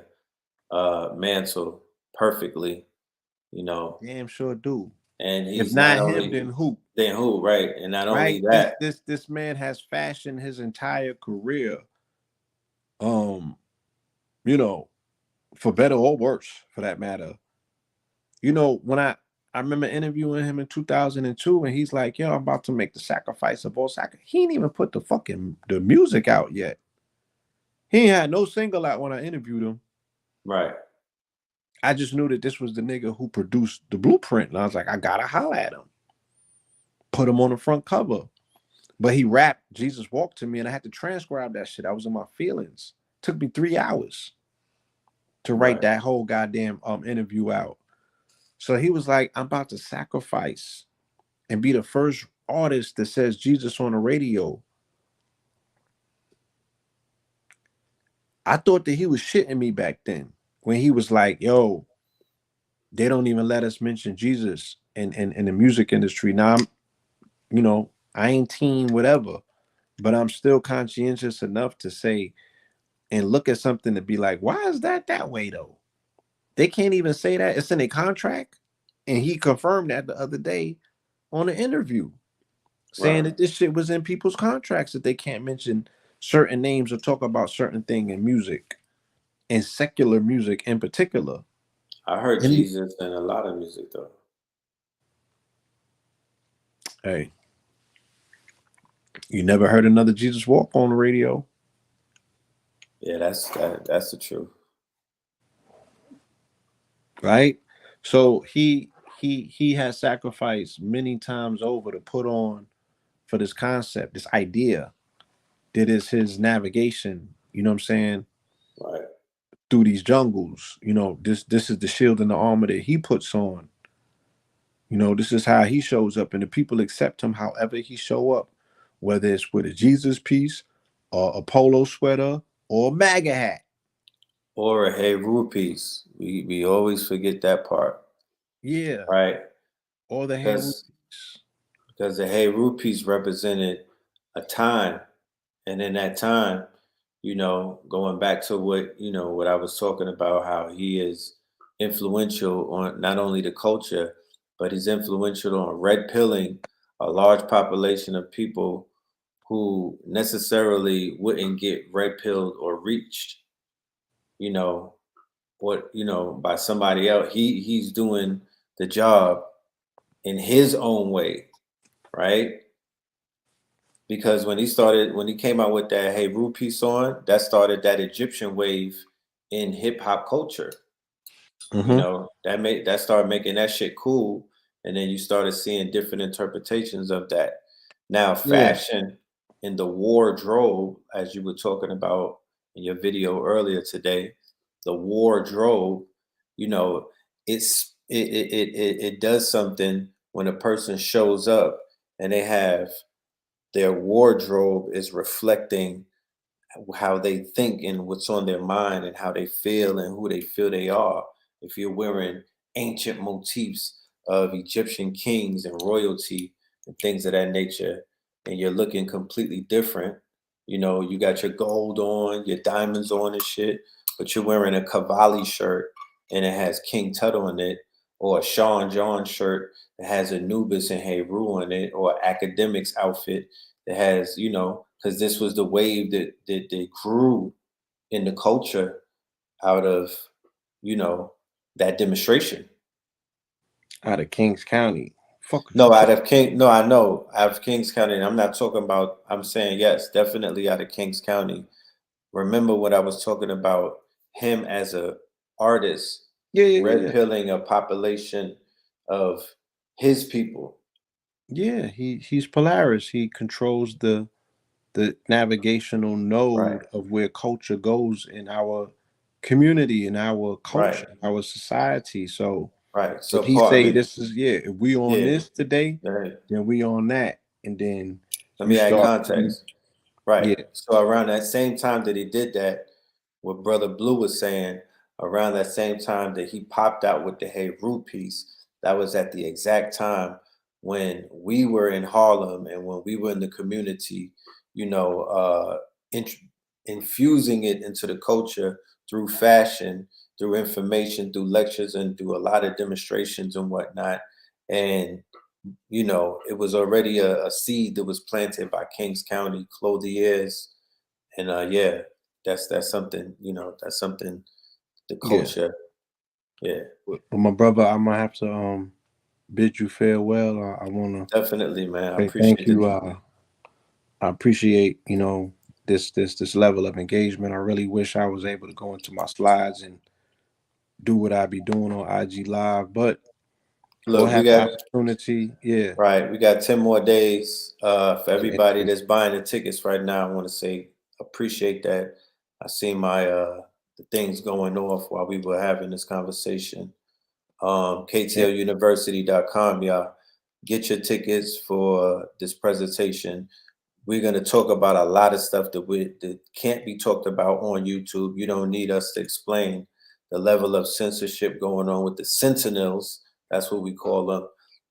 Speaker 13: mantle perfectly,
Speaker 6: Damn sure do.
Speaker 13: And he's
Speaker 6: if not him, then who?
Speaker 13: Then who? Right. And not only that,
Speaker 6: this man has fashioned his entire career, for better or worse, for that matter. When I remember interviewing him in 2002, and he's like, "Yo, I'm about to make the sacrifice of all sacrifice." He ain't even put the music out yet. He ain't had no single out when I interviewed him.
Speaker 13: Right.
Speaker 6: I just knew that this was the nigga who produced the blueprint, and I was like, I gotta holler at him. Put him on the front cover. But he rapped "Jesus Walked to Me," and I had to transcribe that shit. I was in my feelings. Took me 3 hours to write that whole goddamn interview out. So he was like, I'm about to sacrifice and be the first artist that says Jesus on the radio. I thought that he was shitting me back then when he was like, yo, they don't even let us mention Jesus in the music industry. Now, I ain't teen whatever, but I'm still conscientious enough to say and look at something to be like, why is that way though? They can't even say that. It's in a contract. And he confirmed that the other day on an interview, saying that this shit was in people's contracts, that they can't mention certain names or talk about certain thing in music, and secular music in particular.
Speaker 13: I heard Jesus in a lot of music though.
Speaker 6: Hey, you never heard another Jesus Walk on the radio?
Speaker 13: Yeah, that's the truth.
Speaker 6: Right? So he has sacrificed many times over to put on for this concept, this idea that is his navigation, you know what I'm saying?
Speaker 13: Right.
Speaker 6: Through these jungles, this is the shield and the armor that he puts on. This is how he shows up, and the people accept him however he show up, whether it's with a Jesus piece or a polo sweater or a MAGA hat.
Speaker 13: Or a Hey Rule piece. We always forget that part.
Speaker 6: Yeah.
Speaker 13: Right?
Speaker 6: Or the Hey Rule
Speaker 13: because the Hey Rule piece represented a time. And in that time, going back to what I was talking about, how he is influential on not only the culture, but he's influential on red pilling a large population of people who necessarily wouldn't get red pilled or reached, by somebody else. He's doing the job in his own way, right? Because when he came out with that Hey Rue piece on, that started that Egyptian wave in hip hop culture. That started making that shit cool. And then you started seeing different interpretations of that. Now, fashion in the wardrobe, as you were talking about in your video earlier today, the wardrobe, it does something when a person shows up and their wardrobe is reflecting how they think and what's on their mind and how they feel and who they feel they are. If you're wearing ancient motifs of Egyptian kings and royalty and things of that nature, and you're looking completely different, you got your gold on, your diamonds on and shit, but you're wearing a Cavalli shirt and it has King Tut on it, or a Sean John shirt that has Anubis and Heru on it, or academics outfit that has, because this was the wave that grew in the culture out of, that demonstration.
Speaker 6: Out of Kings County.
Speaker 13: No, out of Kings County. And I'm not talking about, I'm saying, yes, definitely out of Kings County. Remember what I was talking about, him as a artist, red pilling a population of his people.
Speaker 6: Yeah, he's Polaris. He controls the navigational node of where culture goes in our community, in our culture, our society. So
Speaker 13: So
Speaker 6: if he say this is if we on this today, then we on that. And then
Speaker 13: let me add context. So around that same time that he did that, what Brother Blue was saying, around that same time that he popped out with the Hey Rue piece, that was at the exact time when we were in Harlem and when we were in the community, infusing it into the culture through fashion, through information, through lectures, and through a lot of demonstrations and whatnot. And it was already a seed that was planted by Kings County clothiers, and that's something. That's something. The culture. Yeah.
Speaker 6: But my brother, I'm gonna have to bid you farewell. I wanna
Speaker 13: definitely, man. I appreciate
Speaker 6: thank you. I appreciate this level of engagement. I really wish I was able to go into my slides and do what I be doing on IG Live, but
Speaker 13: look,
Speaker 6: we'll have the opportunity. Yeah.
Speaker 13: Right. We got 10 more days. For everybody that's buying the tickets right now, I want to say appreciate that. I see my the things going off while we were having this conversation. KTLUniversity.com, y'all. Get your tickets for this presentation. We're going to talk about a lot of stuff that can't be talked about on YouTube. You don't need us to explain the level of censorship going on with the sentinels. That's what we call them.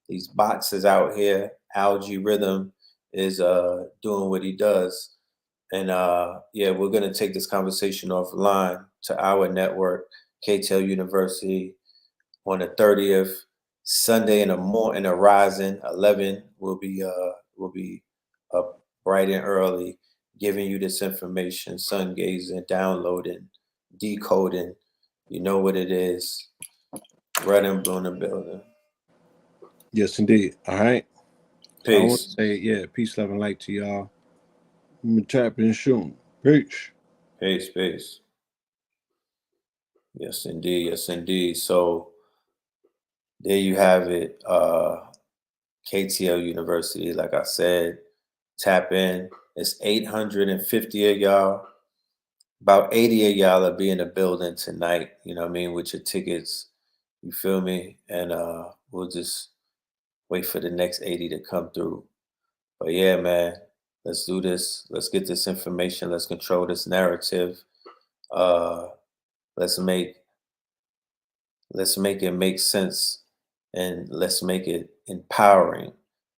Speaker 13: These bots is out here. Algae Rhythm is doing what he does. And we're going to take this conversation offline to our network, KTL University, on the 30th, Sunday in the rising, 11. We'll be up bright and early, giving you this information, sun gazing, downloading, decoding. You know what it is. Red and blue in the building.
Speaker 6: Yes, indeed. All right.
Speaker 13: Peace.
Speaker 6: I want to say, peace, love, and light to y'all. I'm gonna tap in soon. Peace.
Speaker 13: Peace, peace. Yes, indeed. Yes, indeed. So there you have it. KTL University, like I said, tap in. It's 850 of y'all. About 80 of y'all will be in the building tonight, you know what I mean, with your tickets. You feel me? And we'll just wait for the next 80 to come through. But yeah, man, let's do this. Let's get this information. Let's control this narrative. Let's make it make sense, and let's make it empowering.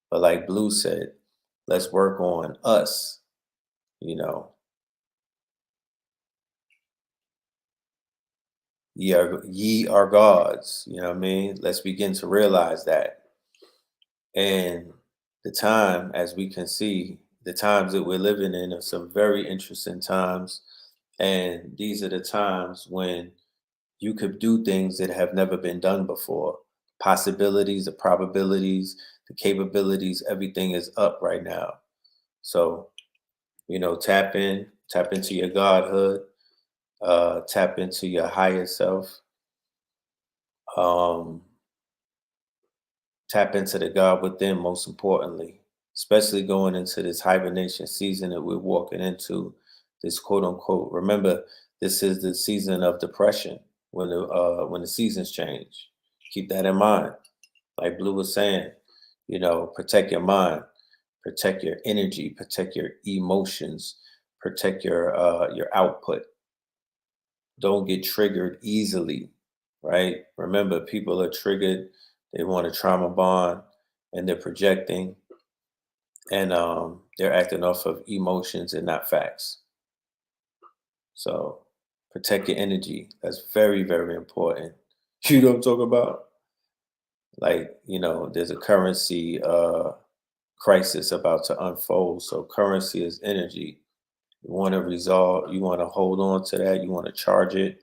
Speaker 13: But like Blue said, let's work on us, you know. Ye are gods, you know what I mean? Let's begin to realize that. And the time, as we can see, the times that we're living in are some very interesting times. And these are the times when you could do things that have never been done before. Possibilities, the probabilities, the capabilities, everything is up right now. So, you know, tap into your godhood, tap into your higher self, tap into the God within, most importantly, especially going into this hibernation season that we're walking into, this quote unquote. Remember, this is the season of depression when the seasons change. Keep that in mind. Like Blue was saying, you know, protect your mind, protect your energy, protect your emotions, protect your output. Don't get triggered easily, right? Remember, people are triggered. They want to trauma bond, and they're projecting, and they're acting off of emotions and not facts. So protect your energy. That's very, very important. You know what I'm talking about? Like, you know, there's a currency crisis about to unfold. So currency is energy. You want to resolve, you want to hold on to that, you want to charge it.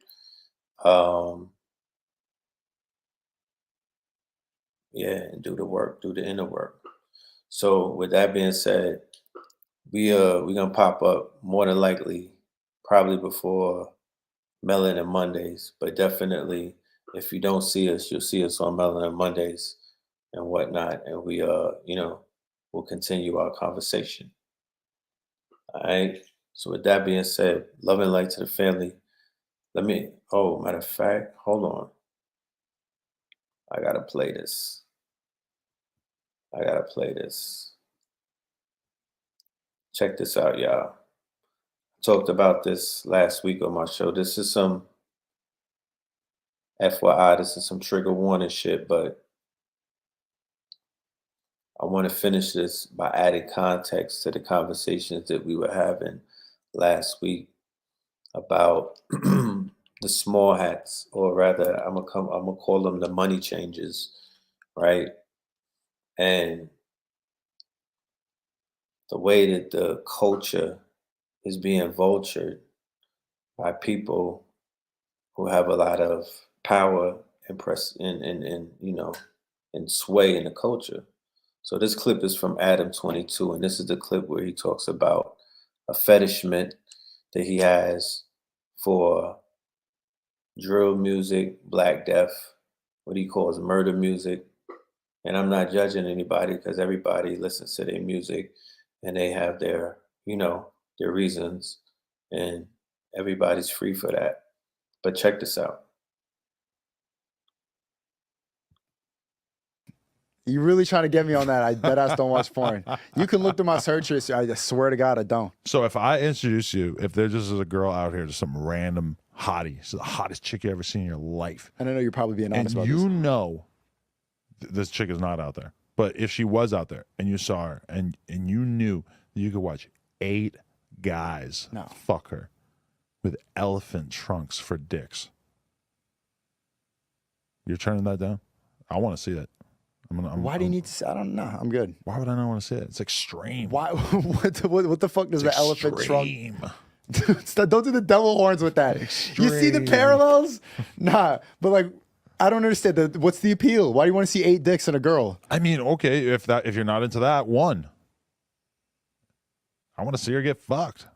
Speaker 13: Yeah, and do the work, do the inner work. So with that being said, we're gonna pop up more than likely, probably before Melanin Mondays, but definitely if you don't see us, you'll see us on Melanin Mondays and whatnot, and we you know, we'll continue our conversation. All right. So with that being said, love and light to the family. Matter of fact, hold on. I gotta play this. Check this out, y'all. Talked about this last week on my show. This is some FYI, this is some trigger warning shit, but I want to finish this by adding context to the conversations that we were having last week about the small hats, or rather, I'm gonna call them the money changers, right? And the way that the culture is being vultured by people who have a lot of power and you know, and sway in the culture. So this clip is from Adam 22, and this is the clip where he talks about a fetishment that he has for drill music, black death, what he calls murder music. And I'm not judging anybody because everybody listens to their music and they have their, you know, their reasons, and everybody's free for that. But check this out.
Speaker 14: You really trying to get me on that? I deadass don't watch porn. You can look through my search history. I swear to God, I don't.
Speaker 7: So if I introduce you, if there just is a girl out here, just some random hottie, she's the hottest chick you ever seen in your life.
Speaker 14: And I know you're probably being honest about
Speaker 7: this.
Speaker 14: this.
Speaker 7: You know this chick is not out there. But if she was out there and you saw her and you knew that you could watch 8 guys fuck her with elephant trunks for dicks, you're turning that down? I want to see that.
Speaker 14: Why do you need to see? I don't know. I'm good.
Speaker 7: Why would I not want to see it? It's extreme.
Speaker 14: Why? What the fuck does the elephant trunk? Don't do the devil horns with that.
Speaker 7: Extreme.
Speaker 14: You see the parallels? Nah, but like, I don't understand. What's the appeal? Why do you want to see 8 dicks in a girl?
Speaker 7: I mean, okay, if you're not into that, one. I want to see her get fucked.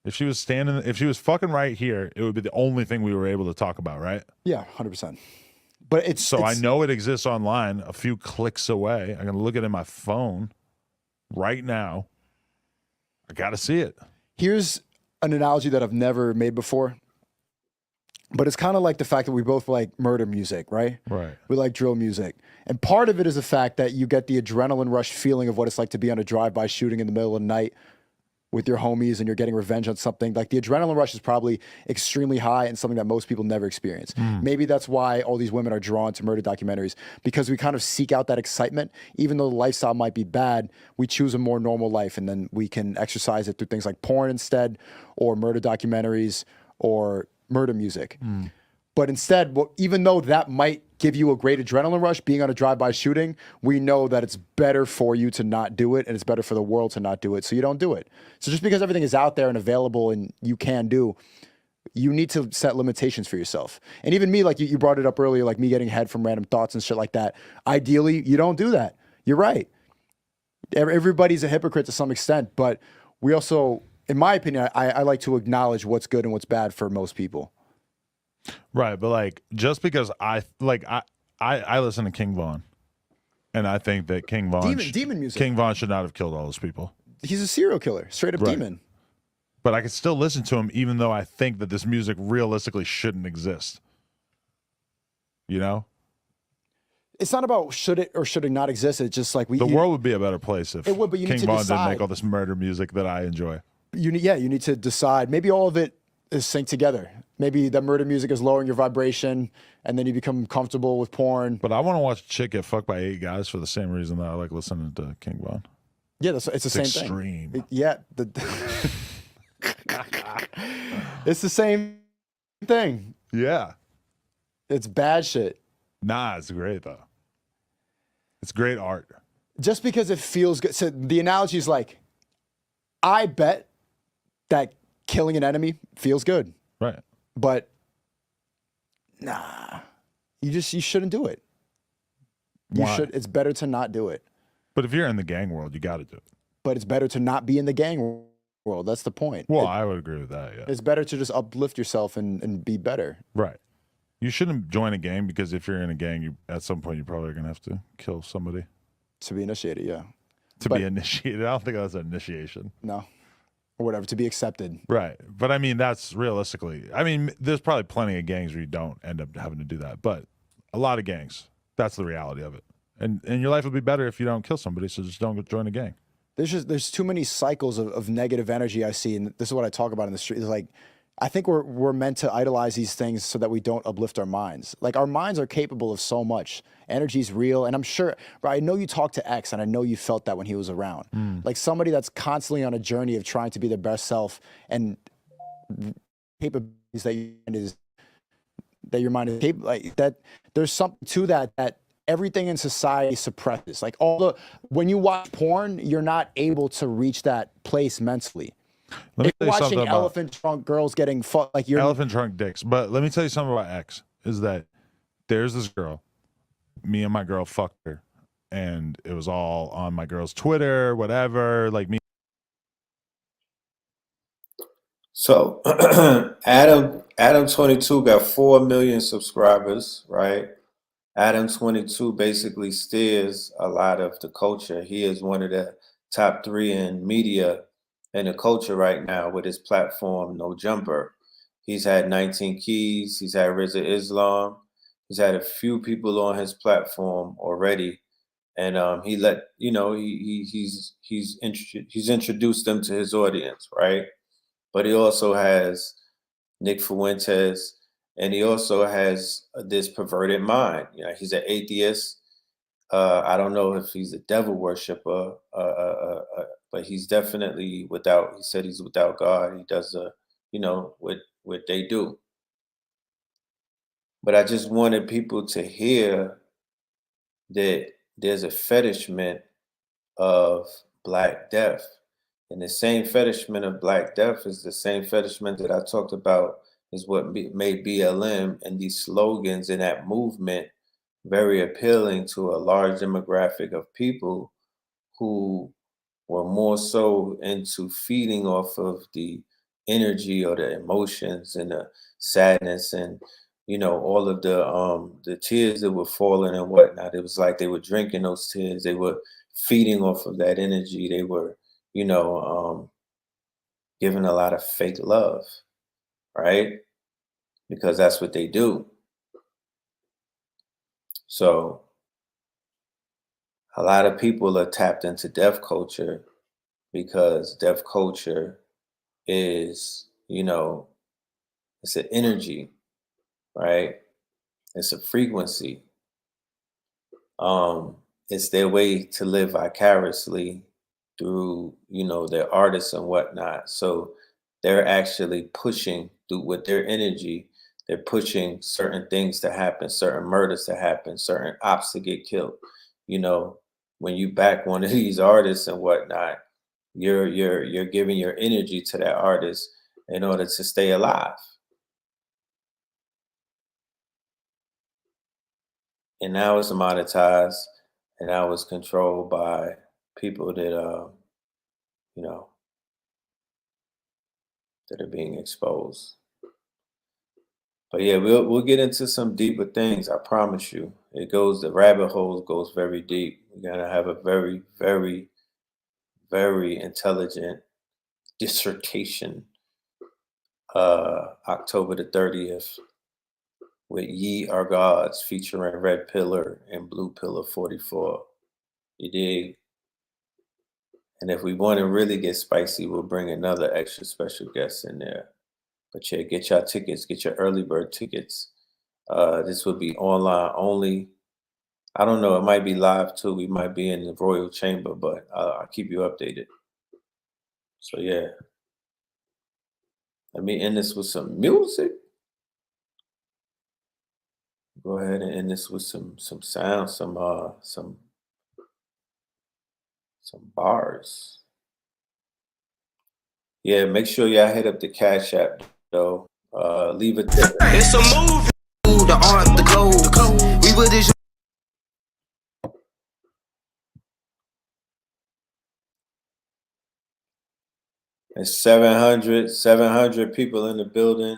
Speaker 7: If she was fucking right here, it would be the only thing we were able to talk about, right?
Speaker 14: Yeah, 100%. But
Speaker 7: I know it exists online, a few clicks away. I can look at it in my phone right now. I got to see it.
Speaker 14: Here's an analogy that I've never made before, but it's kind of like the fact that we both like murder music, right?
Speaker 7: Right.
Speaker 14: We like drill music. And part of it is the fact that you get the adrenaline rush feeling of what it's like to be on a drive-by shooting in the middle of the night with your homies and you're getting revenge on something, like the adrenaline rush is probably extremely high and something that most people never experience. Maybe that's why all these women are drawn to murder documentaries, because we kind of seek out that excitement. Even though the lifestyle might be bad, we choose a more normal life, and then we can exercise it through things like porn instead, or murder documentaries, or murder music. But instead, even though that might give you a great adrenaline rush, being on a drive-by shooting, we know that it's better for you to not do it, and it's better for the world to not do it, so you don't do it. So just because everything is out there and available and you can do, you need to set limitations for yourself. And even me, like you brought it up earlier, like me getting head from random thoughts and shit like that. Ideally, you don't do that. You're right. Everybody's a hypocrite to some extent, but we also, in my opinion, I like to acknowledge what's good and what's bad for most people.
Speaker 7: Right, but like just because I listen to King Von, and I think that King Von
Speaker 14: demon music.
Speaker 7: King Von should not have killed all those people.
Speaker 14: He's a serial killer, straight up demon.
Speaker 7: But I can still listen to him, even though I think that this music realistically shouldn't exist. You know,
Speaker 14: it's not about should it or should it not exist. It's just like
Speaker 7: the world would be a better place if
Speaker 14: it would, but you
Speaker 7: King
Speaker 14: need to
Speaker 7: Von
Speaker 14: decide.
Speaker 7: didn't make all this murder music that I enjoy.
Speaker 14: You need to decide. Maybe all of it is synced together. Maybe the murder music is lowering your vibration, and then you become comfortable with porn.
Speaker 7: But I want to watch a chick get fucked by 8 guys for the same reason that I like listening to King Von.
Speaker 14: Yeah, it's the same
Speaker 7: extreme.
Speaker 14: thing. Yeah, it's the same thing.
Speaker 7: Yeah,
Speaker 14: it's bad shit.
Speaker 7: Nah, it's great though. It's great art.
Speaker 14: Just because it feels good. So the analogy is like, I bet that killing an enemy feels good.
Speaker 7: Right.
Speaker 14: But nah, you shouldn't do it. It's better to not do it.
Speaker 7: But if you're in the gang world, you got to do it.
Speaker 14: But it's better to not be in the gang world. That's the point.
Speaker 7: Well, I would agree with that, yeah.
Speaker 14: It's better to just uplift yourself and be better.
Speaker 7: Right. You shouldn't join a gang, because if you're in a gang, at some point you're probably going to have to kill somebody.
Speaker 14: To be initiated, yeah.
Speaker 7: Be initiated. I don't think that's an initiation.
Speaker 14: No. Or whatever, to be accepted.
Speaker 7: Right. But I mean, that's realistically, I mean, there's probably plenty of gangs where you don't end up having to do that. But a lot of gangs, that's the reality of it. And your life would be better if you don't kill somebody, so just don't join a gang.
Speaker 14: There's too many cycles of negative energy I see, and this is what I talk about in the street. It's like, I think we're meant to idolize these things so that we don't uplift our minds. Like, our minds are capable of so much. Energy's real, and I'm sure, bro, I know you talked to X, and I know you felt that when he was around. Like somebody that's constantly on a journey of trying to be their best self, and capabilities that your mind is capable, like that. There's something to that everything in society suppresses. Like when you watch porn, you're not able to reach that place mentally.
Speaker 7: Let me tell you
Speaker 14: watching
Speaker 7: something
Speaker 14: elephant trunk girls getting fucked, like you're
Speaker 7: elephant trunk dicks. But let me tell you something about X, is that there's this girl, me and my girl fucked her, and it was all on my girl's Twitter, whatever, like me.
Speaker 13: So Adam 22 got 4 million subscribers, right? Adam 22 basically steers a lot of the culture. He is one of the top 3 in media and the culture right now with his platform, No Jumper. He's had 19 Keys. He's had Rizza Islam. He's had a few people on his platform already, and he's introduced them to his audience, right? But he also has Nick Fuentes, and he also has this perverted mind. You know, he's an atheist. I don't know if he's a devil worshiper, but he's definitely without. He said he's without God. He does, what they do. But I just wanted people to hear that there's a fetishment of Black death, and the same fetishment of Black death is the same fetishment that I talked about is what made BLM and these slogans in that movement very appealing to a large demographic of people who were more so into feeding off of the energy or the emotions and the sadness and all of the tears that were falling and whatnot. It was like they were drinking those tears. They were feeding off of that energy. They were giving a lot of fake love, right? Because that's what they do. So a lot of people are tapped into deaf culture because deaf culture is, you know, it's an energy, right? It's a frequency. It's their way to live vicariously through, you know, their artists and whatnot. So they're actually pushing through with their energy. They're pushing certain things to happen, certain murders to happen, certain ops to get killed. You know, when you back one of these artists and whatnot, you're giving your energy to that artist in order to stay alive. And now it's monetized, and now it's controlled by people that you know, that are being exposed. But yeah, we'll get into some deeper things. I promise you. The rabbit hole goes very deep. We're gonna have a very, very, very intelligent dissertation. October the 30th with Ye Are Gods featuring Red Pillar and Blue Pillar 44. You dig? And if we want to really get spicy, we'll bring another extra special guest in there. But yeah, get your tickets, get your early bird tickets. This will be online only. I don't know, it might be live too. We might be in the Royal Chamber, but I'll keep you updated. So yeah. Let me end this with some music. Go ahead and end this with some sound, some bars. Yeah, make sure y'all hit up the Cash App though. Leave a tip.
Speaker 1: It's a movie. The art, the code. We put this.
Speaker 13: It's 700 people in the building.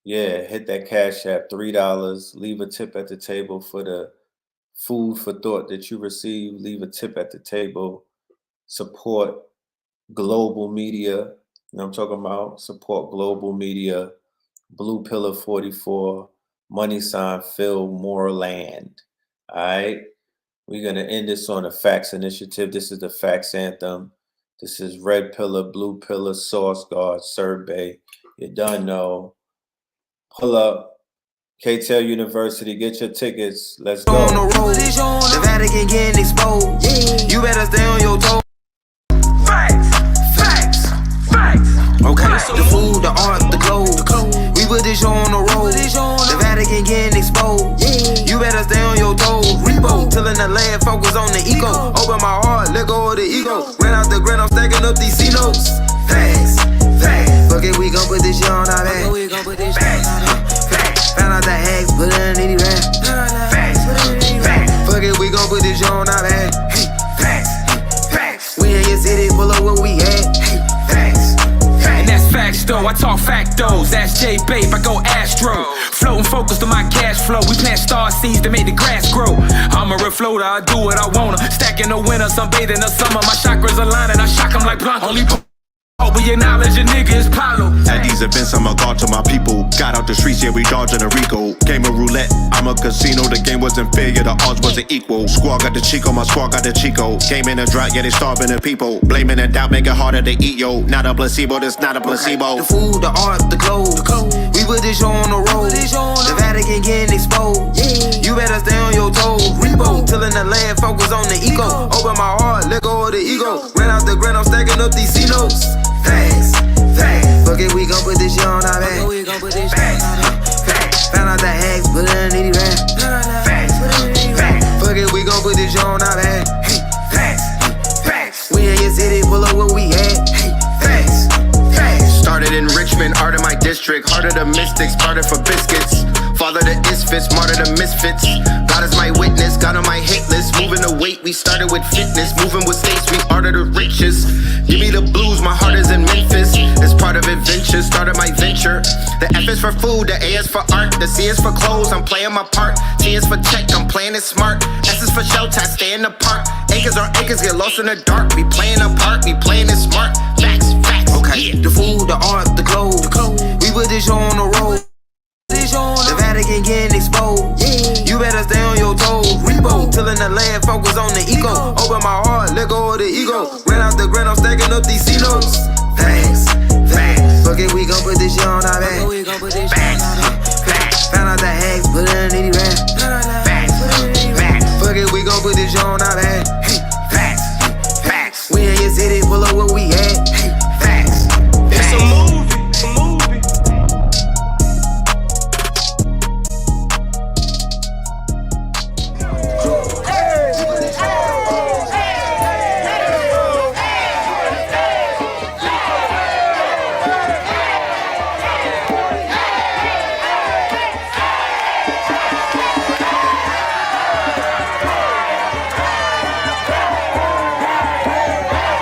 Speaker 13: Yeah, hit that Cash App, $3. Leave a tip at the table for the food for thought that you receive. Leave a tip at the table. Support global media. You know what I'm talking about? Support global media. Blue Pillar 44. Money sign Phil Moreland. All right. We're going to end this on a Facts Initiative. This is the Facts Anthem. This is Red Pillar, Blue Pillar, Source Guard, Survey. You done know. Pull up. KTEL University, get your tickets. Let's go.
Speaker 1: On the road, the Vatican getting exposed. You better stay on your toes. Facts. Okay, the food, the art, the code. We put this show on the road. The Vatican getting exposed. You better stay on your toes. Repo, tilling the land, focus on the ego. Open my heart, let go of the ego. Ran out the grin, I'm stacking up these C-notes. Facts. Fuck it, we gon' put this shit on our back. Facts. Found out the hacks, put it underneath the rap. Facts. Fuck it, we gon' put this shit on our back. Facts. We in your city, pull up where we at. Facts.
Speaker 2: And that's facts though, I talk factos. That's J Babe, I go Astro. Floating focused on my cash flow. We plant star seeds to make the grass grow. I'm a refloater, I do what I wanna. Stacking the winter, sunbathing the summer. My chakras align and I shock them like Blanco. Only we acknowledge a nigga is Pablo.
Speaker 3: At these events, I'm a god to my people. Got out the streets, yeah, we dodging a Rico. Game of roulette, I'm a casino. The game wasn't fair, yeah, the odds wasn't equal. Squad got the Chico, my squad got the Chico. Game in a drought, yeah, they starving the people. Blaming and doubt, make it harder to eat, yo. Not a placebo, that's not a placebo.
Speaker 1: The food, the art, the code. We put this show on the road. The Vatican getting exposed. You better stay on your toes. Repo, tilling the land, focus on the ego. Open my heart, let go of the ego. Ran out the grin, I'm stacking up these C-notes. Facts. Fuck it, we gon' put this shit on our back. Facts. Found out the hacks, put it underneath the rap. Facts. Fuck it, we gon' put this shit on our back. Facts. We in your city, pull up where we at. Facts.
Speaker 4: Started in Richmond, art in my district. Heart of the mystics, parted for biscuits. Father the isfits, martyr the misfits. God is my witness, God on my hit list. Moving the weight, we started with fitness. Moving with states, we art of the richest. Give me the blues, my heart is in Memphis. It's part of adventure, started my venture. The F is for food, the A is for art. The C is for clothes, I'm playing my part. T is for check, I'm playing it smart. S is for shelter, I stay in the park. Acres on acres, get lost in the dark. We playing a part, we playing it smart. Facts.
Speaker 1: Okay, the food, the art, the code. We put this show on the road. The Vatican getting exposed. You better stay on your toes. Repo, tilling the land, focus on the ego. Open my heart, let go of the ego. Ran out the grind, I'm stacking up these C-notes. Facts, facts. Fuck it, we gon' put this shit on our back. Facts, facts. Found out the hacks, put it underneath the rap. Facts, facts. Fuck it, we gon' put this shit on our back. Facts, facts. We in your city, pull up what we at.